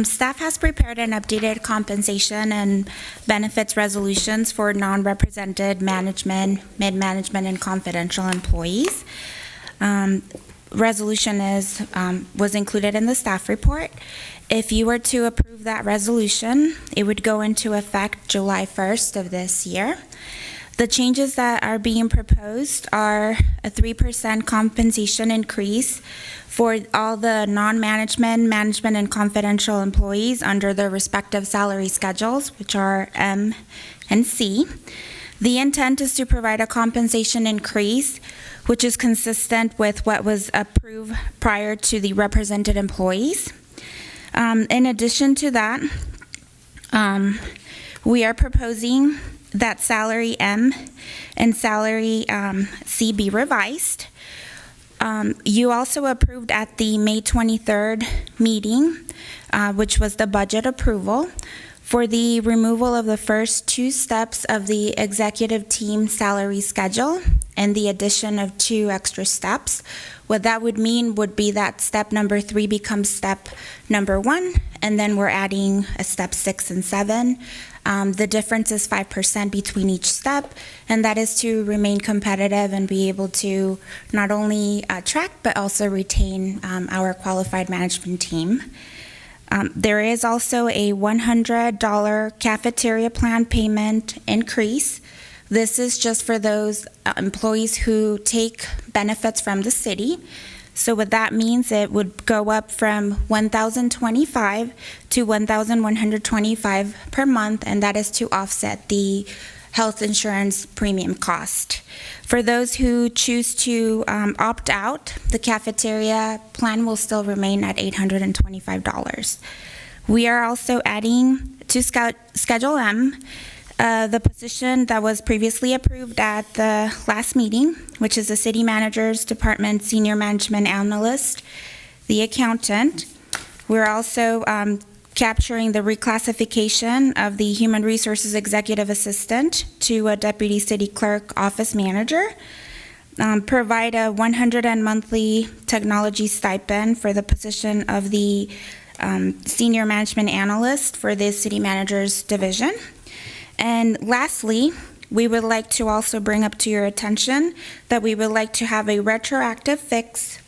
Staff has prepared an updated compensation and benefits resolutions for non-represented management, mid-management, and confidential employees. Resolution was included in the staff report. If you were to approve that resolution, it would go into effect July 1st of this year. The changes that are being proposed are a 3% compensation increase for all the non-management, management, and confidential employees under their respective salary schedules, which are M and C. The intent is to provide a compensation increase which is consistent with what was approved prior to the represented employees. In addition to that, we are proposing that salary M and salary C be revised. You also approved at the May 23rd meeting, which was the budget approval, for the removal of the first 2 steps of the executive team salary schedule and the addition of 2 extra steps. What that would mean would be that step number 3 becomes step number 1, and then we're adding a step 6 and 7. The difference is 5% between each step, and that is to remain competitive and be able to not only attract but also retain our qualified management team. There is also a $100 cafeteria plan payment increase. This is just for those employees who take benefits from the city. So what that means, it would go up from $1,025 to $1,125 per month, and that is to offset the health insurance premium cost. For those who choose to opt out, the cafeteria plan will still remain at $825. We are also adding to Schedule M the position that was previously approved at the last meeting, which is the City Manager's Department Senior Management Analyst, the accountant. We're also capturing the reclassification of the Human Resources Executive Assistant to a Deputy City Clerk Office Manager, provide a $100 monthly technology stipend for the position of the Senior Management Analyst for the City Manager's Division. And lastly, we would like to also bring up to your attention that we would like to have a retroactive fix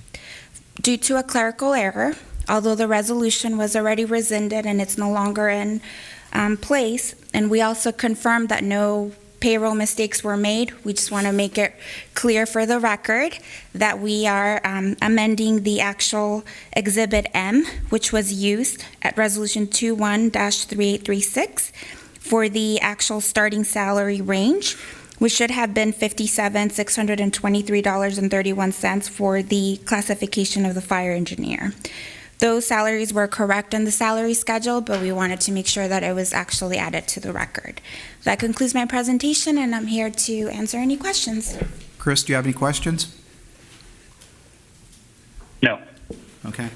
due to a clerical error. Although the resolution was already rescinded and it's no longer in place, and we also confirmed that no payroll mistakes were made. We just want to make it clear for the record that we are amending the actual Exhibit M, which was used at Resolution 21-3836 for the actual starting salary range, which should have been $57,623.31 for the classification of the fire engineer. Those salaries were correct in the salary schedule, but we wanted to make sure that it was actually added to the record. That concludes my presentation, and I'm here to answer any questions. Chris, do you have any questions? No. Okay.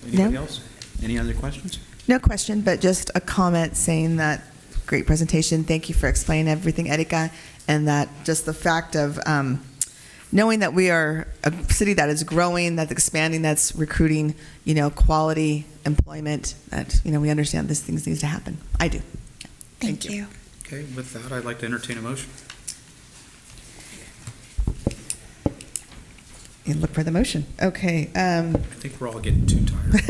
No. Anybody else? Any other questions? No question, but just a comment saying that great presentation. Thank you for explaining everything, Erika, and that just the fact of knowing that we are a city that is growing, that's expanding, that's recruiting, quality employment, that, we understand this things needs to happen. I do. Thank you. Okay, with that, I'd like to entertain a motion. And look for the motion. Okay. I think we're all getting too tired.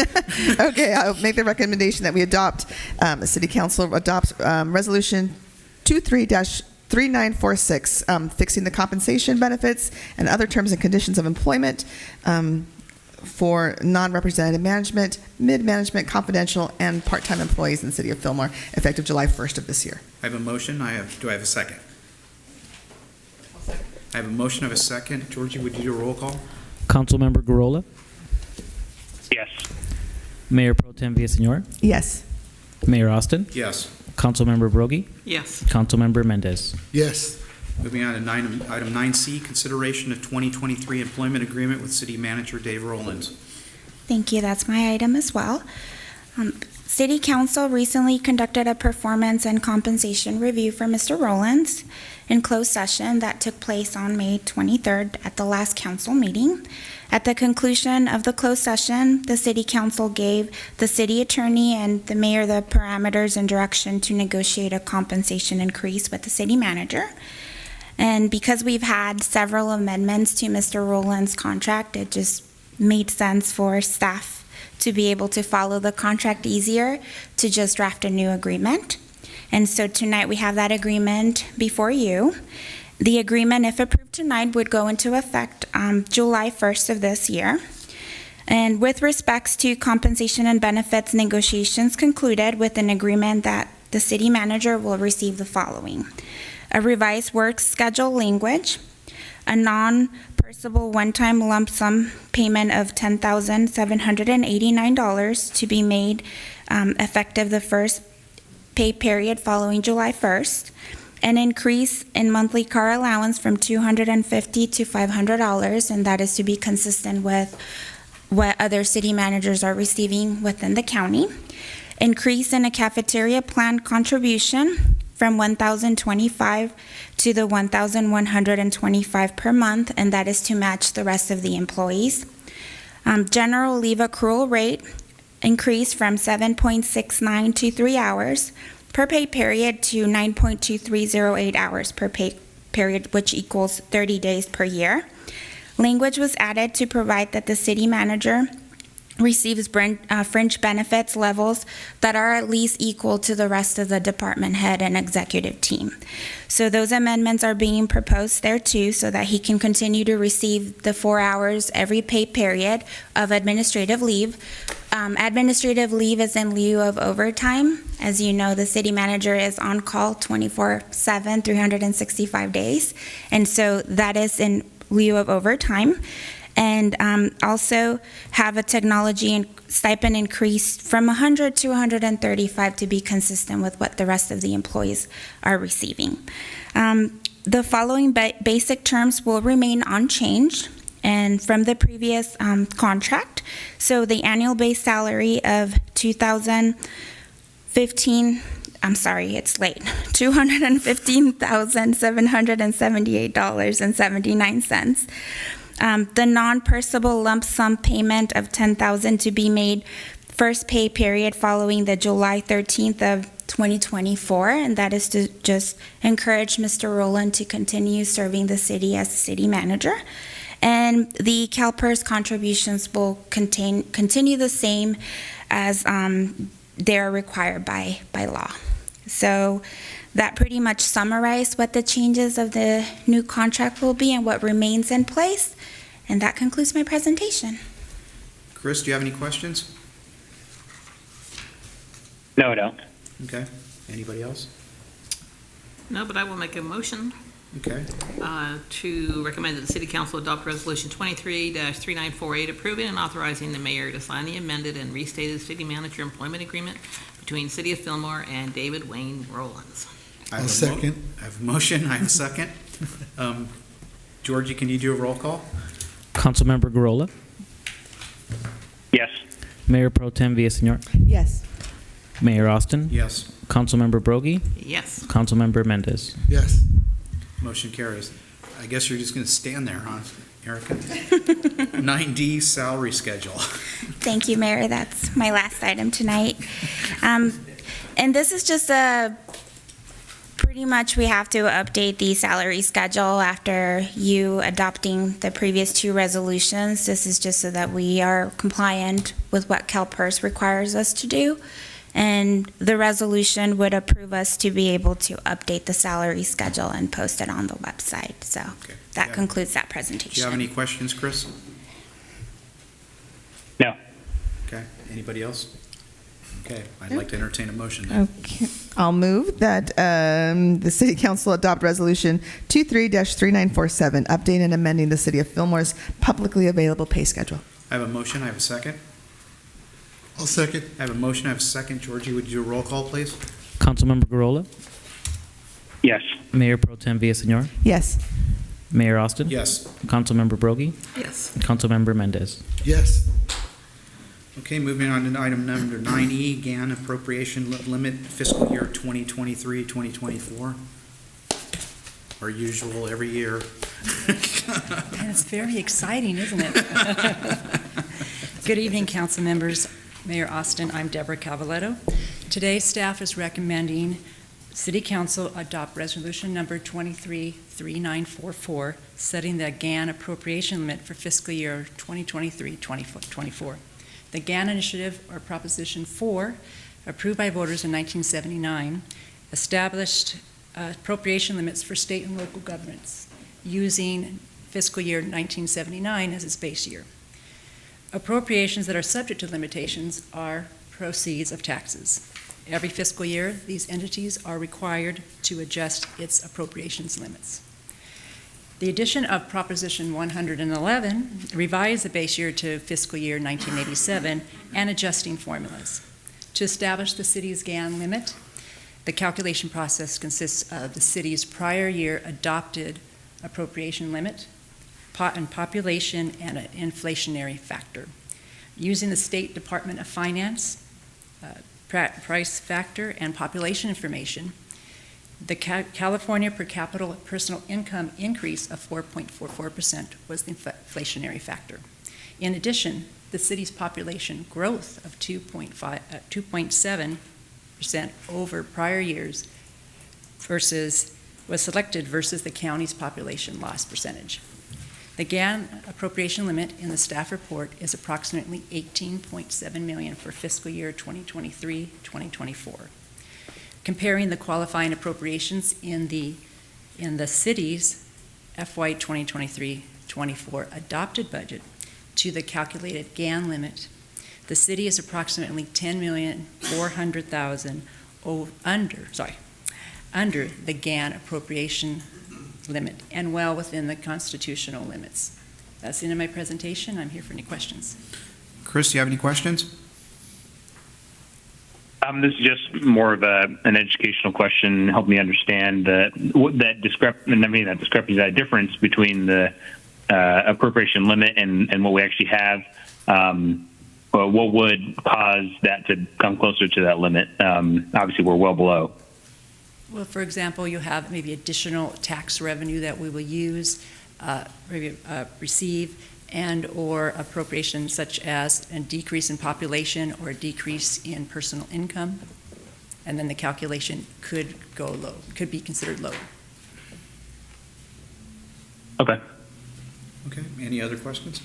Okay, I'll make the recommendation that we adopt, the City Council adopts Resolution 23-3946, fixing the compensation benefits and other terms and conditions of employment for non-representative management, mid-management, confidential, and part-time employees in the City of Fillmore, effective July 1st of this year. I have a motion. Do I have a second? I have a motion of a second. Georgie, would you do a roll call? Councilmember Garola, Yes. Mayor Pro Tem Villaseñor, Yes. Mayor Austin, Yes. Councilmember Brogy, Yes. Councilmember Mendez. Yes. Moving on to item 9C, consideration of 2023 employment agreement with City Manager Dave Rowlands. Thank you. That's my item as well. City Council recently conducted a performance and compensation review for Mr. Rowlands in closed session that took place on May 23rd at the last council meeting. At the conclusion of the closed session, the City Council gave the city attorney and the mayor the parameters and direction to negotiate a compensation increase with the city manager. And because we've had several amendments to Mr. Rowland's contract, it just made sense for staff to be able to follow the contract easier, to just draft a new agreement. And so tonight we have that agreement before you. The agreement, if approved tonight, would go into effect July 1st of this year. And with respects to compensation and benefits, negotiations concluded with an agreement that the city manager will receive the following: a revised work schedule language, a non-personable one-time lump sum payment of $10,789 to be made effective the first pay period following July 1st, an increase in monthly car allowance from $250 to $500, and that is to be consistent with what other city managers are receiving within the county. increase in a cafeteria plan contribution from $1,025 to the $1,125 per month, and that is to match the rest of the employees. General leave accrual rate increase from 7.69 to 3 hours per pay period to 9.2308 hours per pay period, which equals 30 days per year. Language was added to provide that the city manager receives fringe benefits levels that are at least equal to the rest of the department head and executive team. So those amendments are being proposed there too, so that he can continue to receive the 4 hours every pay period of administrative leave. Administrative leave is in lieu of overtime. As you know, the city manager is on call 24/7, 365 days. And so that is in lieu of overtime. And also have a technology and stipend increase from 100 to 135 to be consistent with what the rest of the employees are receiving. The following basic terms will remain unchanged and from the previous contract. So the annual base salary of $215,778.79. The non-perishable lump sum payment of $10,000 to be made first pay period following the July 13th of 2024, and that is to just encourage Mr. Rowland to continue serving the city as city manager. And the CalPERS contributions will continue the same as they're required by law. So that pretty much summarized what the changes of the new contract will be and what remains in place. And that concludes my presentation. Chris, do you have any questions? No, I don't. Okay. Anybody else? No, but I will make a motion Okay. to recommend that the City Council adopt Resolution 23-3948, approving and authorizing the mayor to sign the amended and restated city manager employment agreement between City of Fillmore and David Wayne Rowlands. I have I'll second. I have a motion. I have a second. Georgie, can you do a roll call? Councilmember Garola, Yes. Mayor Pro Tem Villaseñor, Yes. Mayor Austin, Yes. Councilmember Brogy, Yes. Councilmember Mendez. Yes. Motion carries. I guess you're just going to stand there, huh, Erica? 9D, salary schedule. Thank you, Mayor. That's my last item tonight. And this is just pretty much we have to update the salary schedule after you adopting the previous two resolutions. This is just so that we are compliant with what CalPERS requires us to do. And the resolution would approve us to be able to update the salary schedule and post it on the website. So that concludes that presentation. Do you have any questions, Chris? No. Okay. Anybody else? Okay. I'd like to entertain a motion then. Okay. I'll move that the City Council adopt Resolution 23-3947, updating and amending the City of Fillmore's publicly available pay schedule. I have a motion. I have a second. I'll second. I have a motion. I have a second. Georgie, would you do a roll call, please? Councilmember Garola, Yes. Mayor Pro Tem Villaseñor, Yes. Mayor Austin, Yes. Councilmember Brogy, Yes. Councilmember Mendez. Yes. Okay, moving on to item number 9E, GAN appropriation limit fiscal year 2023-2024. Our usual every year. And it's very exciting, isn't it? Good evening, council members. Mayor Austin, I'm Deborah Cavaletto. Today, staff is recommending City Council adopt resolution number 233944, setting the GAN appropriation limit for fiscal year 2023-2024. The GAN initiative, or Proposition 4, approved by voters in 1979, established appropriation limits for state and local governments using fiscal year 1979 as its base year. Appropriations that are subject to limitations are proceeds of taxes. Every fiscal year, these entities are required to adjust its appropriations limits. The addition of Proposition 111 revised the base year to fiscal year 1987 and adjusting formulas. To establish the city's GAN limit, the calculation process consists of the city's prior year adopted appropriation limit, and population, and an inflationary factor. Using the State Department of Finance price factor, and population information. The California per capita personal income increase of 4.44% was the inflationary factor. In addition, the city's population growth of 2.7% over prior years was selected versus the county's population loss percentage. The GAN appropriation limit in the staff report is approximately $18.7 million for fiscal year 2023-2024. Comparing the qualifying appropriations in the city's FY 2023-24 adopted budget to the calculated GAN limit, the city is approximately $10,400,000 under the GAN appropriation limit and well within the constitutional limits. That's the end of my presentation. I'm here for any questions. Chris, do you have any questions? This is just more of an educational question. Help me understand that discrepancy, that difference between the appropriation limit and what we actually have. What would cause that to come closer to that limit? Obviously, we're well below. Well, for example, you have maybe additional tax revenue that we will use, receive, and or appropriation such as a decrease in population or a decrease in personal income, and then the calculation could go low, could be considered low. Okay. Okay, any other questions?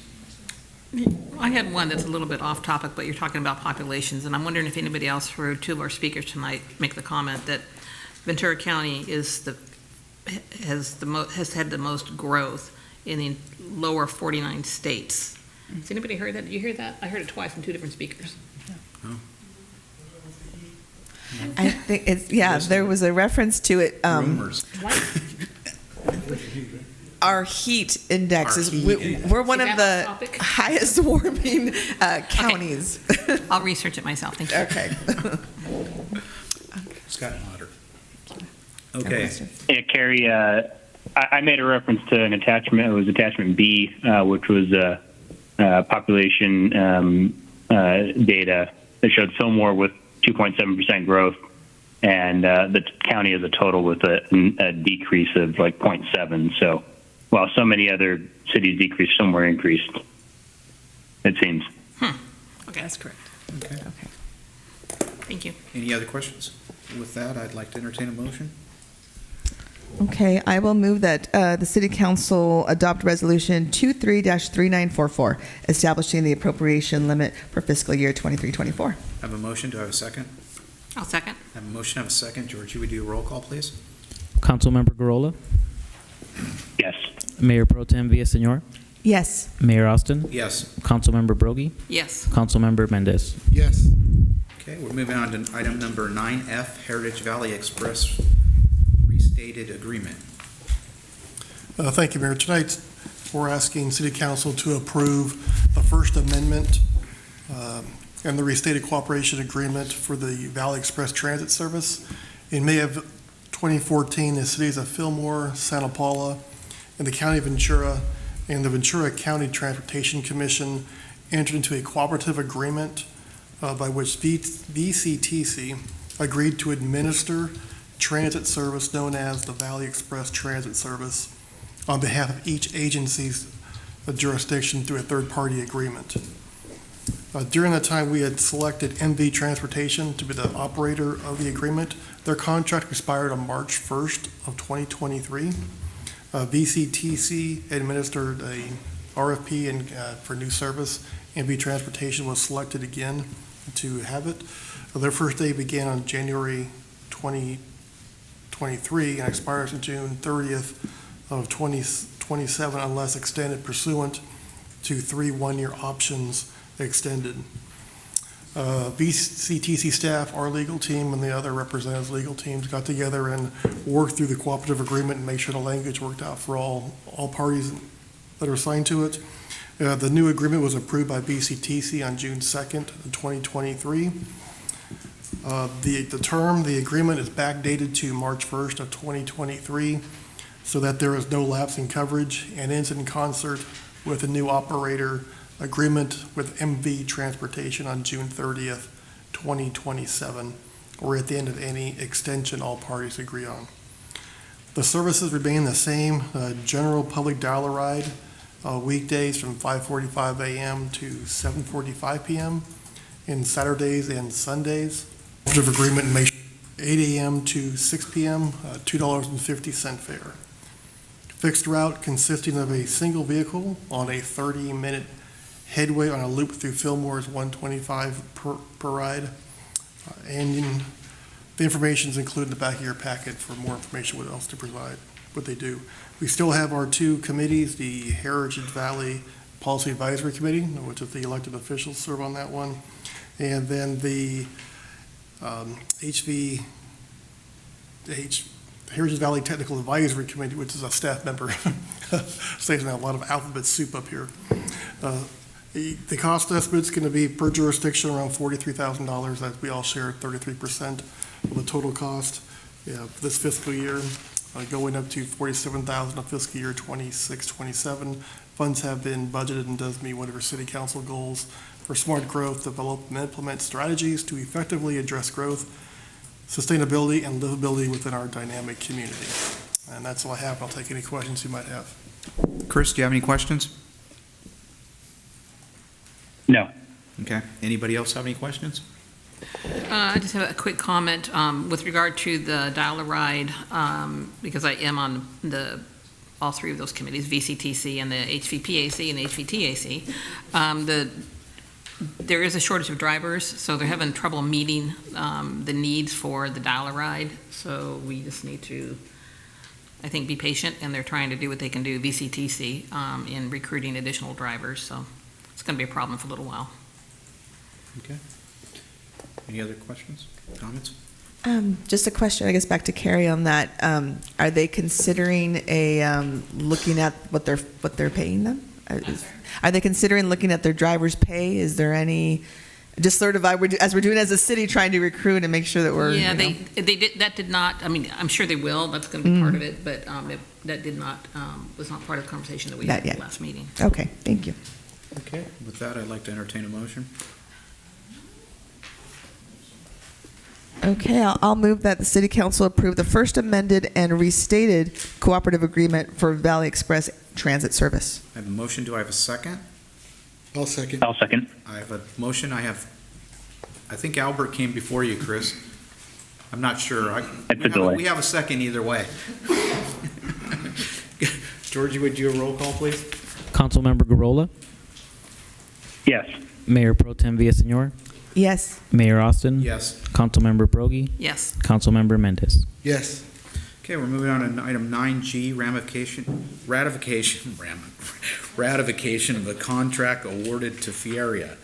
I had one that's a little bit off topic, but you're talking about populations, and I'm wondering if anybody else heard two of our speakers tonight make the comment that Ventura County has had the most growth in the lower 49 states. Has anybody heard that? Did you hear that? I heard it twice from two different speakers. I think there was a reference to it. Rumors. Our heat index we're one of the highest warming counties. Okay. I'll research it myself. Thank you. Okay. It's gotten hotter. Okay. Yeah, Carrie, I made a reference to an attachment. It was attachment B, which was population data that showed Fillmore with 2.7% growth, and the county as a total with a decrease of like 0.7. So while so many other cities decreased, Fillmore increased, it seems. Okay, that's correct. Okay. Thank you. Any other questions? With that, I'd like to entertain a motion. Okay, I will move that the City Council adopt Resolution 23-3944, establishing the appropriation limit for fiscal year 23-24. I have a motion. Do I have a second? I'll second. I have a motion. I have a second. George, you would do a roll call, please? Councilmember Garola? Yes. Mayor Pro Tem Villaseñor? Yes. Mayor Austin? Yes. Councilmember Broggie? Yes. Councilmember Mendez? Yes. Okay, we're moving on to item number 9F, Heritage Valley Express Restated Agreement. Thank you, Mayor. Tonight, we're asking City Council to approve the First Amendment and the Restated Cooperation Agreement for the Valley Express Transit Service. In May of 2014, the cities of Fillmore, Santa Paula, and the County of Ventura and the Ventura County Transportation Commission entered into a cooperative agreement by which VCTC agreed to administer transit service known as the Valley Express Transit Service on behalf of each agency's jurisdiction through a third-party agreement. During that time, we had selected MV Transportation to be the operator of the agreement. Their contract expired on March 1st of 2023. VCTC administered a RFP for new service. MV Transportation was selected again to have it. Their first day began on January 2023 and expires on June 30th of 2027 unless extended pursuant to 3 one-year options extended. VCTC staff, our legal team, and the other representatives' legal teams got together and worked through the cooperative agreement and made sure the language worked out for all parties that are assigned to it. The new agreement was approved by VCTC on June 2nd, 2023. The agreement is backdated to March 1st of 2023 so that there is no lapse in coverage and ends in concert with a new operator agreement with MV Transportation on June 30th, 2027, or at the end of any extension all parties agree on. The services remain the same. General public dial-a-ride weekdays from 5:45 a.m. to 7:45 p.m. and Saturdays and Sundays. Cooperative agreement may 8 a.m. to 6 p.m., $2.50 fare. Fixed route consisting of a single vehicle on a 30-minute headway on a loop through Fillmore is $125 per ride. And the information is included in the back of your packet for more information what else to provide, what they do. We still have our two committees, the Heritage Valley Policy Advisory Committee, which is the elected officials serve on that one, and then the Heritage Valley Technical Advisory Committee, which is a staff member. Saves me a lot of alphabet soup up here. The cost estimate's going to be per jurisdiction around $43,000, as we all share 33% of the total cost this fiscal year, going up to $47,000 of fiscal year 26-27. Funds have been budgeted and does meet one of our city council goals for smart growth, develop and implement strategies to effectively address growth, sustainability, and livability within our dynamic community. And that's all I have. I'll take any questions you might have. Chris, do you have any questions? No. Okay. Anybody else have any questions? I just have a quick comment with regard to the dial-a-ride, because I am on all three of those committees, VCTC and the HVPAC and HVTAC. There is a shortage of drivers, so they're having trouble meeting the needs for the dial-a-ride. So we just need to, I think, be patient, and they're trying to do what they can do, VCTC, in recruiting additional drivers. So it's going to be a problem for a little while. Okay. Any other questions, comments? Just a question, I guess, back to Carrie on that. Are they considering looking at what they're paying them? Are they considering looking at their driver's pay? Is there any, just sort of as we're doing as a city, trying to recruit and make sure that we're they did that did not. I mean, I'm sure they will. That's going to be part of it, but that did not was not part of the conversation that we had at the last meeting. Okay, thank you. Okay. With that, I'd like to entertain a motion. Okay, I'll move that the City Council approve the first amended and restated cooperative agreement for Valley Express Transit Service. I have a motion. Do I have a second? I'll second. I'll second. I have a motion. I think Albert came before you, Chris. I'm not sure. We have a second either way. Georgie, would you do a roll call, please? Councilmember Garola? Yes. Mayor Pro Tem Villaseñor? Yes. Mayor Austin? Yes. Councilmember Broggie? Yes. Councilmember Mendez? Yes. Okay, we're moving on to item 9G, ratification of the contract awarded to Ferreira.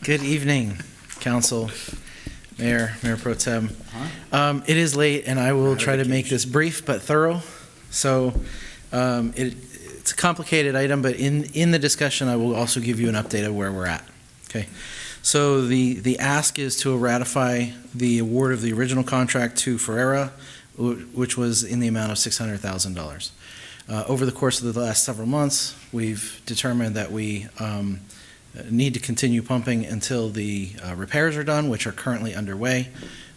Good evening, Council, Mayor Pro Tem. It is late, and I will try to make this brief but thorough. So it's a complicated item, but in the discussion, I will also give you an update of where we're at. Okay. So the ask is to ratify the award of the original contract to Ferreira, which was in the amount of $600,000. Over the course of the last several months, we've determined that we need to continue pumping until the repairs are done, which are currently underway,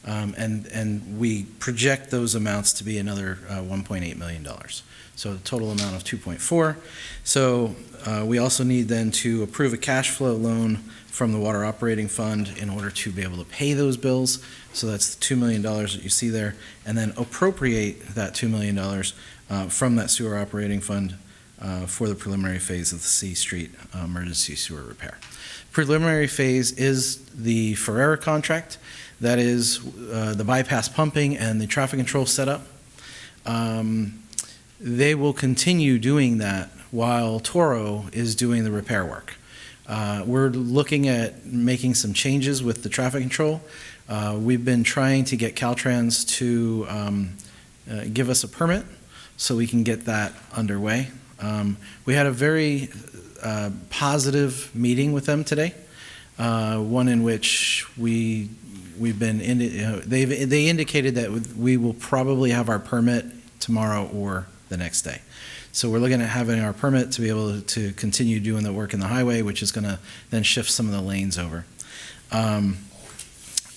and we project those amounts to be another $1.8 million. So a total amount of 2.4. So we also need then to approve a cash flow loan from the Water Operating Fund in order to be able to pay those bills. So that's the $2 million that you see there, and then appropriate that $2 million from that Sewer Operating Fund for the preliminary phase of the C Street emergency sewer repair. Preliminary phase is the Ferreira contract. That is the bypass pumping and the traffic control setup. They will continue doing that while Toro is doing the repair work. We're looking at making some changes with the traffic control. We've been trying to get Caltrans to give us a permit so we can get that underway. We had a very positive meeting with them today, one in which they indicated that we will probably have our permit tomorrow or the next day. So we're looking at having our permit to be able to continue doing the work in the highway, which is going to then shift some of the lanes over.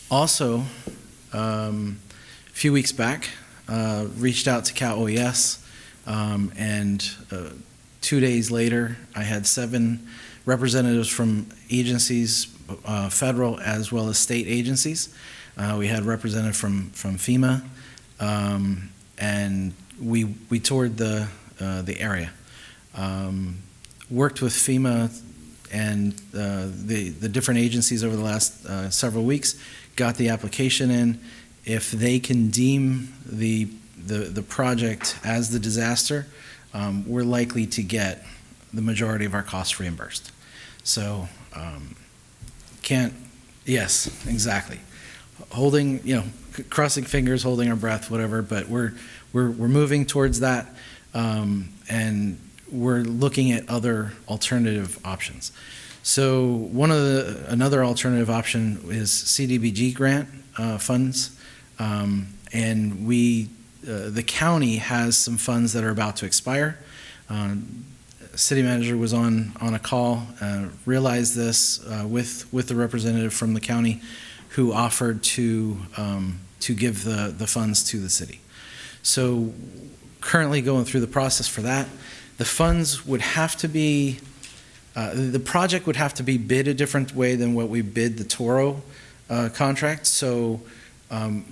Also, a few weeks back, reached out to Cal OES, and 2 days later, I had 7 representatives from agencies, federal as well as state agencies. We had representative from FEMA, and we toured the area. Worked with FEMA and the different agencies over the last several weeks, got the application in. If they can deem the project as the disaster, we're likely to get the majority of our costs reimbursed. So, yes, exactly. Holding, crossing fingers, holding our breath, whatever, but we're moving towards that, and we're looking at other alternative options. So another alternative option is CDBG grant funds, and the county has some funds that are about to expire. City manager was on a call, realized this with the representative from the county, who offered to give the funds to the city. So currently going through the process for that. The funds would have to be, the project would have to be bid a different way than what we bid the Toro contract. So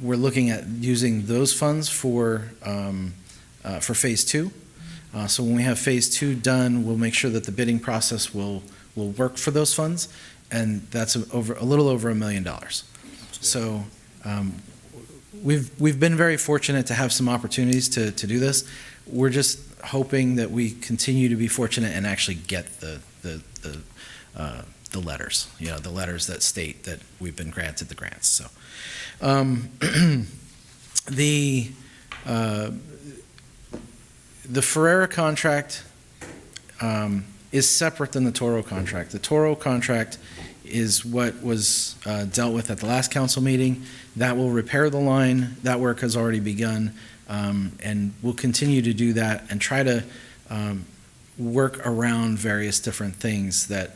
we're looking at using those funds for phase 2. So when we have phase 2 done, we'll make sure that the bidding process will work for those funds, and that's a little over $1 million. So we've been very fortunate to have some opportunities to do this. We're just hoping that we continue to be fortunate and actually get the letters, the letters that state that we've been granted the grants. So the Ferrera contract is separate than the Toro contract. The Toro contract is what was dealt with at the last council meeting. That will repair the line. That work has already begun, and we'll continue to do that and try to work around various different things that,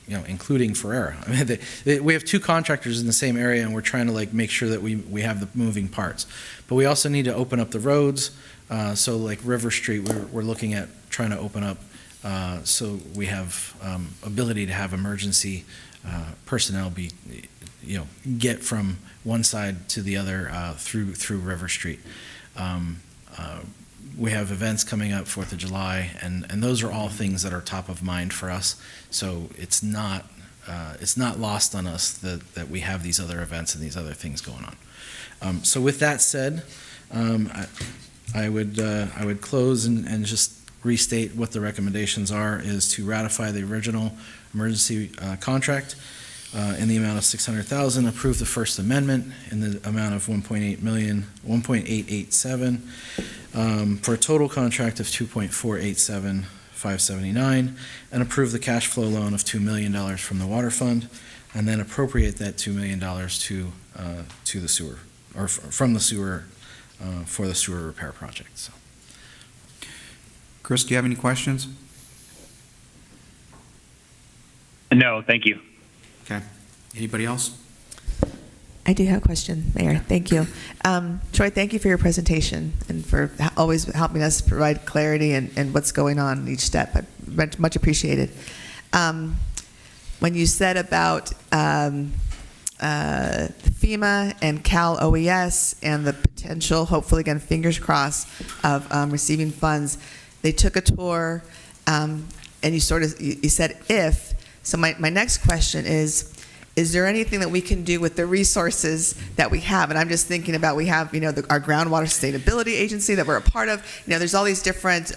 including Ferrera. I mean, we have 2 contractors in the same area, and we're trying to make sure that we have the moving parts. But we also need to open up the roads. So like River Street, we're looking at trying to open up so we have ability to have emergency personnel get from one side to the other through River Street. We have events coming up, 4th of July, and those are all things that are top of mind for us. So it's not lost on us that we have these other events and these other things going on. So with that said, I would close and just restate what the recommendations are, is to ratify the original emergency contract in the amount of $600,000, approve the First Amendment in the amount of $1.887 for a total contract of $2.487579, and approve the cash flow loan of $2 million from the water fund, and then appropriate that $2 million to the sewer, or from the sewer for the sewer repair project. So. Chris, do you have any questions? No, thank you. Okay. Anybody else? I do have a question, Mayor. Thank you. Troy, thank you for your presentation and for always helping us provide clarity and what's going on in each step. Much appreciated. When you said about FEMA and Cal OES and the potential, hopefully, again, fingers crossed, of receiving funds, they took a tour, and you said if. So my next question is there anything that we can do with the resources that we have? And I'm just thinking about, we have, our groundwater sustainability agency that we're a part of. There's all these different,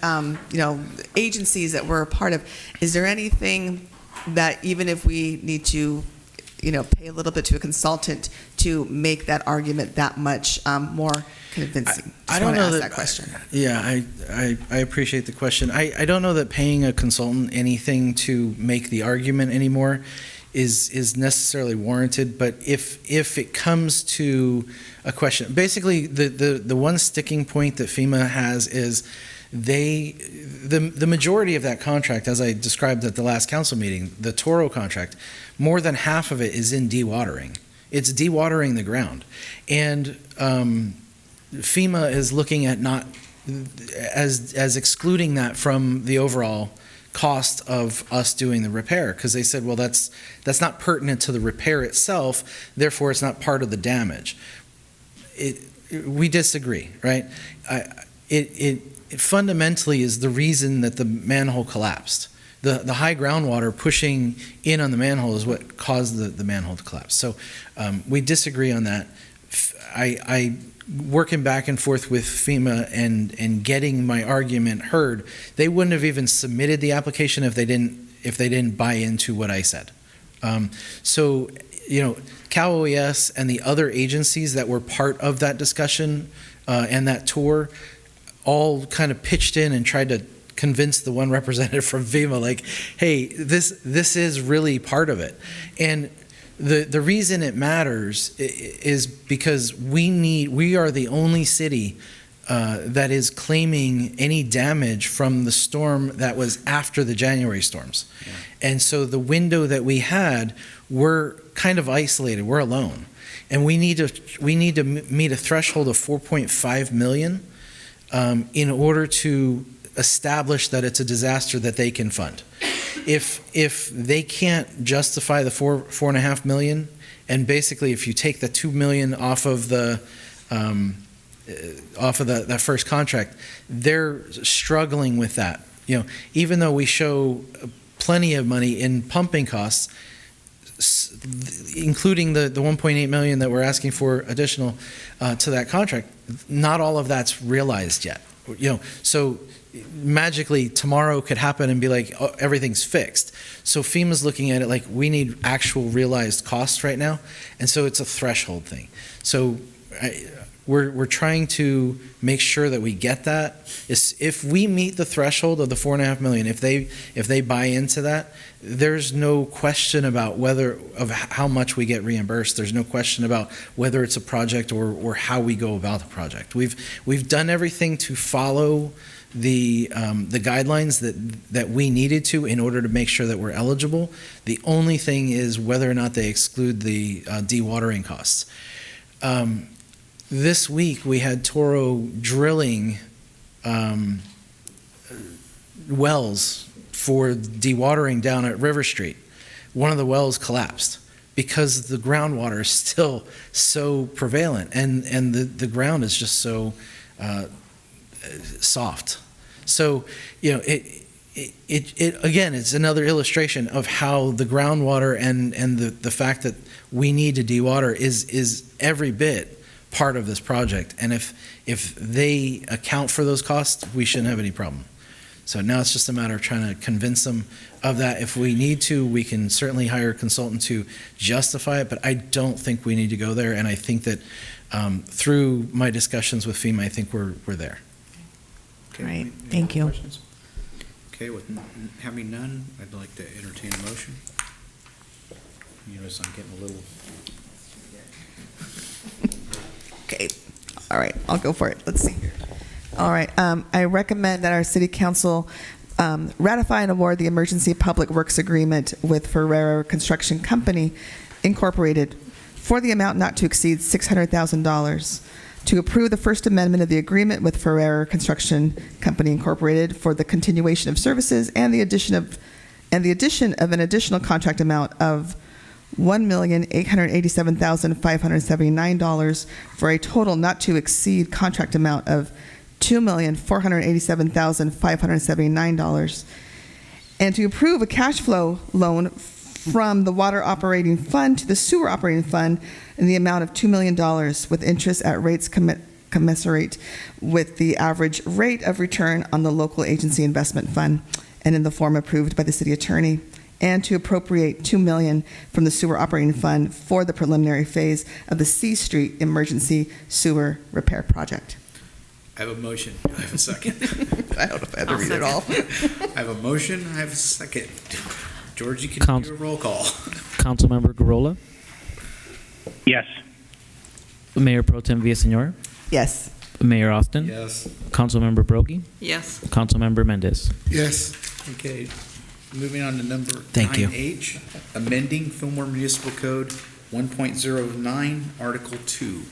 agencies that we're a part of. Is there anything that, even if we need to, pay a little bit to a consultant to make that argument that much more convincing? I don't know that question. Yeah, I appreciate the question. I don't know that paying a consultant anything to make the argument anymore is necessarily warranted, but if it comes to a question, basically the one sticking point that FEMA has is the majority of that contract, as I described at the last council meeting, the Toro contract, more than half of it is in dewatering. It's dewatering the ground. And FEMA is looking at not as excluding that from the overall cost of us doing the repair, because they said, well, that's not pertinent to the repair itself, therefore it's not part of the damage. We disagree, right? It fundamentally is the reason that the manhole collapsed. The high groundwater pushing in on the manhole is what caused the manhole to collapse. So we disagree on that. I working back and forth with FEMA and getting my argument heard, they wouldn't have even submitted the application if they didn't buy into what I said. So, Cal OES and the other agencies that were part of that discussion and that tour all kind of pitched in and tried to convince the one representative from FEMA, like, hey, this is really part of it. And the reason it matters is because we are the only city that is claiming any damage from the storm that was after the January storms. Yeah. And so the window that we had, we're kind of isolated, we're alone. And we need to meet a threshold of 4.5 million in order to establish that it's a disaster that they can fund. If they can't justify the 4.5 million, and basically if you take the 2 million off of that first contract, they're struggling with that. Even though we show plenty of money in pumping costs, including the 1.8 million that we're asking for additional to that contract, not all of that's realized yet. So magically tomorrow could happen and be like, oh, everything's fixed. So FEMA's looking at it like we need actual realized costs right now, and so it's a threshold thing. So we're trying to make sure that we get that. If we meet the threshold of the 4.5 million, if they buy into that, there's no question about how much we get reimbursed. There's no question about whether it's a project or how we go about the project. We've done everything to follow the guidelines that we needed to in order to make sure that we're eligible. The only thing is whether or not they exclude the dewatering costs. This week we had Toro drilling wells for dewatering down at River Street. One of the wells collapsed because the groundwater is still so prevalent and the ground is just so soft. So, it again, it's another illustration of how the groundwater and the fact that we need to dewater is every bit part of this project. And if they account for those costs, we shouldn't have any problem. So now it's just a matter of trying to convince them of that. If we need to, we can certainly hire a consultant to justify it, but I don't think we need to go there. And I think that through my discussions with FEMA, I think we're there. Okay, right. Thank you. Questions? Okay, with having none, I'd like to entertain a motion. You notice I'm getting a little... Okay. All right. I'll go for it. Let's see here. All right. I recommend that our city council ratify and award the emergency public works agreement with Ferrera Construction Company Incorporated for the amount not to exceed $600,000, to approve the First Amendment of the agreement with Ferrera Construction Company Incorporated for the continuation of services and the addition of an additional contract amount of $1,887,579 for a total not to exceed contract amount of $2,487,579, and to approve a cash flow loan from the water operating fund to the sewer operating fund in the amount of $2 million with interest at rates commensurate with the average rate of return on the local agency investment fund and in the form approved by the city attorney, and to appropriate $2 million from the sewer operating fund for the preliminary phase of the C Street emergency sewer repair project. I have a motion. Do I have a second? I don't know if I have to read it all. I have a motion. I have a second. Georgie, can you do a roll call? Councilmember Garola? Yes. Mayor Pro Tem Villaseñor? Yes. Mayor Austin. Yes. Councilmember Broggie. Yes. Councilmember Mendez. Yes. Okay, moving on to number Thank you. 9H, amending Fillmore Municipal Code 1.09, Article 2.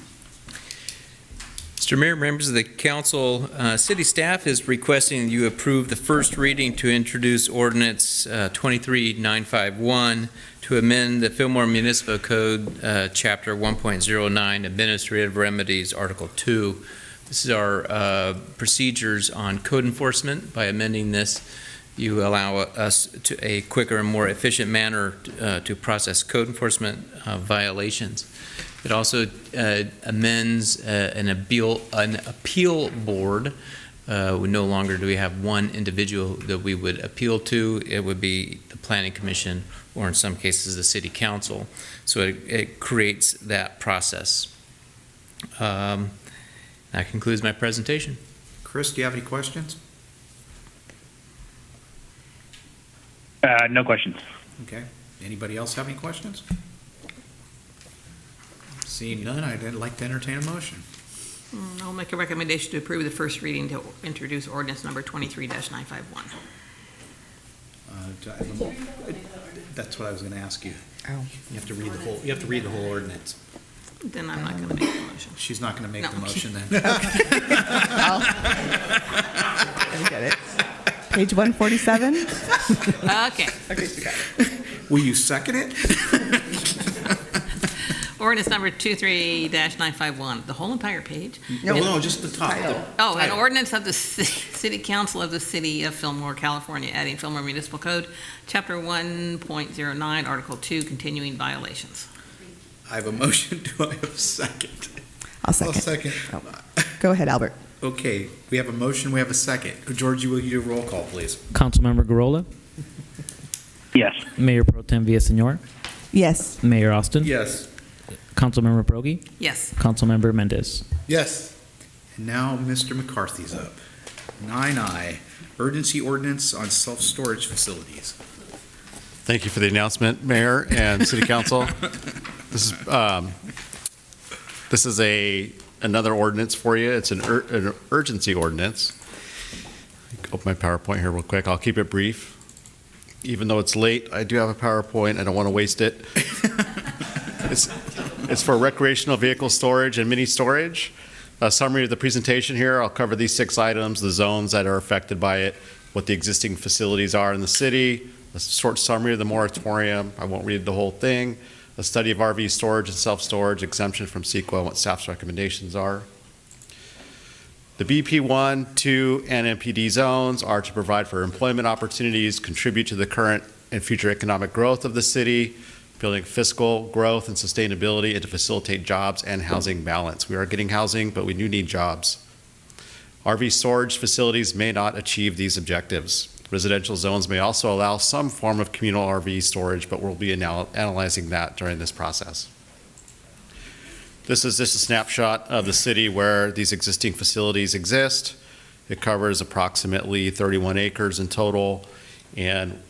Mr. Mayor, members of the council, city staff is requesting you approve the first reading to introduce ordinance 23951 to amend the Fillmore Municipal Code, Chapter 1.09, Administrative Remedies, Article 2. This is our procedures on code enforcement. By amending this, you allow us to a quicker and more efficient manner to process code enforcement violations. It also amends an appeal board. No longer do we have one individual that we would appeal to. It would be the Planning Commission, or in some cases, the City Council. So it creates that process. That concludes my presentation. Chris, do you have any questions? No questions. Okay. Anybody else have any questions? Seeing none, I'd like to entertain a motion. I'll make a recommendation to approve the first reading to introduce ordinance number 23-951. That's what I was going to ask you. Oh. You have to read the whole. You have to read the whole ordinance. Then I'm not going to make the motion. She's not going to make No. the motion then. I get it. Page 147. Okay. Okay, you got it. Will you second it? Ordinance number 23-951, the whole entire page? No, just the top. Oh, an ordinance of the City Council of the City of Fillmore, California, adding Fillmore Municipal Code, Chapter 1.09, Article 2, continuing violations. I have a motion. Do I have a second? I'll second. I'll second. Oh. Go ahead, Albert. Okay, we have a motion, we have a second. Georgie, will you do a roll call, please? Councilmember Garola. Yes. Mayor Pro Tem Villaseñor. Yes. Mayor Austin. Yes. Councilmember Broggie. Yes. Councilmember Mendez. Yes. And now Mr. McCarthy's up. 9I, urgency ordinance on self-storage facilities. Thank you for the announcement, Mayor and City Council. This is another ordinance for you. It's an urgency ordinance. Open my PowerPoint here real quick. I'll keep it brief. Even though it's late, I do have a PowerPoint. I don't want to waste it. It's for recreational vehicle storage and mini storage. A summary of the presentation here. I'll cover these 6 items, the zones that are affected by it, what the existing facilities are in the city, a short summary of the moratorium. I won't read the whole thing. A study of RV storage and self-storage, exemption from CEQA, and what staff's recommendations are. The BP 1, 2, and MPD zones are to provide for employment opportunities, contribute to the current and future economic growth of the city, building fiscal growth and sustainability, and to facilitate jobs and housing balance. We are getting housing, but we do need jobs. RV storage facilities may not achieve these objectives. Residential zones may also allow some form of communal RV storage, but we'll be analyzing that during this process. This is just a snapshot of the city where these existing facilities exist. It covers approximately 31 acres in total, and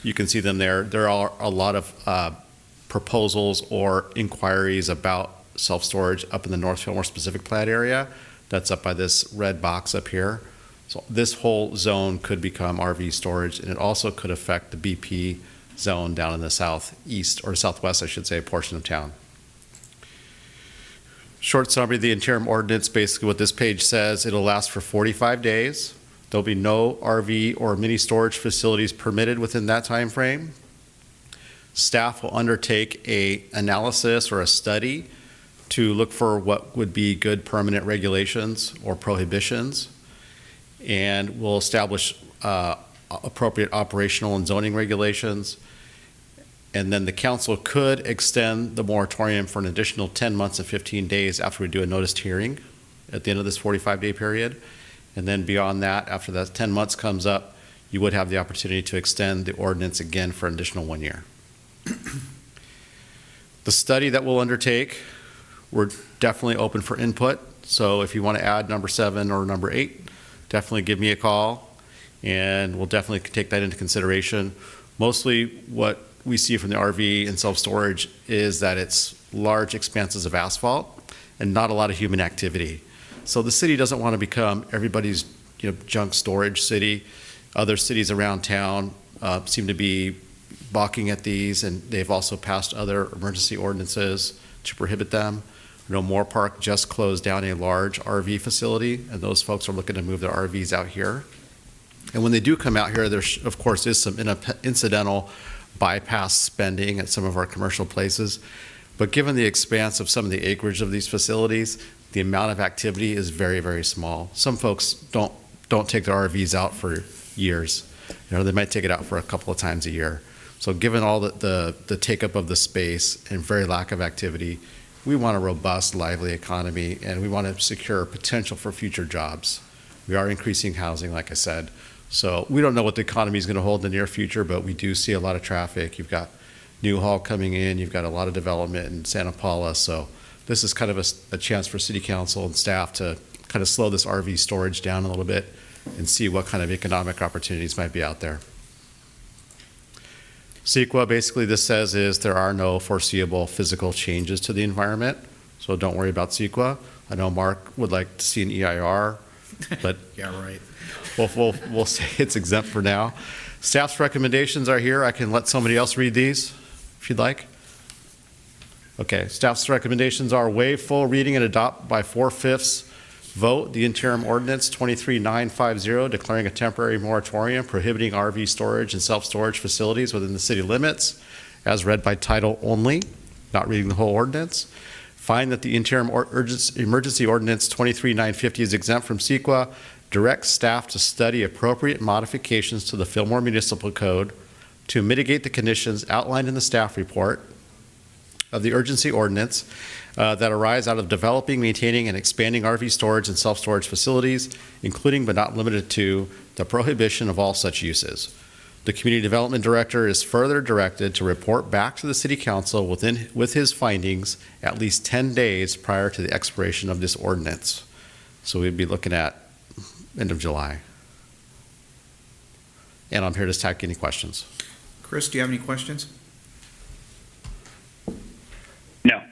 you can see them there. There are a lot of proposals or inquiries about self-storage up in the North Fillmore specific plat area. That's up by this red box up here. So this whole zone could become RV storage, and it also could affect the BP zone down in the southeast, or southwest, I should say, portion of town. Short summary of the interim ordinance, basically what this page says, it'll last for 45 days. There'll be no RV or mini storage facilities permitted within that time frame. Staff will undertake an analysis or a study to look for what would be good permanent regulations or prohibitions, and will establish appropriate operational and zoning regulations. And then the council could extend the moratorium for an additional 10 months and 15 days after we do a noticed hearing at the end of this 45-day period. And then beyond that, after that 10 months comes up, you would have the opportunity to extend the ordinance again for an additional 1 year. The study that we'll undertake, we're definitely open for input. So if you want to add number 7 or number 8, definitely give me a call, and we'll definitely take that into consideration. Mostly what we see from the RV and self-storage is that it's large expanses of asphalt and not a lot of human activity. So the city doesn't want to become everybody's junk storage city. Other cities around town seem to be balking at these, and they've also passed other emergency ordinances to prohibit them. Moore Park just closed down a large RV facility, and those folks are looking to move their RVs out here. And when they do come out here, there, of course, is some incidental bypass spending at some of our commercial places. But given the expanse of some of the acreage of these facilities, the amount of activity is very, very small. Some folks don't take their RVs out for years. They might take it out for a couple of times a year. So given all the take-up of the space and very lack of activity, we want a robust, lively economy, and we want to secure potential for future jobs. We are increasing housing, like I said. So we don't know what the economy is going to hold in the near future, but we do see a lot of traffic. You've got Newhall coming in. You've got a lot of development in Santa Paula. So this is kind of a chance for City Council and staff to kind of slow this RV storage down a little bit and see what kind of economic opportunities might be out there. CEQA, basically this says is there are no foreseeable physical changes to the environment, so don't worry about CEQA. I know Mark would like to see an EIR, but Yeah, right. we'll say it's exempt for now. Staff's recommendations are here. I can let somebody else read these if you'd like. Okay, staff's recommendations are waive full reading and adopt by 4/5 vote the interim ordinance 23950 declaring a temporary moratorium prohibiting RV storage and self-storage facilities within the city limits as read by title only, not reading the whole ordinance. Find that the interim emergency ordinance 23950 is exempt from CEQA. Direct staff to study appropriate modifications to the Fillmore Municipal Code to mitigate the conditions outlined in the staff report of the urgency ordinance that arise out of developing, maintaining, and expanding RV storage and self-storage facilities, including but not limited to the prohibition of all such uses. The Community Development Director is further directed to report back to the City Council with his findings at least 10 days prior to the expiration of this ordinance. So we'd be looking at end of July. And I'm here to take any questions. Chris, do you have any questions? No.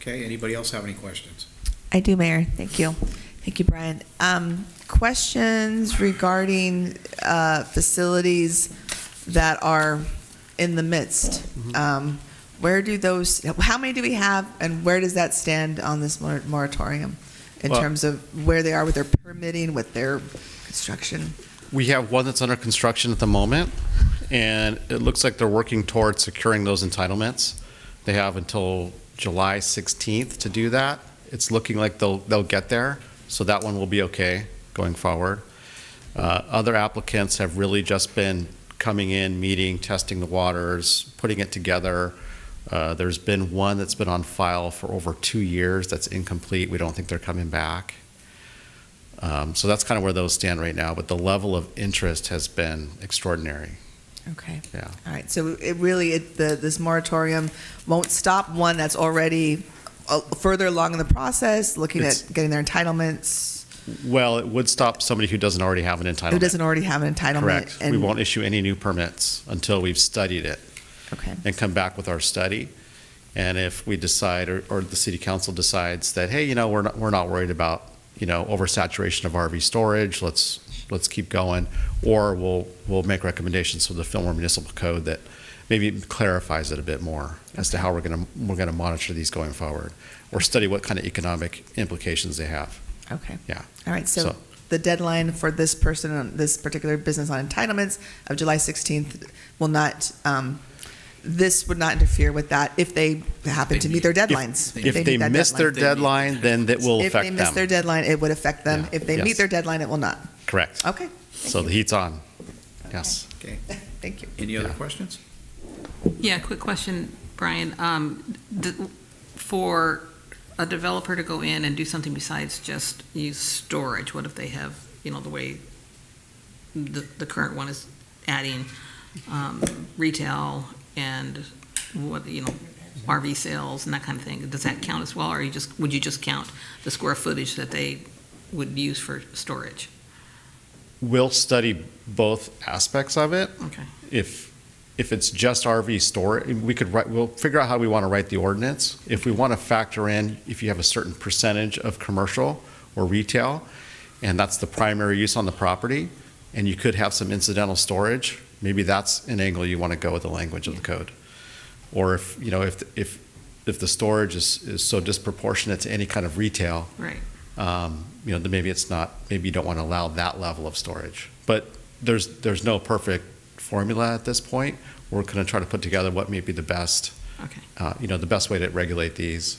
Okay, anybody else have any questions? I do, Mayor. Thank you. Thank you, Brian. Questions regarding facilities that are in the midst. Where do those, how many do we have, and where does that stand on this moratorium in terms of where they are with their permitting, with their construction? We have one that's under construction at the moment, and it looks like they're working towards securing those entitlements. They have until July 16th to do that. It's looking like they'll get there, so that one will be okay going forward. Other applicants have really just been coming in, meeting, testing the waters, putting it together. There's been one that's been on file for over 2 years that's incomplete. We don't think they're coming back. So that's kind of where those stand right now, but the level of interest has been extraordinary. Okay. Yeah. All right. So it really, this moratorium won't stop one that's already further along in the process, looking at getting their entitlements. Well, it would stop somebody who doesn't already have an entitlement. Who doesn't already have an entitlement. Correct. And we won't issue any new permits until we've studied it. Okay. And come back with our study. And if we decide, or the city council decides that, hey, we're not worried about, oversaturation of RV storage, let's keep going, or we'll make recommendations for the Fillmore Municipal Code that maybe clarifies it a bit more as to how we're gonna monitor these going forward, or study what kind of economic implications they have. Okay. Yeah. All right. So the deadline for this person, this particular business on entitlements of July 16th will not, this would not interfere with that if they happen to meet their deadlines. If they miss their deadline, then that will affect them. If they miss their deadline, it would affect them. Yeah. If they Yes. meet their deadline, it will not. Correct. Okay. So the heat's on. Yes. Okay. Thank you. Any other questions? Yeah, quick question, Brian. For a developer to go in and do something besides just use storage, what if they have, the way the current one is adding retail and RV sales and that kind of thing? Does that count as well, or would you just count the square footage that they would use for storage? We'll study both aspects of it. Okay. If it's just RV storage, we'll figure out how we want to write the ordinance. If we want to factor in, if you have a certain percentage of commercial, or retail, and that's the primary use on the property, and you could have some incidental storage, maybe that's an angle you want to go with the language of the code. Or if, you know, if the storage is so disproportionate to any kind of retail, Right. you know, then maybe it's not, maybe you don't want to allow that level of storage. But there's no perfect formula at this point. We're going to try to put together what may be the best, you know, the best way to regulate these.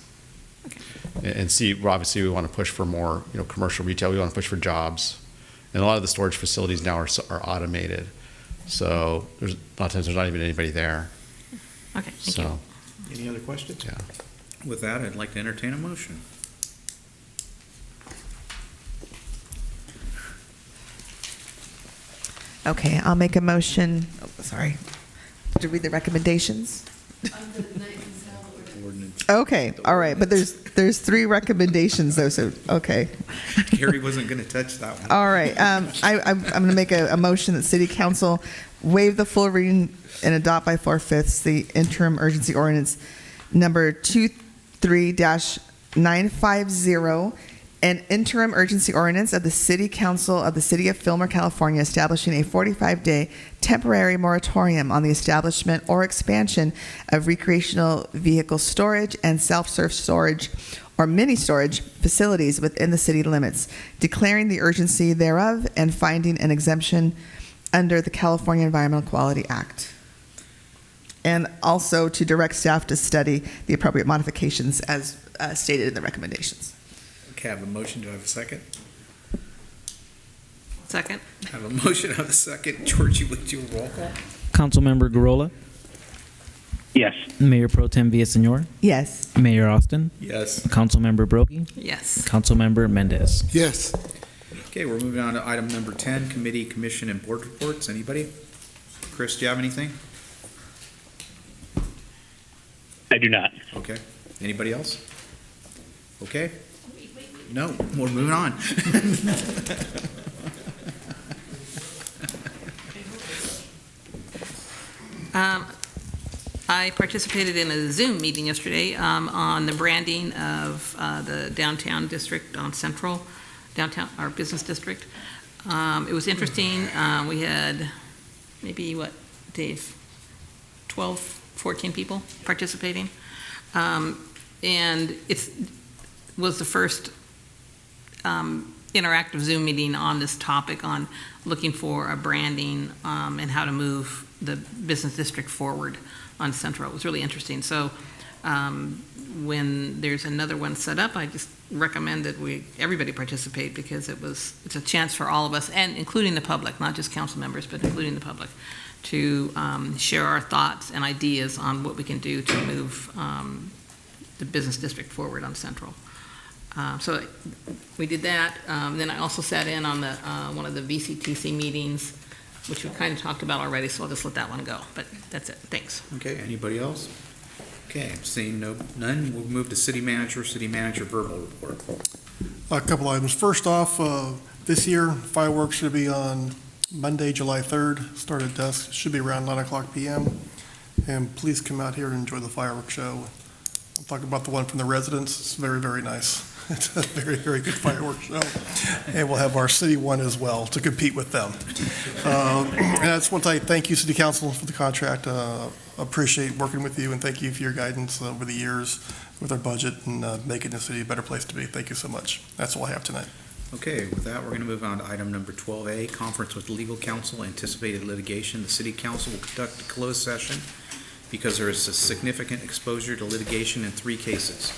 And see, well, obviously we want to push for more, you know, commercial retail. We want to push for jobs. And a lot of the storage facilities now are automated. So a lot of times there's not even anybody there. Okay, thank you. Any other questions? Yeah. With that, I'd like to entertain a motion. Okay, I'll make a motion, sorry, to read the recommendations. Okay, all right, but there's 3 recommendations though, so, okay. Gary wasn't going to touch that one. All right, I'm going to make a motion that City Council waive the full reading and adopt by 4/5 the interim urgency ordinance number 23-950, an interim urgency ordinance of the City Council of the City of Fillmore, California, establishing a 45-day temporary moratorium on the establishment or expansion of recreational vehicle storage and self-serve storage or mini storage facilities within the city limits, declaring the urgency thereof and finding an exemption under the California Environmental Quality Act. And also to direct staff to study the appropriate modifications as stated in the recommendations. Okay, I have a motion. Do I have a second? Second. I have a motion. I have a second. Georgie, would you roll call? Councilmember Garola? Yes. Mayor Pro Tem Villasenor? Yes. Mayor Austin? Yes. Councilmember Broggie? Yes. Councilmember Mendez? Yes. Okay, we're moving on to item number 10, committee, commission, and board reports. Anybody? Chris, do you have anything? I do not. Okay. Anybody else? Okay. No, we're moving on. I participated in a Zoom meeting yesterday on the branding of the downtown district on Central, downtown, our business district. It was interesting. We had maybe, what, Dave, 12, 14 people participating. And it was the first interactive Zoom meeting on this topic on looking for a branding and how to move the business district forward on Central. It was really interesting. So when there's another one set up, I just recommend that everybody participate, because it's a chance for all of us, and including the public, not just council members, but including the public, to share our thoughts and ideas on what we can do to move the business district forward on Central. So we did that. Then I also sat in on the one of the VCTC meetings, which we kind of talked about already, so I'll just let that one go. But that's it. Thanks. Okay, anybody else? Okay, seeing none, we'll move to city manager verbal report. A couple items. First off, this year, fireworks should be on Monday, July 3rd, start at dusk. Should be around 9 o'clock p.m. And please come out here and enjoy the fireworks show. I'm talking about the one from the residents. It's very, very nice. It's a very, very good fireworks show. And we'll have our city one as well to compete with them. And I just want to thank you, City Council, for the contract. Appreciate working with you, and thank you for your guidance over the years with our budget and making the city a better place to be. Thank you so much. That's all I have tonight. Okay, with that, we're going to move on to item number 12A, conference with legal counsel, anticipated litigation. The city council will conduct a closed session because there is a significant exposure to litigation in 3 cases.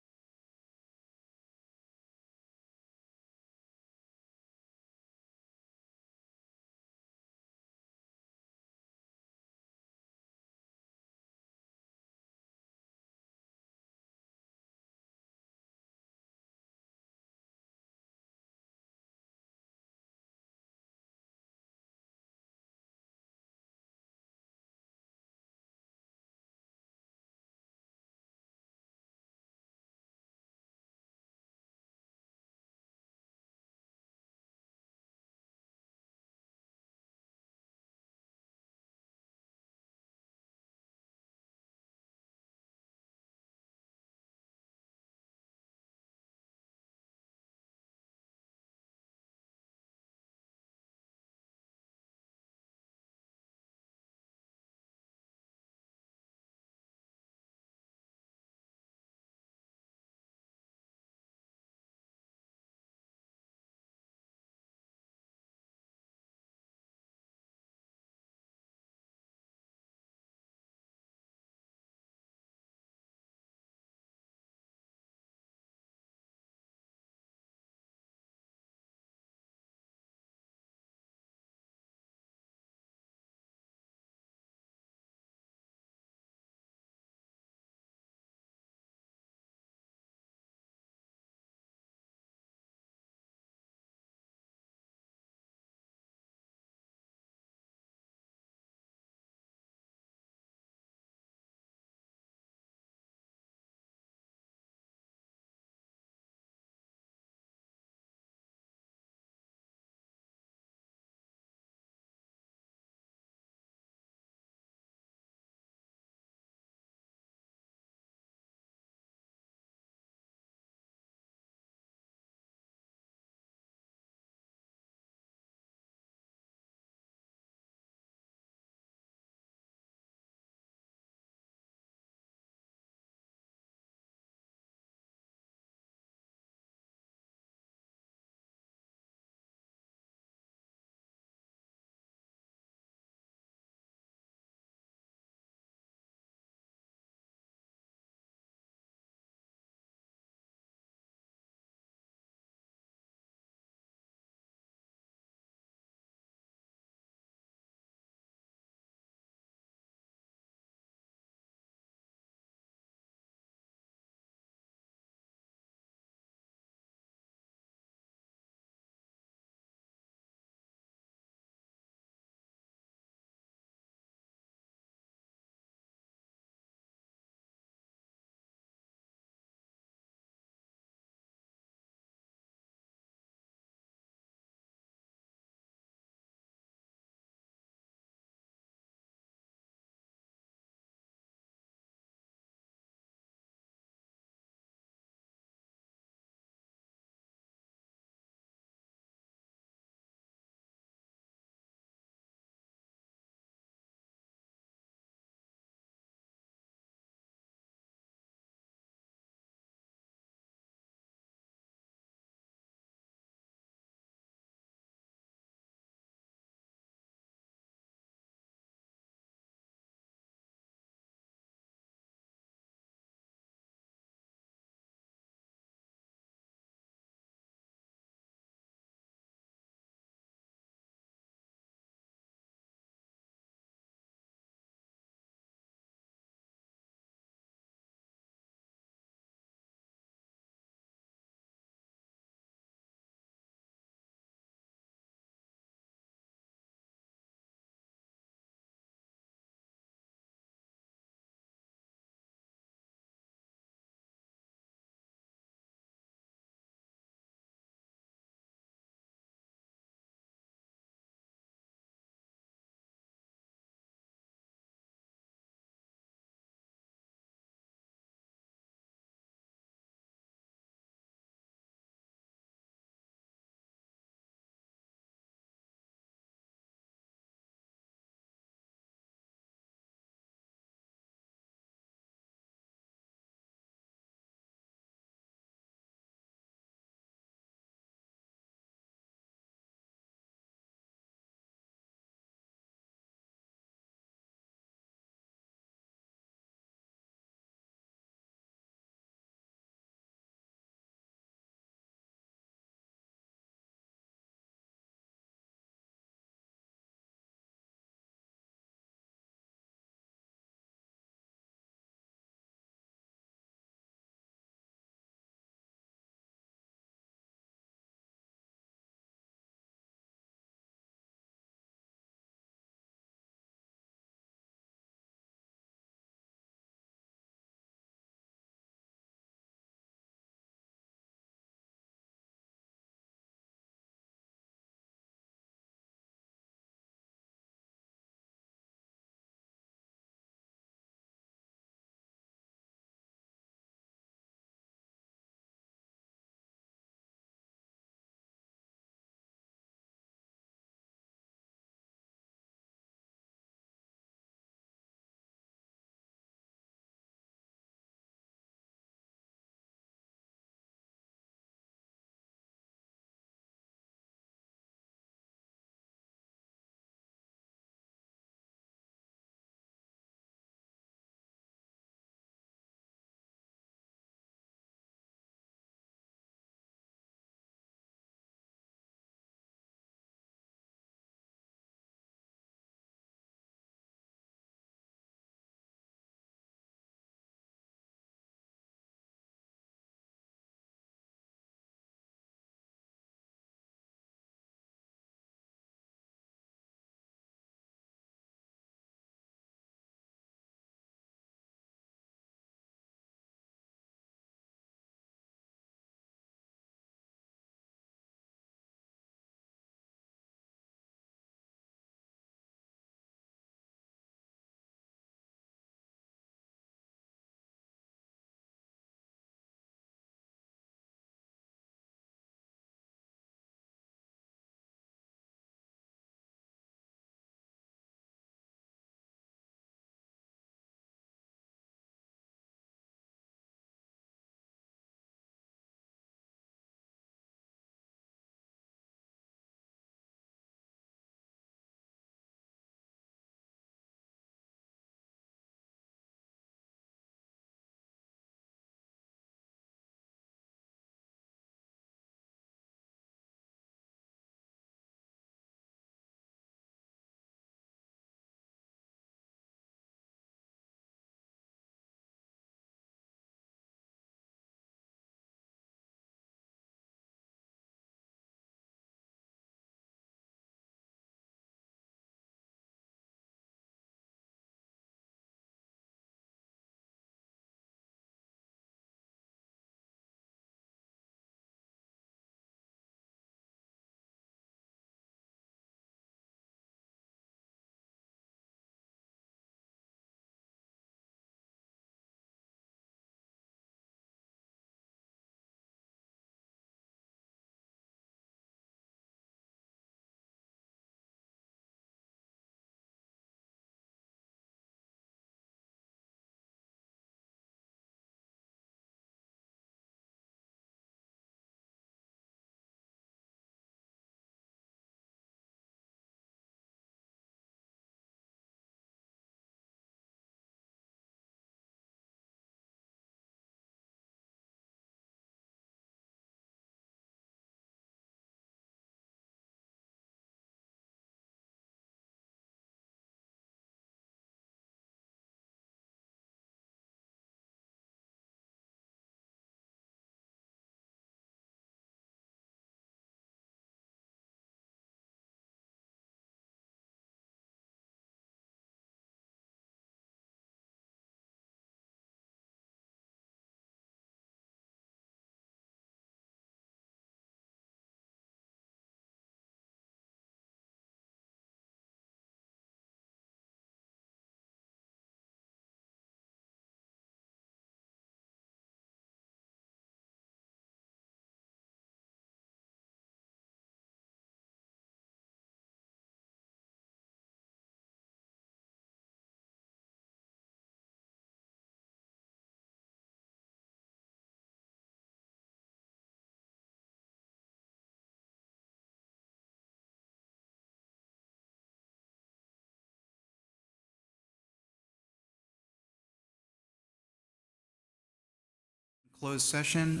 closed session.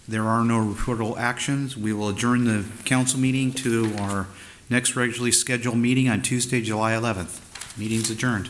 There are no reportable actions. We will adjourn the council meeting to our next regularly scheduled meeting on Tuesday, July 11th. Meeting's adjourned.